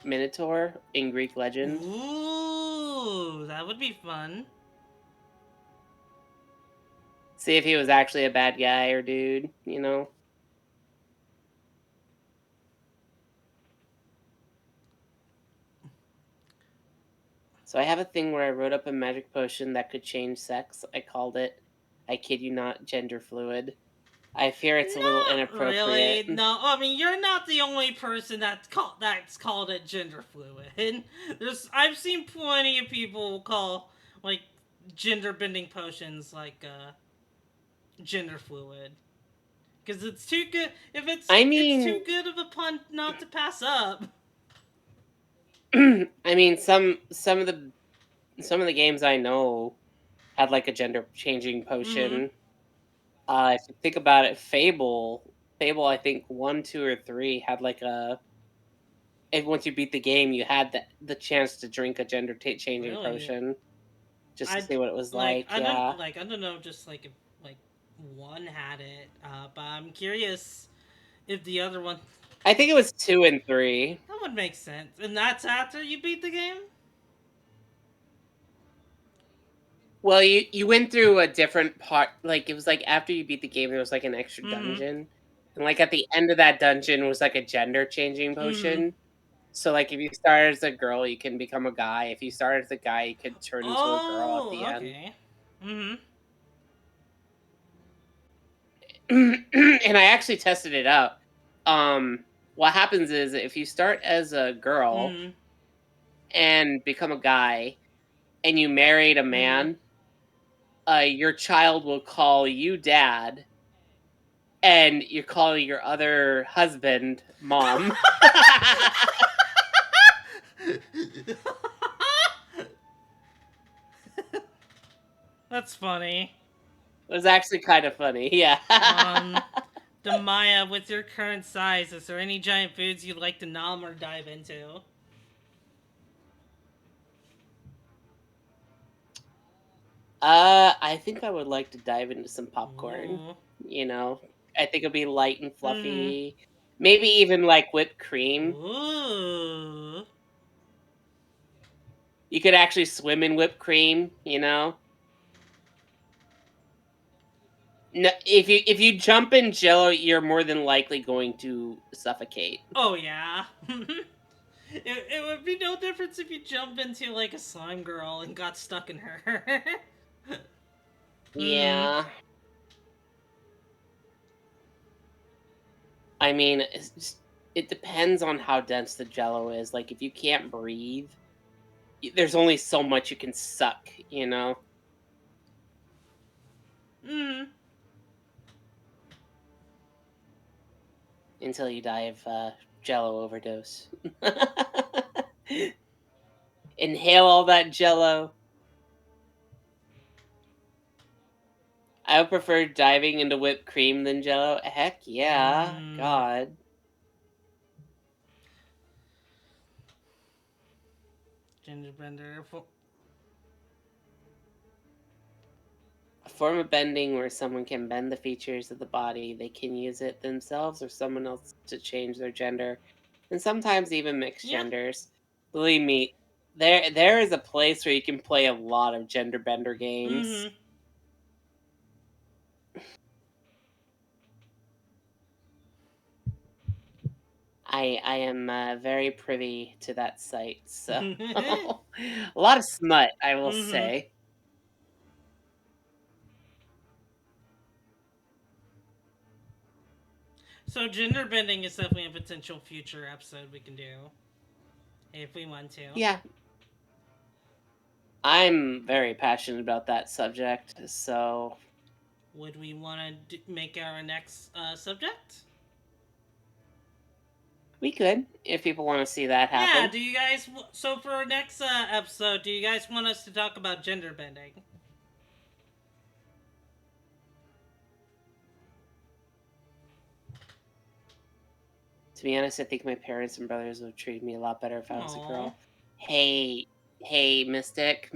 Minotaur in Greek legend. Ooh, that would be fun. See if he was actually a bad guy or dude, you know? So I have a thing where I wrote up a magic potion that could change sex. I called it, I kid you not, gender fluid. I fear it's a little Not inappropriate. really. No, I mean you're not the only person that's called it gender fluid. I've seen plenty of people call like gender bending potions like gender fluid. Because it's too good. If it's I it's too mean, good of a pun not to pass up. I mean, some of the games I know had like a gender changing potion. If you think about it, Fable, I think 1, 2, or 3 had like a. If once you beat the game, you had the chance to drink a gender changing Really? potion, just to I see what it was like. like. Yeah, I don't know. Just like if like one had it. But I'm curious if the other one. I think it was 2 and 3. That would make sense. And that's after you beat the game. Well, you went through a different part. Like it was like after you beat the game, there was like an extra dungeon, and like at the end of that dungeon was like a gender changing potion. So like if you start as a girl, you can become a guy. If you start as a guy, you could turn into a girl at the Oh, end. okay. Mm-hmm. And I actually tested it out. What happens is if you start as a girl Mm-hmm. and become a guy, and you married a man, your child will call you dad, and you're calling your other husband mom. That's funny. It was actually kind of funny. Yeah. Demaya, with your current size, is there any giant foods you'd like to nom or dive into? I think I would like to dive into some popcorn. Ooh. You know, I think it'd be light and Mm-hmm. fluffy. Maybe even like whipped cream. Ooh. You could actually swim in whipped cream, you know? No, if you jump in Jello, you're more than likely going to suffocate. Oh yeah. It would be no difference if you jump into like a slime girl and got stuck in her. Yeah. I mean, it depends on how dense the Jello is. Like if you can't breathe, there's only so much you can suck, you know? Mm. Until you die of Jello overdose. Inhale all that Jello. I would prefer diving into whipped cream than Jello. Heck yeah, God. Genderbender. A form of bending where someone can bend the features of the body. They can use it themselves or someone else to change their gender, and sometimes even mix Yeah. genders. Believe me, there is a place where you can play a lot of gender bender games. I am very privy to that site, so a lot of smut, I will say. So gender bending is definitely a potential future episode we can do if we want to. Yeah, I'm very passionate about that subject, so Would we want to make our next subject? we could if people want to see that happen. Yeah. Do you guys? So for our next episode, do you guys want us to talk about gender bending? To be honest, I think my parents and brothers would treat me a lot better if I was a Aw. girl. Hey, Mystic.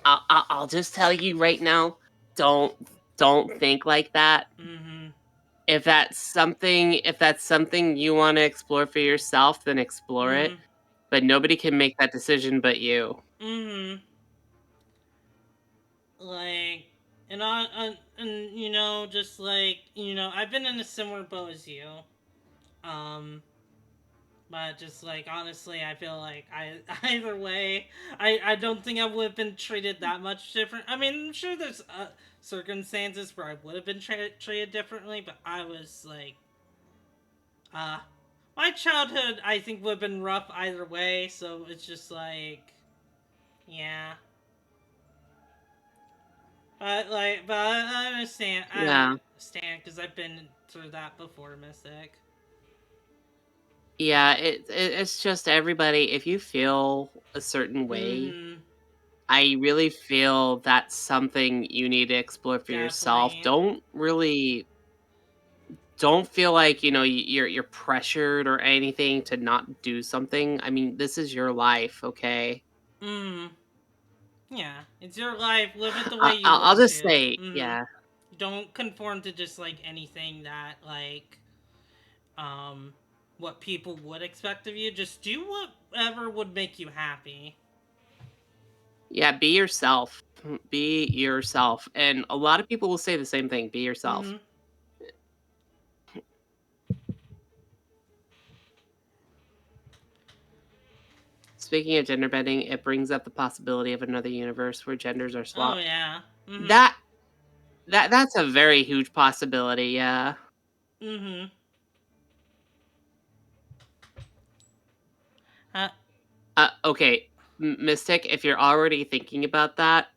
I'll just tell you right now. Don't think like that. if that's something you want to explore for yourself, then explore it. Mm-hmm. But nobody can make that decision but you. Mm-hmm. Like, and you know, just like, you know, I've been in a similar boat as you. Um, but just like honestly, I feel like I either way, I don't think I would have been treated that much different. I mean, I'm sure there's circumstances where I would have been treated differently, but I was like, uh, my childhood I think would have been rough either way. So it's just like, yeah. But I understand. I Yeah. understand because I've been through that before, Mystic. Yeah, it's just everybody, if you feel a certain way, Mm-hmm. I really feel that's something you need to explore for yourself. Definitely. Don't feel like, you're pressured or anything to not do something. I mean, this is your life, okay? Mm. Yeah, it's your life. Live it the way I you I'll want just to. say, Mm-hmm. yeah. Don't conform to just like anything that um what people would expect of you. Just do whatever would make you happy. Yeah, be yourself. Be yourself. And a lot of people will say the same thing, be yourself. Mm-hmm. Speaking of gender bending, it brings up the possibility of another universe where genders are Oh swapped. yeah. Mm-hmm. That that's a very huge possibility, yeah. Mm-hmm. Uh, Okay, Mystic, if you're already thinking about that,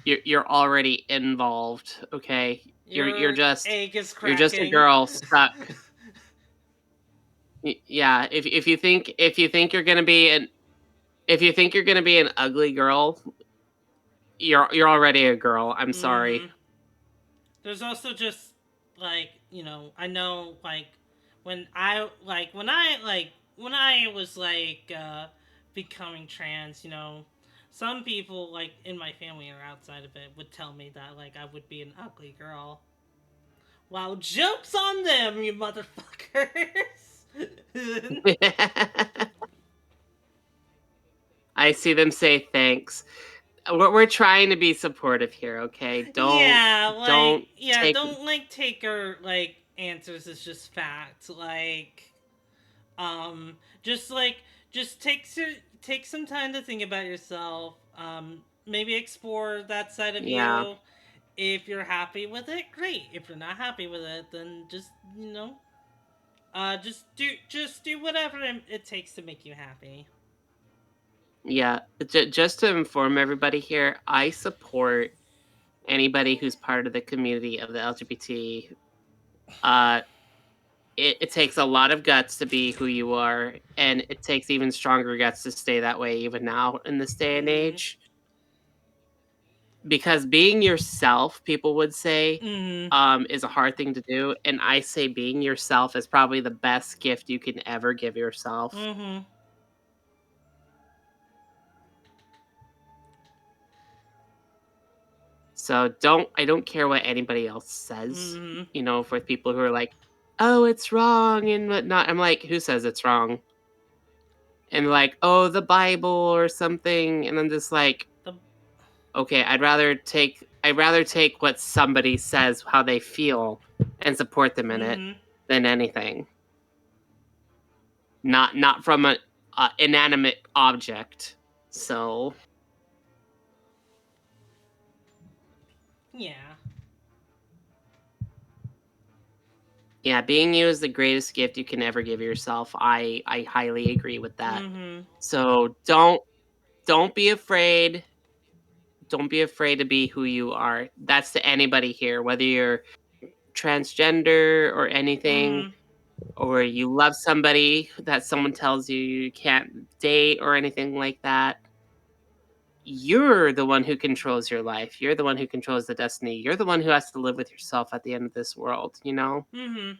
you're already involved, okay? You're your just egg is you're just a cracking. girl stuck. Yeah, if you think you're gonna be an if you think you're gonna be an ugly girl, you're already a girl. I'm sorry. Mm-hmm. There's also just like, you know, I know like when I was becoming trans, you know, some people like in my family or outside of it would tell me that like I would be an ugly girl. Wow, jokes on them, you motherfuckers. I see them say thanks. We're trying to be supportive here, okay? Don't Yeah, take don't like take our like answers as just fact. Just just take some time to think about yourself. Maybe explore that side of yeah. you. If you're happy with it, great. If you're not happy with it, then just, you know, just do whatever it takes to make you happy. Yeah, just to inform everybody here, I support anybody who's part of the community of the LGBT. Uh, it takes a lot of guts to be who you are, and it takes even stronger guts to stay that way even now in this day and Mm. age. Because being yourself, people would say, Mm. is a hard thing to do, and I say being yourself is probably the best gift you can ever give yourself. Mm-hmm. So I don't care what anybody else says, Mm-hmm. for people who are like, "Oh, it's wrong," and whatnot. I'm like, "Who says it's wrong?" And like, "Oh, the Bible or something," and I'm just like, The "Okay, I'd rather take what somebody says, how they feel, and support them in it mm-hmm. than anything. Not from a inanimate object." So Yeah. yeah, being you is the greatest gift you can ever give yourself. I highly agree with that. Mm-hmm. So don't be afraid. Don't be afraid to be who you are. That's to anybody here, whether you're transgender or anything, Mm-hmm. or you love somebody that someone tells you you can't date or anything like that. You're the one who controls your life. You're the one who controls the destiny. You're the one who has to live with yourself at the end of this world, you know? Mm-hmm.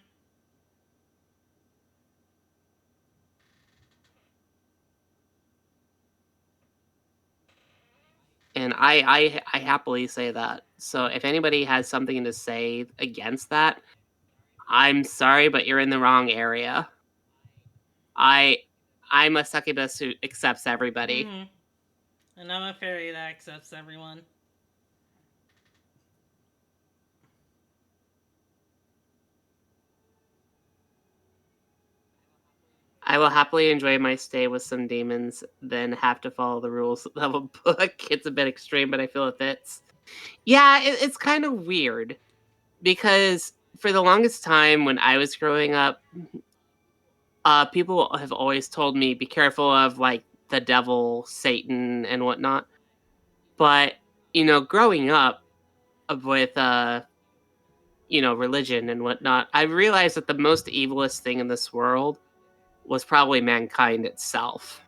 And I happily say that. So if anybody has something to say against that, I'm sorry, but you're in the wrong area. I'm a succubus who accepts everybody. Mm-hmm. And I'm a fairy that accepts everyone. I will happily enjoy my stay with some demons than have to follow the rules of a book. It's a bit extreme, but I feel it fits. Yeah, it's kind of weird because for the longest time when I was growing up, people have always told me be careful of like the devil, Satan, and whatnot. But growing up with religion and whatnot, I realized that the most evilest thing in this world was probably mankind itself.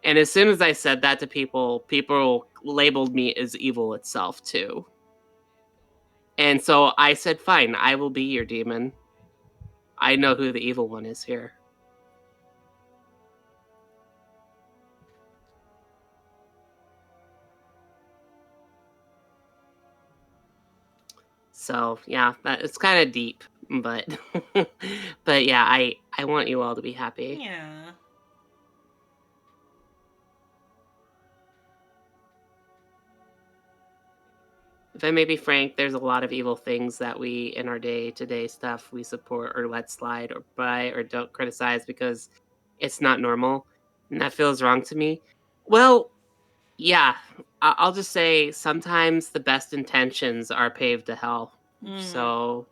And as soon as I said that to people, people labeled me as evil itself too. And so I said, fine, I will be your demon. I know who the evil one is here. So yeah, it's kind of deep, but but yeah, I want you all to be happy. Yeah. If I may be frank, there's a lot of evil things that we in our day-to-day stuff we support or let slide or buy or don't criticize because it's not normal, and that feels wrong to me. Well, yeah, I'll just say sometimes the best intentions are paved to hell. Mm. So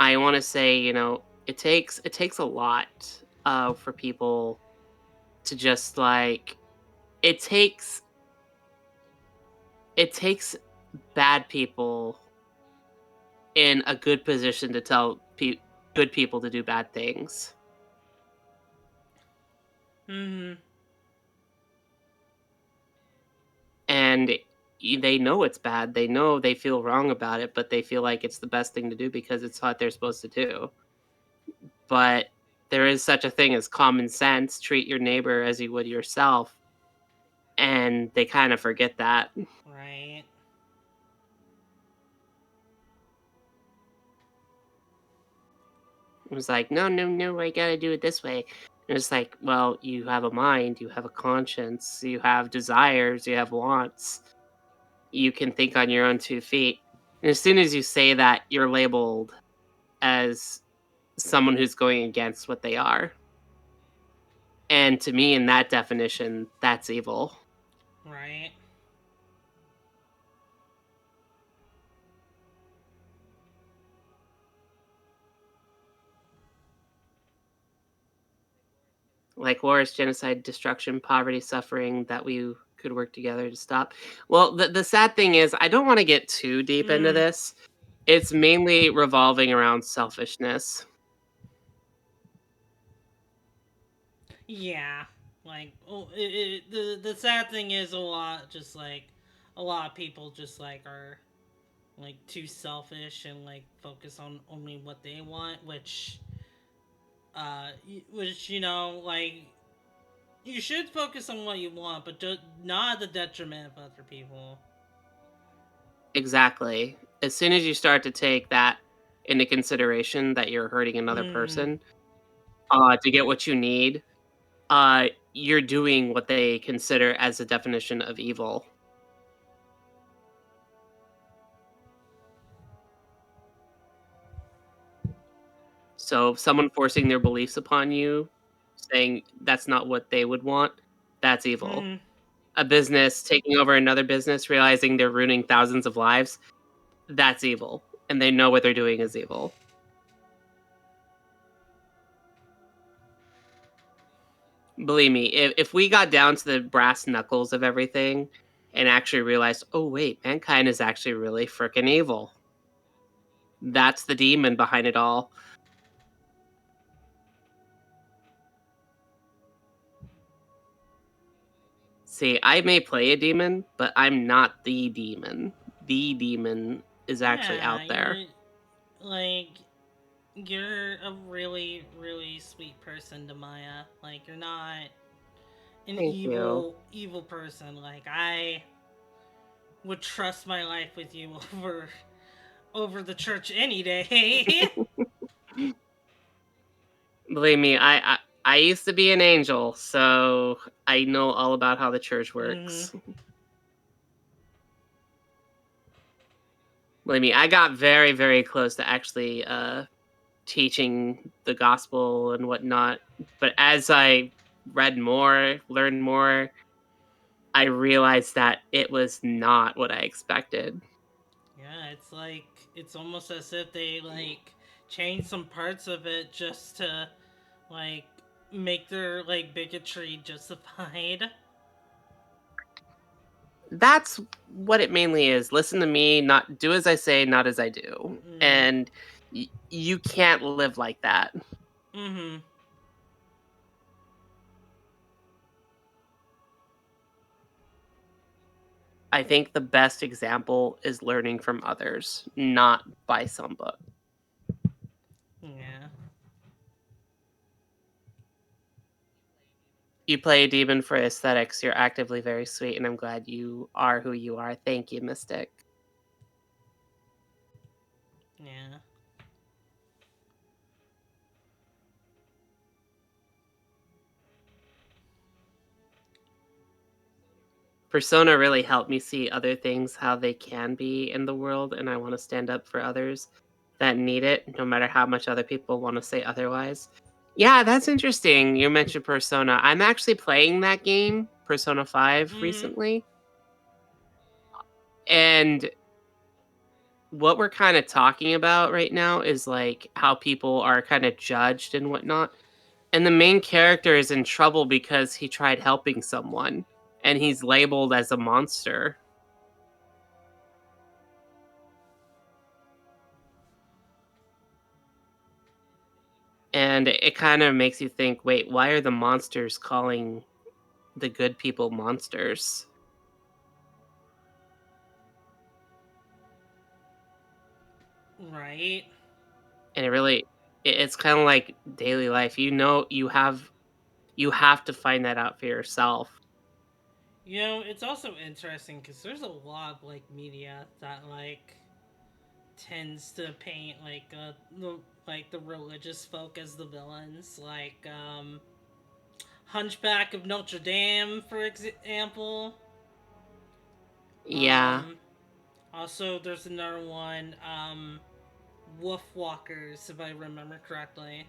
I want to say, it takes a lot for people to just like it takes it takes bad people in a good position to tell good people to do bad things. Mm-hmm. And they know it's bad. They know they feel wrong about it, but they feel like it's the best thing to do because it's what they're supposed to do. But there is such a thing as common sense. Treat your neighbor as you would yourself. And they kind of forget that. Right. It was like, no, no, no, I gotta do it this way. And it's like, well, you have a mind, you have a conscience, you have desires, you have wants. You can think on your own 2 feet. And as soon as you say that, you're labeled as someone who's going against what they are. And to me, in that definition, that's evil. Right. Like wars, genocide, destruction, poverty, suffering that we could work together to stop. Well, the sad thing is, I don't want to get too deep into Mm. this. It's mainly revolving around selfishness. Yeah. Like, the sad thing is a lot of people just like are like too selfish and like focus on only what they want, which like you should focus on what you want, but not at the detriment of other people. Exactly. As soon as you start to take that into consideration that you're hurting another Mm. person to get what you need, you're doing what they consider as a definition of evil. So, someone forcing their beliefs upon you, saying that's not what they would want, that's evil. Mm. A business taking over another business, realizing they're ruining thousands of lives, that's evil. And they know what they're doing is evil. Believe me, if we got down to the brass knuckles of everything and actually realized, oh, wait, mankind is actually really freaking evil. That's the demon behind it all. See, I may play a demon, but I'm not the demon. The demon is actually Yeah, out there. like you're a really really sweet person, Demaya. Like you're not an Thank you. evil person. Like would trust my life with you over the church any day. Believe me, I used to be an angel, so I know all about how the church works. Believe me, I got very, very close to actually teaching the gospel and whatnot. But as I read more, learned more, I realized that it was not what I expected. Yeah, it's almost as if they changed some parts of it just to like make their bigotry justified. That's what it mainly is. Listen to me, not do as I say, not as I do. Mm, And you can't live like that. mm-hmm. I think the best example is learning from others, not by some book. Yeah. You play a demon for aesthetics. You're actively very sweet, and I'm glad you are who you are. Thank you, Mystic. Yeah. Persona really helped me see other things how they can be in the world, and I want to stand up for others that need it, no matter how much other people want to say otherwise. Yeah, that's interesting. You mentioned Persona. I'm actually playing that game, Persona 5, Mm-hmm. recently. And what we're kind of talking about right now is like how people are kind of judged and whatnot. And the main character is in trouble because he tried helping someone and he's labeled as a monster. And it kind of makes you think, wait, why are the monsters calling the good people monsters? Right. And it's kind of like daily life. You know, you have to find that out for yourself. You know, it's also interesting because there's a lot of media that tends to paint the religious folk as the villains, Hunchback of Notre Dame, for example. Yeah. Um, Also, there's another one, Wolf Walkers, if I remember correctly.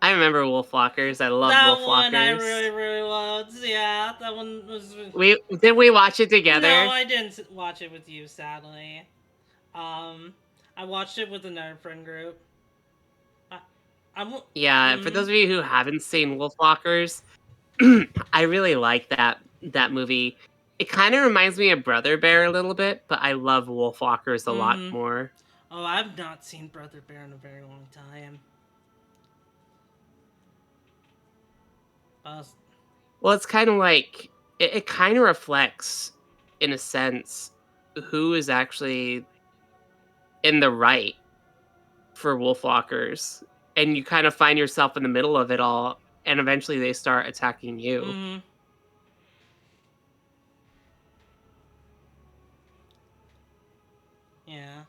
I remember Wolfwalkers. I love That one I Wolfwalkers. really, really loved. Yeah, that one was. We watch it No, together? I didn't watch it with you, sadly. Um, I watched it with another friend group. I, I'm. Yeah, for Mm, those of you who haven't seen Wolfwalkers, I really like that movie. It kind of reminds me of Brother Bear a little bit, but I love Wolfwalkers a lot mm-hmm. more. Oh, I've not seen Brother Bear in a very long time. Uh, Well, it's kind of like it kind of reflects, in a sense, who is actually in the right for Wolfwalkers, and you kind of find yourself in the middle of it all, and eventually they start attacking you. mm-hmm. Yeah.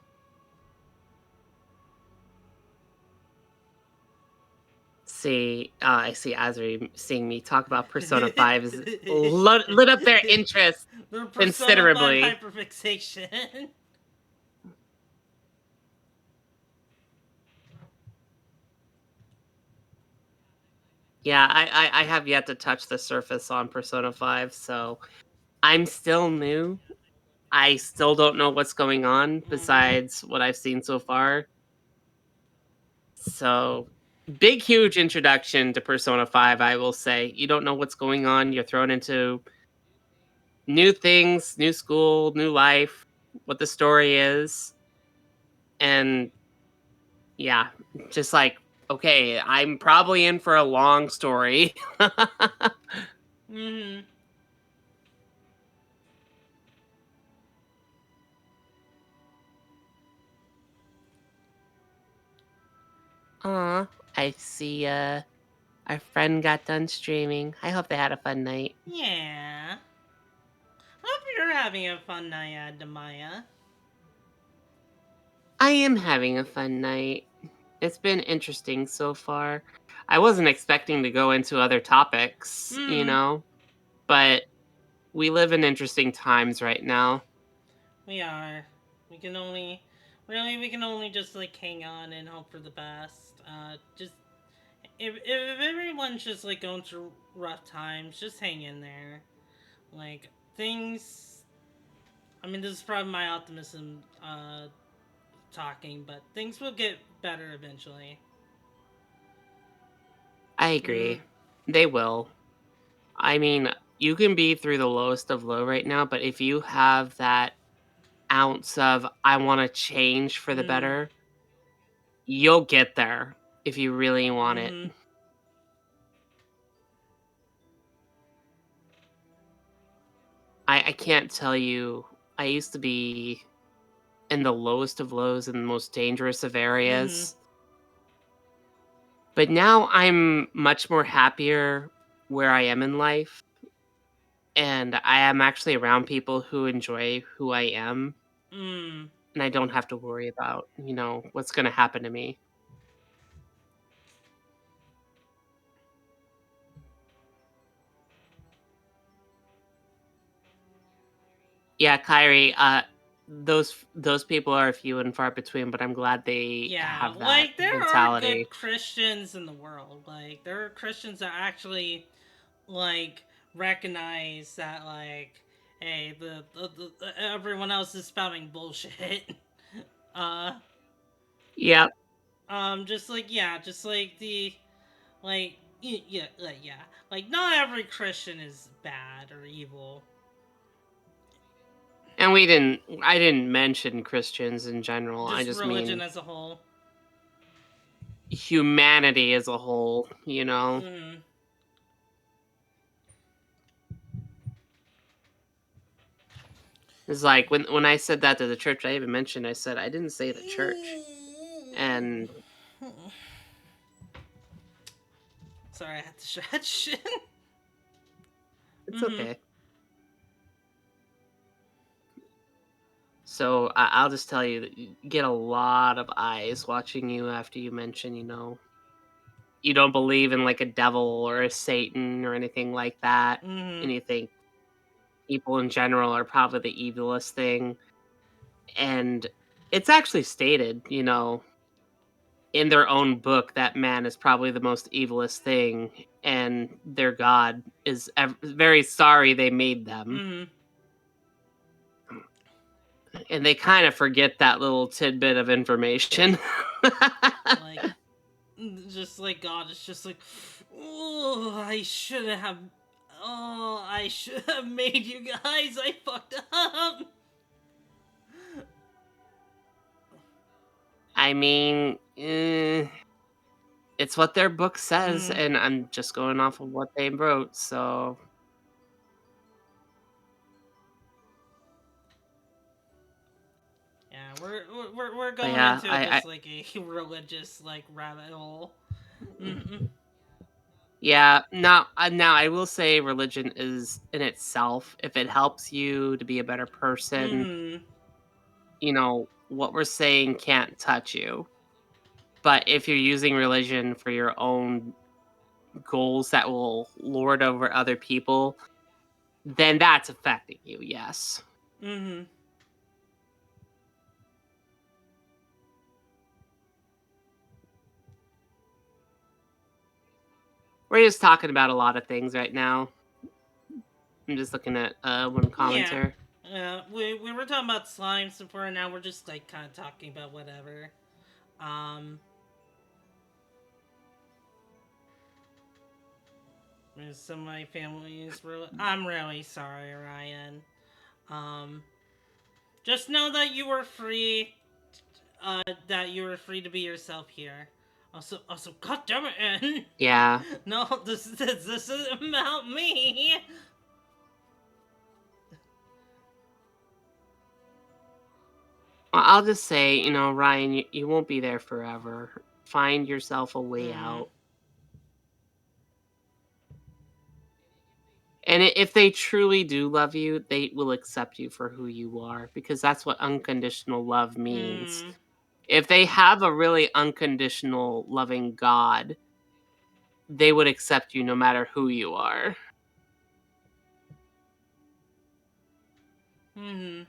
I see Azri seeing me talk about Persona 5 is lit up their interest The Persona 5 considerably. hyperfixation. Yeah, I have yet to touch the surface on Persona 5, so I'm still new. I still don't know what's going on Mm-hmm. besides what I've seen so far. So, big, huge introduction to Persona 5, I will say. You don't know what's going on. You're thrown into new things, new school, new life, what the story is. And yeah, just like, okay, I'm probably in for a long story. Mm-hmm. Aw, I see our friend got done streaming. I hope they had a fun night. Yeah. Hope you're having having a fun night at Demaya? I am having a fun night. It's been interesting so far. I wasn't expecting to go into other topics, Hmm. but we live in interesting times right now. We are. We can only, really, we can only just like hang on and hope for the best. Just if everyone's just like going through rough times, just hang in there. Like things. I mean, this is probably my optimism talking, but things will get better eventually. I Mm, agree. They will. I mean, you can be through the lowest of low right now, but if you have that ounce of I want to change for the mm, better, you'll get there if you really want it. mm, I can't tell you. I used to be in the lowest of lows and the most dangerous of mm, areas. But now I'm much more happier where I am in life. And I am actually around people who enjoy who I am. mm. And I don't have to worry about, what's going to happen to me. Yeah, Kyrie, those people are few and far between, but I'm glad they Yeah, have that like there are good mentality. Christians in the world. Like there are Christians that actually like recognize that like hey the everyone else is spouting bullshit. uh Yep. just like yeah, just like the yeah, yeah, like not every Christian is bad or evil. And I didn't mention Christians in general. I Just just religion mean as a whole. humanity as a whole. Mm. It's like when I said that to the church, I even mentioned I said I didn't say the church. And Sorry, I had to stretch. it's Mm-hmm. okay. So I'll just tell you that you get a lot of eyes watching you after you mention, you don't believe in like a devil or a Satan or anything like that. Mm-hmm. And you think people in general are probably the evilest thing. And it's actually stated, in their own book that man is probably the most evilest thing and their god is very sorry they made them. Mm-hmm. And they kind of forget that little tidbit of information. Like just like God is just like, oh, I should have made you guys. I fucked up. I mean, it's what their book says, Mm, and I'm just going off of what they wrote. So, yeah, we're but going yeah, into just like a religious like rabbit hole. Mm-hmm. now I will say religion is in itself, if it helps you to be a better person, Mm-hmm. what we're saying can't touch you. But if you're using religion for your own goals that will lord over other people, then that's affecting you, yes. Mm-hmm. We're just talking about a lot of things right now. I'm just looking at one Yeah. commenter. We were talking about slimes before, and now we're just like kind of talking about whatever. Um, some of my family is really. I'm really sorry, Ryan. Um, just know that you were free. That you were free to be yourself here. Also, God damn it, Ann. Yeah. No, this isn't about me. I'll just say, Ryan, you won't be there forever. Find yourself a way Mm, out. And if they truly do love you, they will accept you for who you are because that's what unconditional love means. Mm. If they have a really unconditional loving God, they would accept you no matter who you are. Mm-hmm.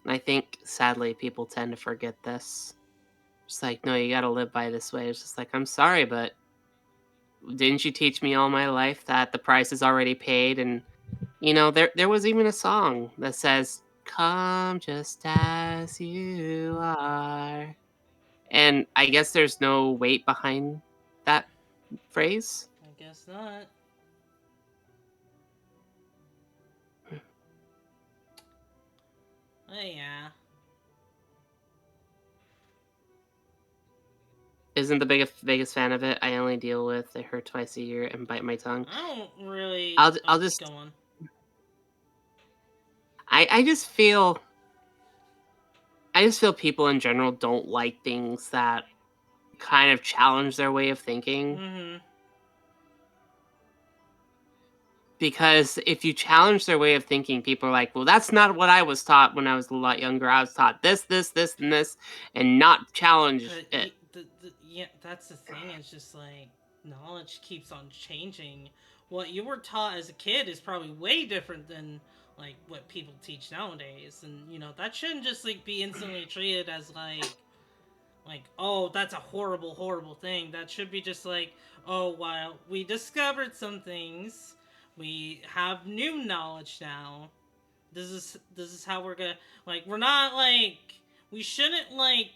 And I think sadly people tend to forget this. It's like, no, you gotta live by this way. It's just like, I'm sorry, but didn't you teach me all my life that the price is already paid? And there was even a song that says, "Come just as you are." And I guess there's no weight behind that phrase. I guess not. Oh yeah. Isn't the biggest fan of it. I only deal with it hurt twice a year and bite my tongue. I don't really. I'll Oh, just go on. I just feel people in general don't like things that kind of challenge their way of thinking. Mm-hmm. Because if you challenge their way of thinking, people are like, "Well, that's not what I was taught when I was a lot younger. I was taught this, and this, and not challenge it." Yeah, that's the thing. It's just like knowledge keeps on changing. What you were taught as a kid is probably way different than like what people teach nowadays, and that shouldn't just like be instantly treated as like oh that's a horrible thing. That should be just like oh wow we discovered some things, we have new knowledge now. This is how we're gonna like we're not like we shouldn't like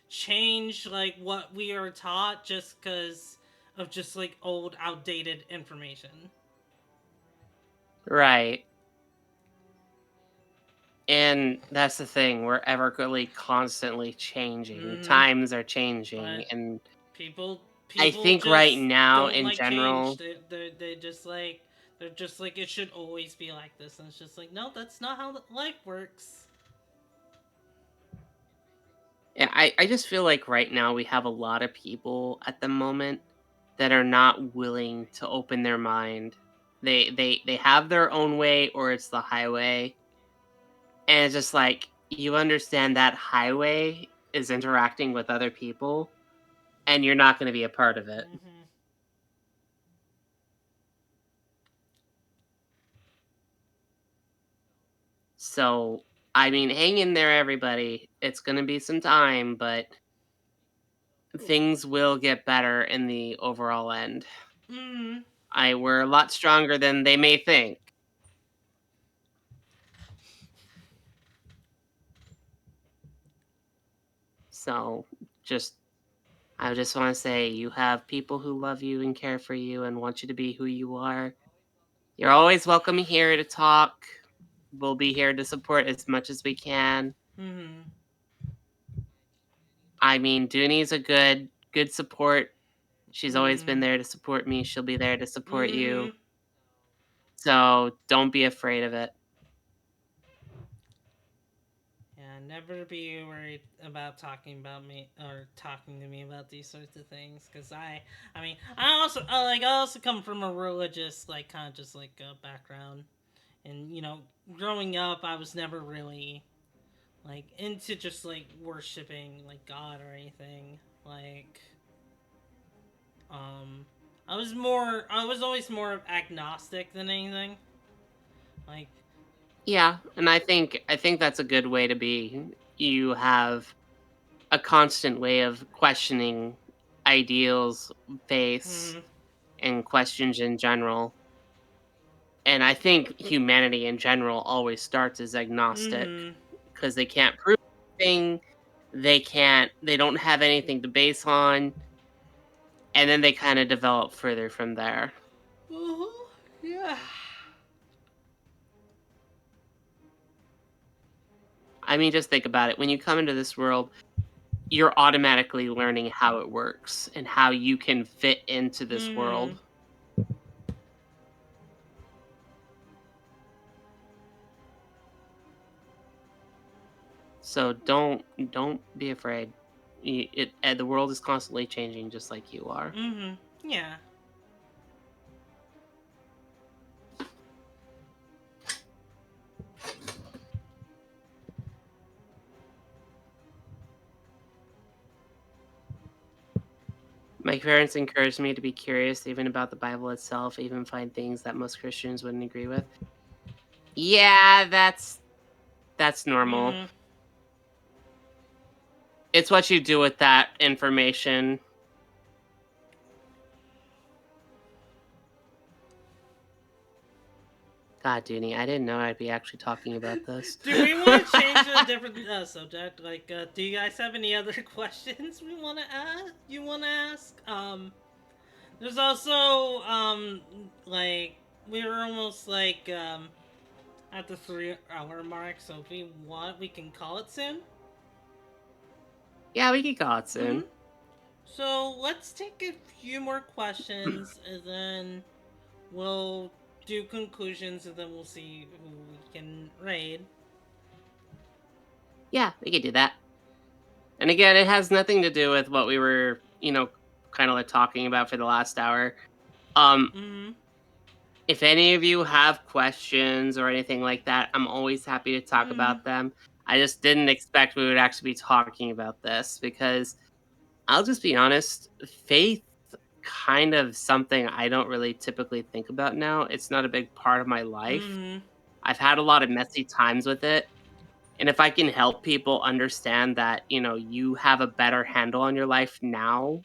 change like what we are taught just because of just like old outdated information. Right. And that's the thing. We're ever really constantly changing. Mm-hmm. Times are changing, But and people I people think right just now don't in like change. general, They just like they're just like it should always be like this, and it's just like no, that's not how life works. yeah, I just feel like right now we have a lot of people at the moment that are not willing to open their mind. They have their own way or it's the highway. And it's just like you understand that highway is interacting with other people and you're not going to be a part of it. Mm-hmm. So, I mean, hang in there everybody. It's going to be some time, but things will get better in the overall end. Mm-hmm. We're a lot stronger than they may think. So, just I just want to say you have people who love you and care for you and want you to be who you are. You're always welcome here to talk. We'll be here to support as much as we can. Mm-hmm. I mean, Duni's a good support. She's always been Mm-hmm. there to support me. She'll be there to support Mm-hmm. you. So don't be afraid of it. Yeah, never be worried about talking about me or talking to me about these sorts of things. Cause I mean, I also come from a religious, like, kind of just like background, and growing up, I was never really like into just like worshiping like God or anything. Like, um, I was always more of agnostic than anything. Like, Yeah, and I think that's a good way to be. You have a constant way of questioning ideals, faiths, mm, and questions in general. And I think humanity in general always starts as agnostic mm-hmm. because they can't prove anything, they don't have anything to base on, and then they kind of develop further from there. Uh-huh. Yeah. I mean, just think about it. When you come into this world, you're automatically learning how it works and how you can fit into this Mm-hmm. world. So don't be afraid. The world is constantly changing just like you are. Mm-hmm. Yeah. My parents encouraged me to be curious even about the Bible itself, even find things that most Christians wouldn't agree with. Yeah, that's normal. Mm. It's what you do with that information. God, Dooney, I didn't know I'd be actually talking about this. Do we want to change to a different subject? Like, do you guys have any other questions we want to ask? You want to ask? There's also like we were almost like at the 3 hour mark, so if we want, we can call it soon. Yeah, we can call it Mm-hmm. soon. So let's take a few more questions, and then we'll do conclusions, and then we'll see who we can raid. Yeah, we could do that. And again, it has nothing to do with what we were, kind of like talking about for the last hour. Um, Mm-hmm. if any of you have questions or anything like that, I'm always happy to talk Mm-hmm. about them. I just didn't expect we would actually be talking about this because I'll just be honest, faith kind of something I don't really typically think about now. It's not a big part of my life. Mm-hmm. I've had a lot of messy times with it. And if I can help people understand that, you have a better handle on your life now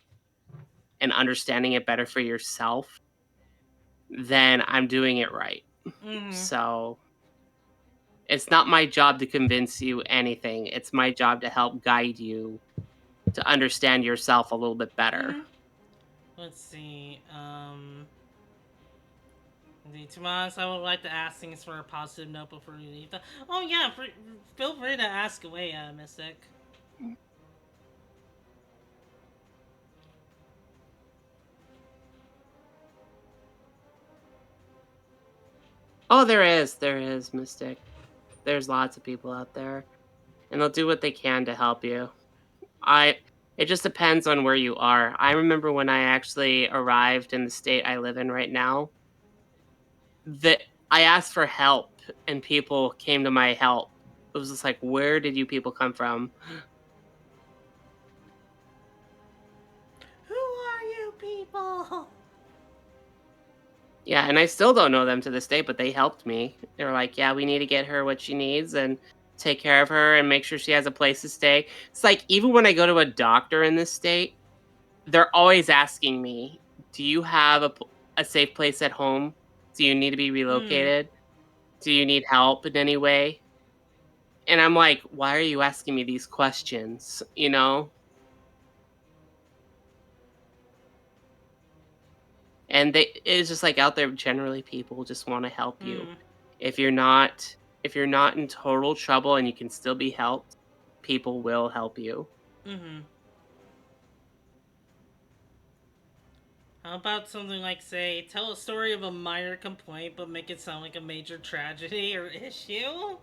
and understanding it better for yourself, then I'm doing it right. Mm-hmm. So it's not my job to convince you anything. It's my job to help guide you to understand yourself a little bit better. Mm-hmm. Let's see. To be honest, I would like to ask things for a positive note before we leave. Oh yeah, feel free to ask away, Mystic. Oh, there is, Mystic. There's lots of people out there, and they'll do what they can to help you. It just depends on where you are. I remember when I actually arrived in the state I live in right now, that I asked for help and people came to my help. It was just like, where did you people come from? Who are you people? Yeah, and I still don't know them to this day, but they helped me. They were like, yeah, we need to get her what she needs and take care of her and make sure she has a place to stay. It's like, even when I go to a doctor in this state, they're always asking me, do you have a safe place at home? Do you need to be Hmm. relocated? Do you need help in any way? And I'm like, why are you asking me these questions? And it's just like out there generally people just want to help you. Hmm. If you're not if you're not in total trouble and you can still be helped, people will help you. Mm-hmm. How about something like, say, tell a story of a minor complaint, but make it sound like a major tragedy or issue?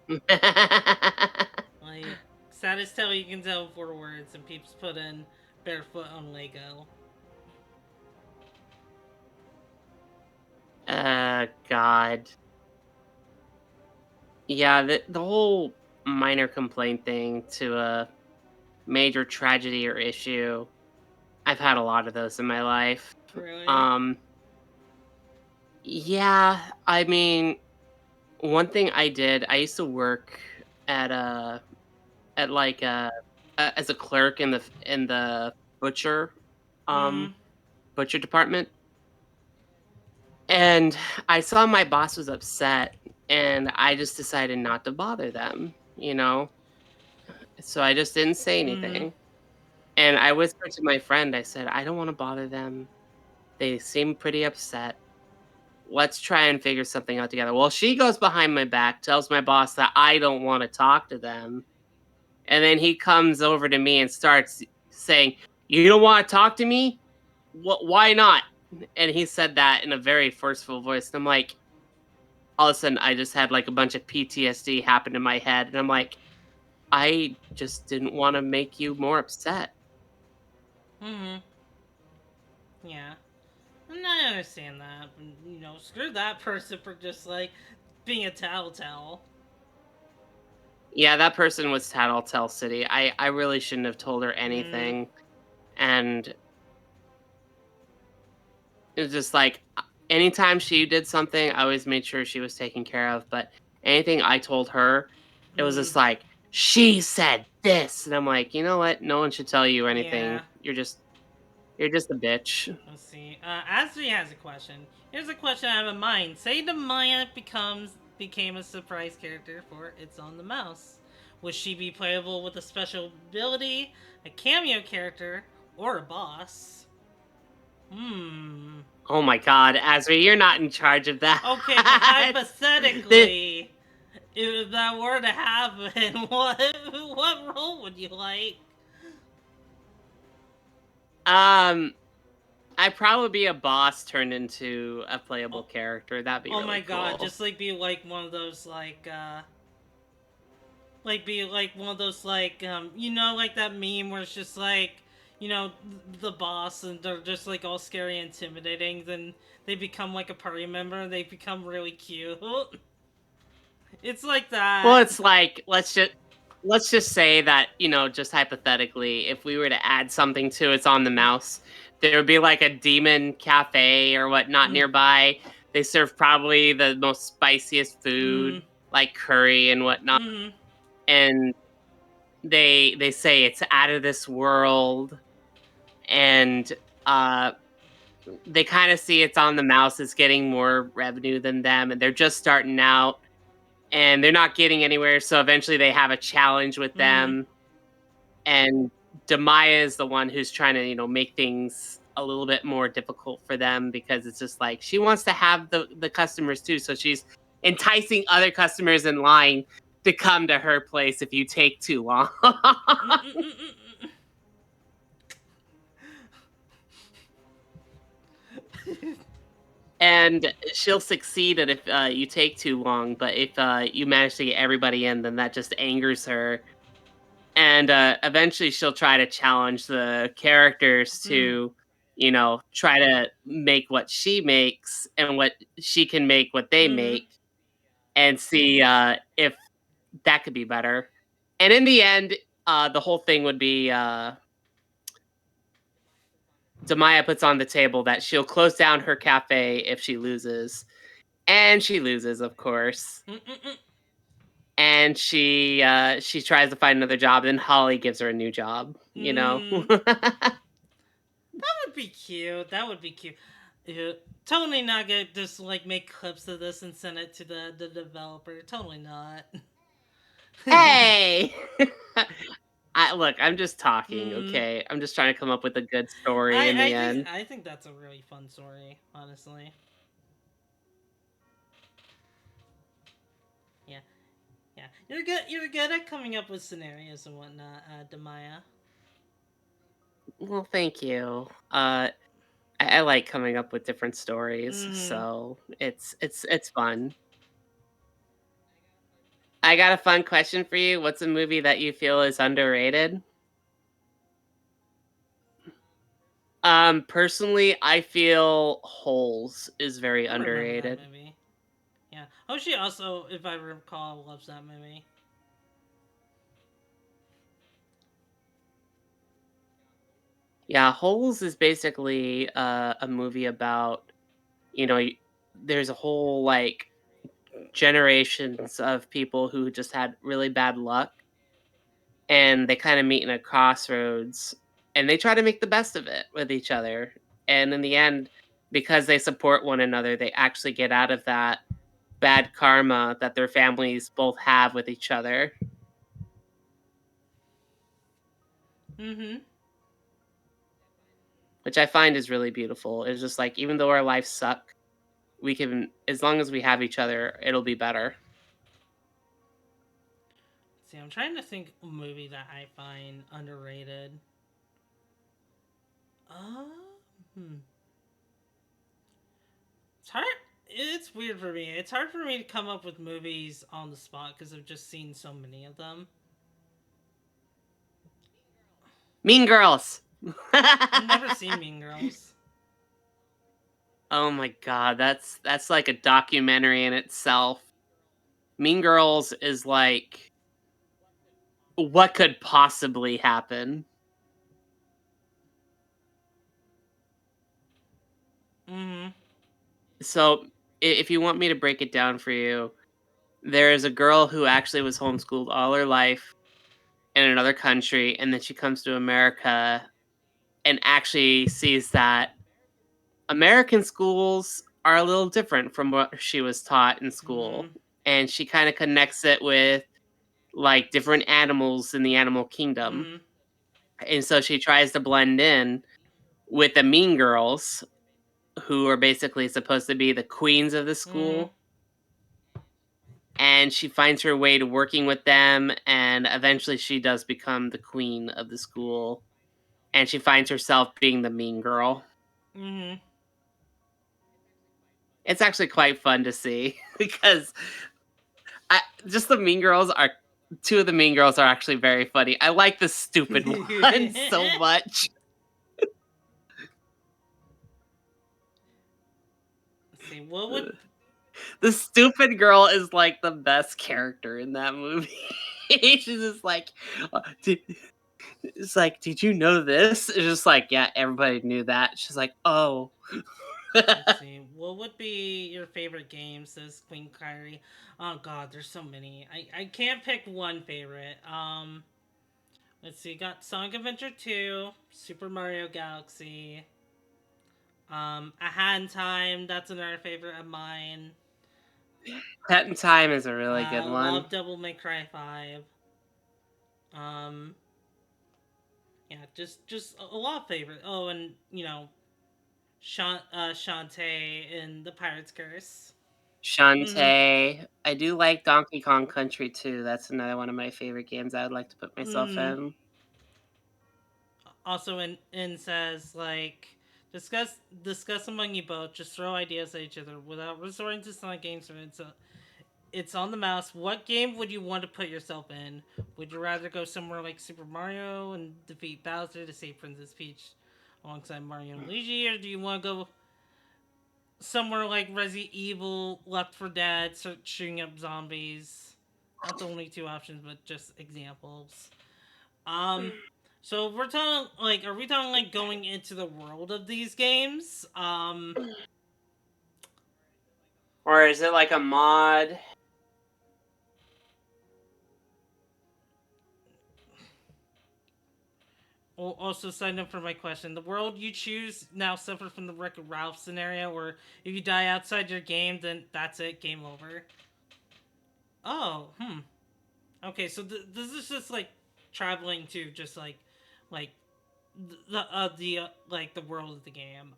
Like, saddest tale you can tell in 4 words, and peeps put in barefoot on Lego. God. Yeah, the whole minor complaint thing to a major tragedy or issue. I've had a lot of those in my life. Really? Um yeah, I mean, one thing I did, I used to work at a at like as a clerk in the Mm. um butcher department. And I saw my boss was upset and I just decided not to bother them. So I just didn't say Mm. anything. And I whispered to my friend, I said, I don't want to bother them. They seem pretty upset. Let's try and figure something out together. Well, she goes behind my back, tells my boss that I don't want to talk to them. And then he comes over to me and starts saying, you don't want to talk to me? Why not? And he said that in a very forceful voice. And I'm like, all of a sudden, I just had like a bunch of PTSD happen in my head. And I'm like, I just didn't want to make you more upset. Mm-hmm. Yeah. And I understand that. But, screw that person for just, like, being a tattletale. Yeah, that person was Tattletale City. I really shouldn't have told her Mm. anything. and it was just like anytime she did something, I always made sure she was taken care of. But anything I told her, it was Mm, just like she said this, and I'm like, you know what? No one should tell you anything. yeah. You're just a bitch. Let's see. Asri has a question. Here's a question I have in mind. Say Demaya became a surprise character for It's on the Mouse. Would she be playable with a special ability, a cameo character, or a boss? Hmm. Oh my god, Asri, you're not in charge of that. Okay, but The- hypothetically, if that were to happen, what role would you like? um, I'd probably be a boss turned into a playable Oh, character. That'd be oh my really god, cool. just like be like one of those be like one of those like that meme where it's just like the boss and they're just like all scary and intimidating, then they become like a party member and they become really cute. It's like Well, that. it's like let's just say that, just hypothetically, if we were to add something to It's on the Mouse, there would be like a demon cafe or whatnot Mm, nearby. They serve probably the most spiciest food, mm, like curry and whatnot. mm, And they say it's out of this world. And uh they kind of see It's on the Mouse as getting more revenue than them, and they're just starting out and they're not getting anywhere. So eventually they have a challenge with mm, them, and Demaya is the one who's trying to, make things a little bit more difficult for them because it's just like she wants to have the customers too. So she's enticing other customers in line to come to her place if you take too long. mm, mm, mm, mm, mm. And she'll succeed at if you take too long, but if you manage to get everybody in, then that just angers her. And eventually she'll try to challenge the characters Mm, to try to make what she makes and what she can make what they mm, make, and see if that could be better. And in the end, the whole thing would be Demaya puts on the table that she'll close down her cafe if she loses, and she loses, of course. mm, mm, mm. And she tries to find another job, and Holly gives her a new job. Mm. That would be cute. That would be cute. Yeah. Totally not gonna just like make clips of this and send it to the developer. Totally not. Hey! I'm just talking, mm, okay? I'm just trying to come up with a good story in the end. I think that's a really fun story, honestly. Yeah, yeah. You're good. You're good at coming up with scenarios and whatnot, Demaya. Well, thank you. I like coming up with different stories, Mm. so it's fun. I got a fun question for you. What's a movie that you feel is underrated? Personally, I feel Holes is very I remember that underrated. movie. Yeah. Oh, she also, if I recall, loves that movie. Yeah, Holes is basically a movie about, you know, y- there's a whole like generations of people who just had really bad luck, and they kind of meet in a crossroads, and they try to make the best of it with each other. And in the end, because they support one another, they actually get out of that bad karma that their families both have with each other, Mm-hmm. which I find is really beautiful. It's just like even though our lives suck, we can, as long as we have each other, it'll be better. See, I'm trying to think a movie that I find underrated. Uh, hmm. It's hard. It's weird for me. It's hard for me to come up with movies on the spot because I've just seen so many of them. Mean Girls. I've never seen Mean Girls. Oh my god, that's like a documentary in itself. Mean Girls is like what could possibly happen. Mm-hmm. So, if you want me to break it down for you, there is a girl who actually was homeschooled all her life in another country, and then she comes to America and actually sees that American schools are a little different from what she was taught in Mm-hmm. school. And she kind of connects it with like different animals in the animal kingdom. Mm-hmm. And so she tries to blend in with the mean girls, who are basically supposed to be the queens of the Mm-hmm. school. And she finds her way to working with them, and eventually she does become the queen of the school. And she finds herself being the mean girl. Mm-hmm. It's actually quite fun to see because just the mean girls are two of the mean girls are actually very funny. I like the stupid one so much. Let's see, what would The stupid girl is like the best character in that movie. She's just like, it's like, did you know this? It's just like, yeah, everybody knew that. She's like, oh. let's see, what would be your favorite game? Says Queen Kyrie. Oh God, there's so many. I can't pick one favorite. Let's see, got Sonic Adventure 2, Super Mario Galaxy, A Hat in Time. That's another favorite of mine. Pet in Time is a really good one. Love Devil May Cry 5. Um, yeah, just a lot of favorite. Oh, and Shantae in The Pirate's Curse. Mm-hmm. Shantae. I do like Donkey Kong Country too. That's another one of my favorite games I would like to put myself Mm-hmm. in. Also, in says like discuss among you both. Just throw ideas at each other without resorting to Sonic games. It's on the mouse. What game would you want to put yourself in? Would you rather go somewhere like Super Mario and defeat Bowser to save Princess Peach alongside Mario and Luigi, or do you want to go somewhere like Resident Evil, Left 4 Dead, shooting up zombies? Not the only two options, but just examples. Um, so we're talking like, are we talking like going into the world of these games? Or is it like a mod? Also, sign up for my question. The world you choose now suffer from the Wreck-It Ralph scenario, where if you die outside your game, then that's it, game over. Oh, Okay, so this is just like traveling to just like the like the world of the game.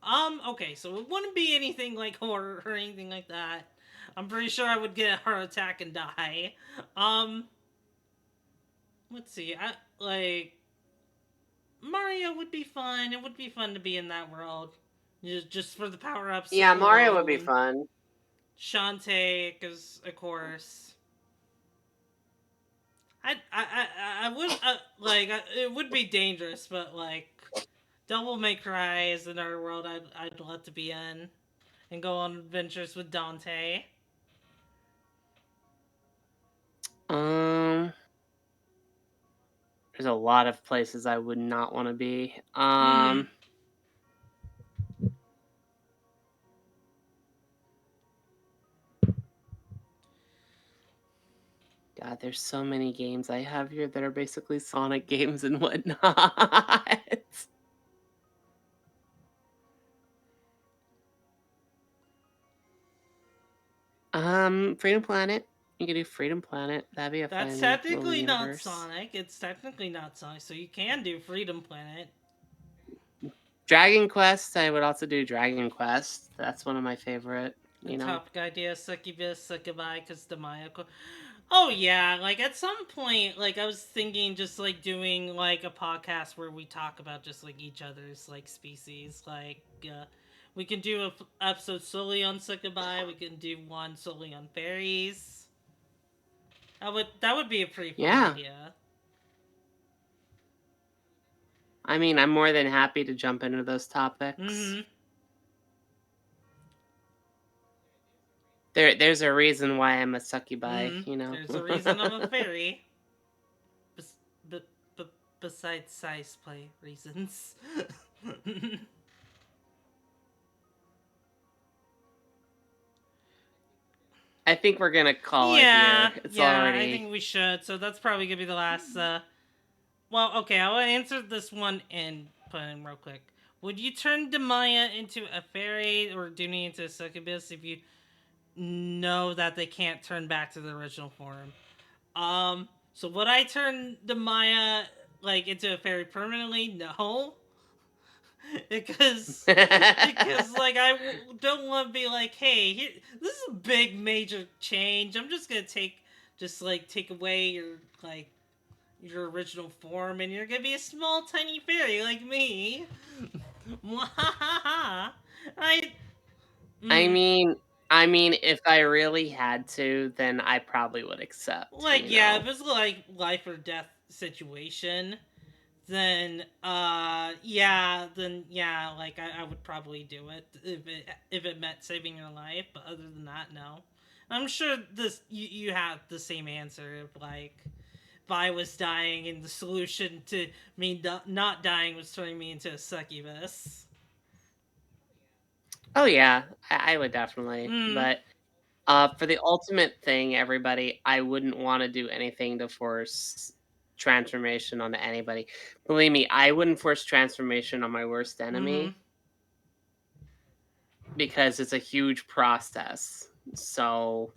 Okay, so it wouldn't be anything like horror or anything like that. I'm pretty sure I would get a heart attack and die. Um, let's see. I like Mario would be fun. It would be fun to be in that world, just for the power ups Yeah, Mario would be alone. fun. Shantae, because of course. I would it would be dangerous, but like Devil May Cry is another world I'd love to be in and go on adventures with Dante. Um, there's a lot of places I would not want to be. Mm-hmm. God, there's so many games I have here that are basically Sonic games and whatnot. Freedom Planet. You could do Freedom Planet. That'd be a That's fun little technically not universe. Sonic. It's technically not Sonic, so you can do Freedom Planet. Dragon Quest. I would also do Dragon Quest. That's one of my favorite. A You know. topic idea, succubus, succubi, because Demaya. Oh yeah, like at some point, like I was thinking just like doing like a podcast where we talk about just like each other's like species. Like we can do a episode solely on succubi. We can do one solely on fairies. That would be a pretty fun Yeah. idea. I mean, I'm more than happy to jump into those topics. Mm-hmm. There's a reason why I'm a succubi, Mm-hmm. you know. There's a reason I'm a fairy. Bes- but besides size play reasons. I think we're gonna call it Yeah, here. It's yeah, I already. think we should. So that's probably gonna be the last. Well, okay, I'll answer this one and put in real quick. Would you turn Demaya into a fairy or Duni into a succubus if you know that they can't turn back to the original form? So would I turn Demaya like into a fairy permanently? No. because like don't want to be like, hey, here, this is a big major change. I'm just gonna take away your like your original form, and you're gonna be a small tiny fairy like me. I I mm, mean, I mean, if I really had to, then I probably would accept. like yeah, if it's like life or death situation, then yeah, like I would probably do it if it meant saving your life. But other than that, no. I'm sure this you have the same answer if like if I was dying and the solution to me not dying was turning me into a succubus. Oh yeah, I would definitely. Mm. But for the ultimate thing, everybody, I wouldn't want to do anything to force transformation onto anybody. Believe me, I wouldn't force transformation on my worst Mm-hmm. enemy because it's a huge process. So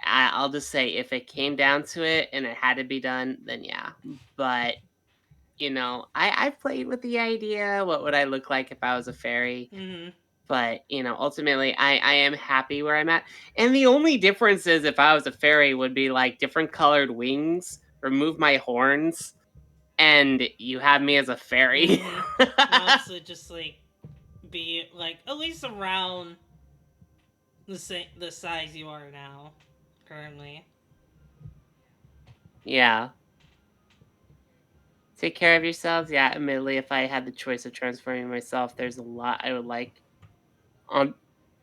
I'll just say if it came down to it and it had to be done, then yeah. But I played with the idea. What would I look like if I was a fairy? Mm-hmm. But ultimately, I am happy where I'm at. And the only difference is if I was a fairy, would be like different colored wings, remove my horns, and you have me as a fairy. Mm-hmm. Honestly, just like be like at least around the size you are now, currently. Yeah. Take care of yourselves. Yeah, admittedly, if I had the choice of transforming myself, there's a lot I would like on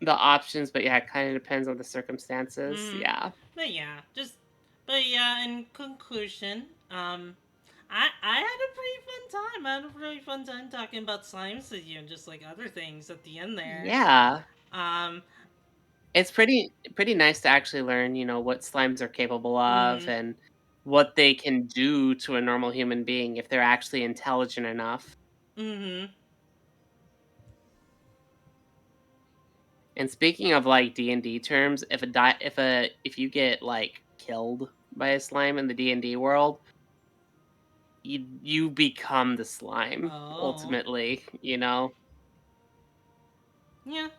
the options, but yeah, it kind of depends on the circumstances. Mm-hmm. Yeah. But yeah. In conclusion, I had a pretty fun time. I had a really fun time talking about slimes with you and just like other things at the end there. Yeah. Um. It's pretty nice to actually learn, what slimes are capable of Mm-hmm. and what they can do to a normal human being if they're actually intelligent enough. Mm-hmm. And speaking of like D&D terms, if you get like killed by a slime in the D&D world, you become the slime Oh. ultimately. Yeah.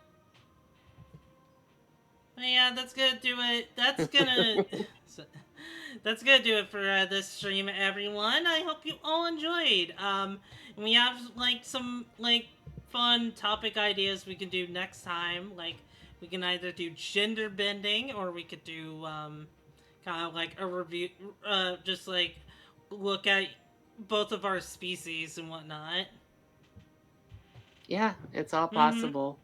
But yeah, that's gonna do it. That's gonna. That's gonna do it for this stream, everyone. I hope you all enjoyed. We have like some like fun topic ideas we can do next time. Like we can either do gender bending or we could do kind of like a review, just like look at both of our species and whatnot. Yeah, it's all Mm-hmm. possible.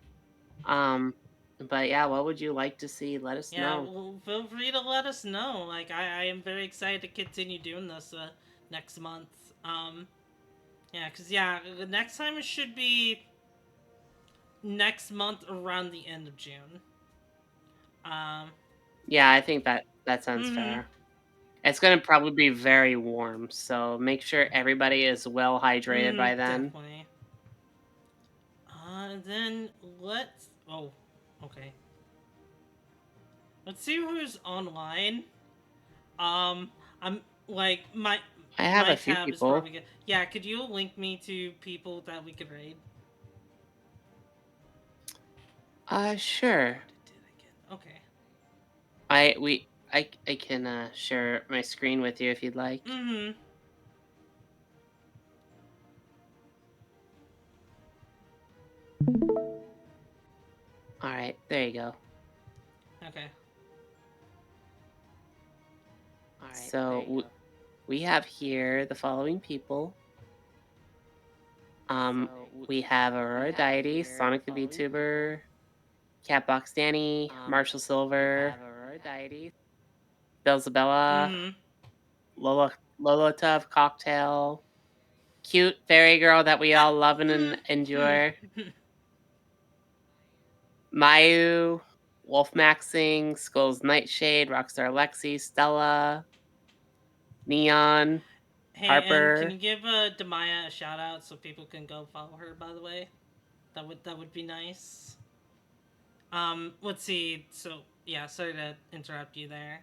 Um but yeah, what would you like to see? Let us Yeah, know. well, feel free to let us know. Like, I am very excited to continue doing this next month. Yeah, because, yeah, the next time it should be next month around the end of June. Um, Yeah, I think that sounds mm-hmm, fair. It's gonna probably be very warm, so make sure everybody is well hydrated mm-hmm, by then. definitely. Then let's, oh, okay. Let's see who's online. I'm, like, I have my a few tab is people. probably good. Yeah, could you link me to people that we could raid? Sure. What it did again. Okay. I can share my screen with you if you'd like. Mm-hmm. All right, there you go. Okay. So we have here the following people. We have Aurora Deity, Sonic the VTuber, Catbox Danny, Marshall Silver, Belzabella, Mm-hmm. Lola Tuff, Cocktail, cute fairy girl that we all love and endure, Mayu, Wolf Maxing, Skulls Nightshade, Rockstar Lexi, Stella, Neon, Hey, and can Harper. you give Demaya a shout out so people can go follow her? By the way, that would be nice. Let's see. So yeah, sorry to interrupt you there.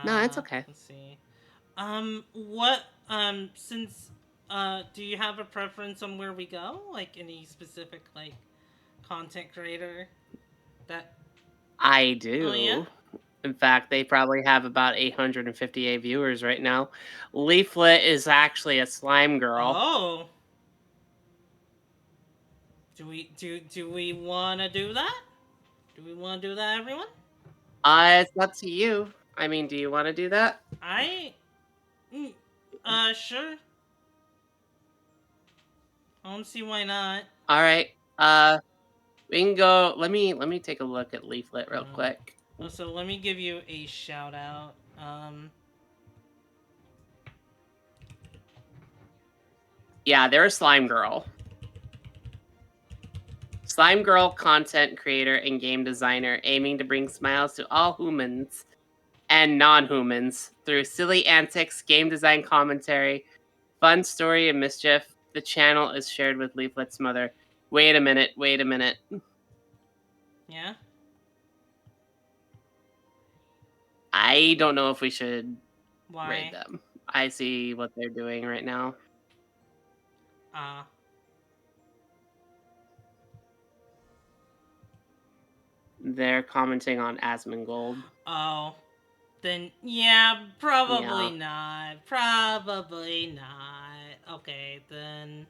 No, it's okay. Let's see. What since do you have a preference on where we go? Like any specific like content creator that? I Oh yeah. do. In fact, they probably have about 858 viewers right now. Leaflet is actually a slime girl. Oh. Do we want to do that? Do we want to do that, everyone? It's up to you. I mean, do you want to do that? I. Mm, sure. I don't see why not. All right. We can go. Let me take a look at Leaflet real quick. Also, let me give you a shout out. Yeah, they're a slime girl. Slime girl content creator and game designer aiming to bring smiles to all humans and non-humans through silly antics, game design commentary, fun story, and mischief. The channel is shared with Leaflet's mother. Wait a minute. Yeah. I don't know if we should raid Why? them. I see what they're doing right now. They're commenting on Asmongold. Oh. Then yeah, probably Yeah. not. Probably not. Okay, then.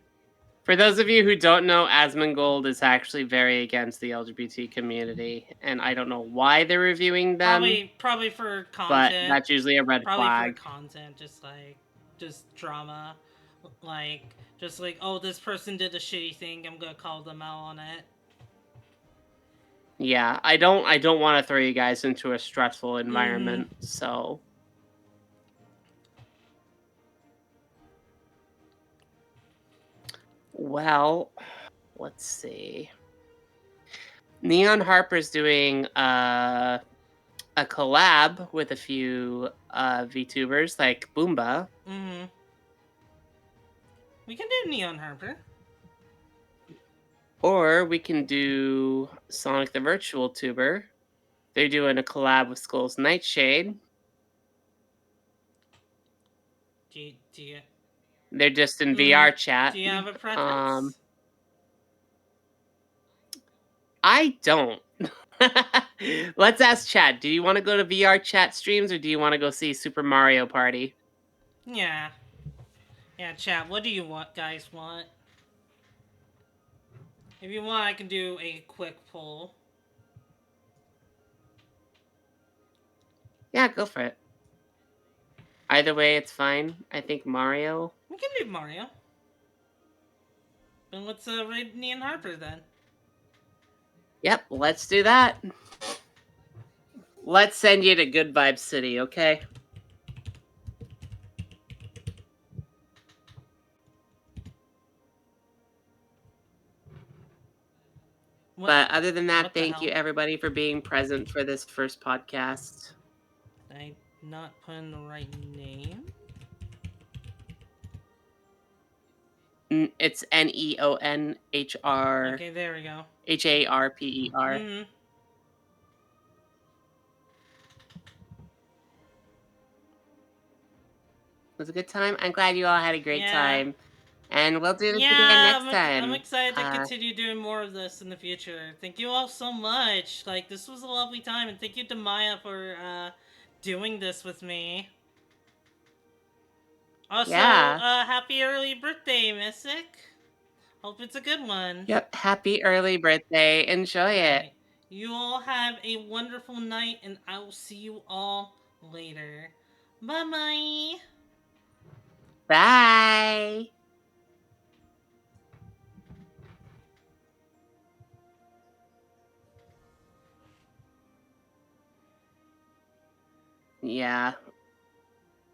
For those of you who don't know, Asmongold is actually very against the LGBT community, and I don't know why they're reviewing them. Probably for But content. that's usually a red Probably flag. for content, just drama, just like, oh, this person did a shitty thing, I'm gonna call them out on it. Yeah, I don't want to throw you guys into a stressful environment, so. Well, let's see. Neon Harper's doing a collab with a few VTubers like Boomba. We can do Neon Harper. Or we can do Sonic the Virtual Tuber. They're doing a collab with Skulls Nightshade. Do you They're just in VR chat. Do you have a preference? I don't. Let's ask chat. Do you want to go to VR chat streams or do you want to go see Super Mario Party? Yeah. Yeah, chat, what do you guys want? If you want, I can do a quick poll. Yeah, go for it. Either way, it's fine. I think Mario. We can do Mario. Then let's raid Neon Harper then. Yep, let's do that. Let's send you to Good Vibes City, okay? But other than that, thank you everybody for being present for this first podcast. Did I not put in the right name? It's Neonhr. Okay, there we go. Harper. It was a good time. I'm glad you all had a great time. And we'll do this again next time. I'm excited to continue doing more of this in the future. Thank you all so much. Like, this was a lovely time, and thank you to Maya for doing this with me. Also, happy early birthday, Mystic. Hope it's a good one. Yep, happy early birthday. Enjoy it. You all have a wonderful night, and I will see you all later. Bye-bye. Bye. Yeah,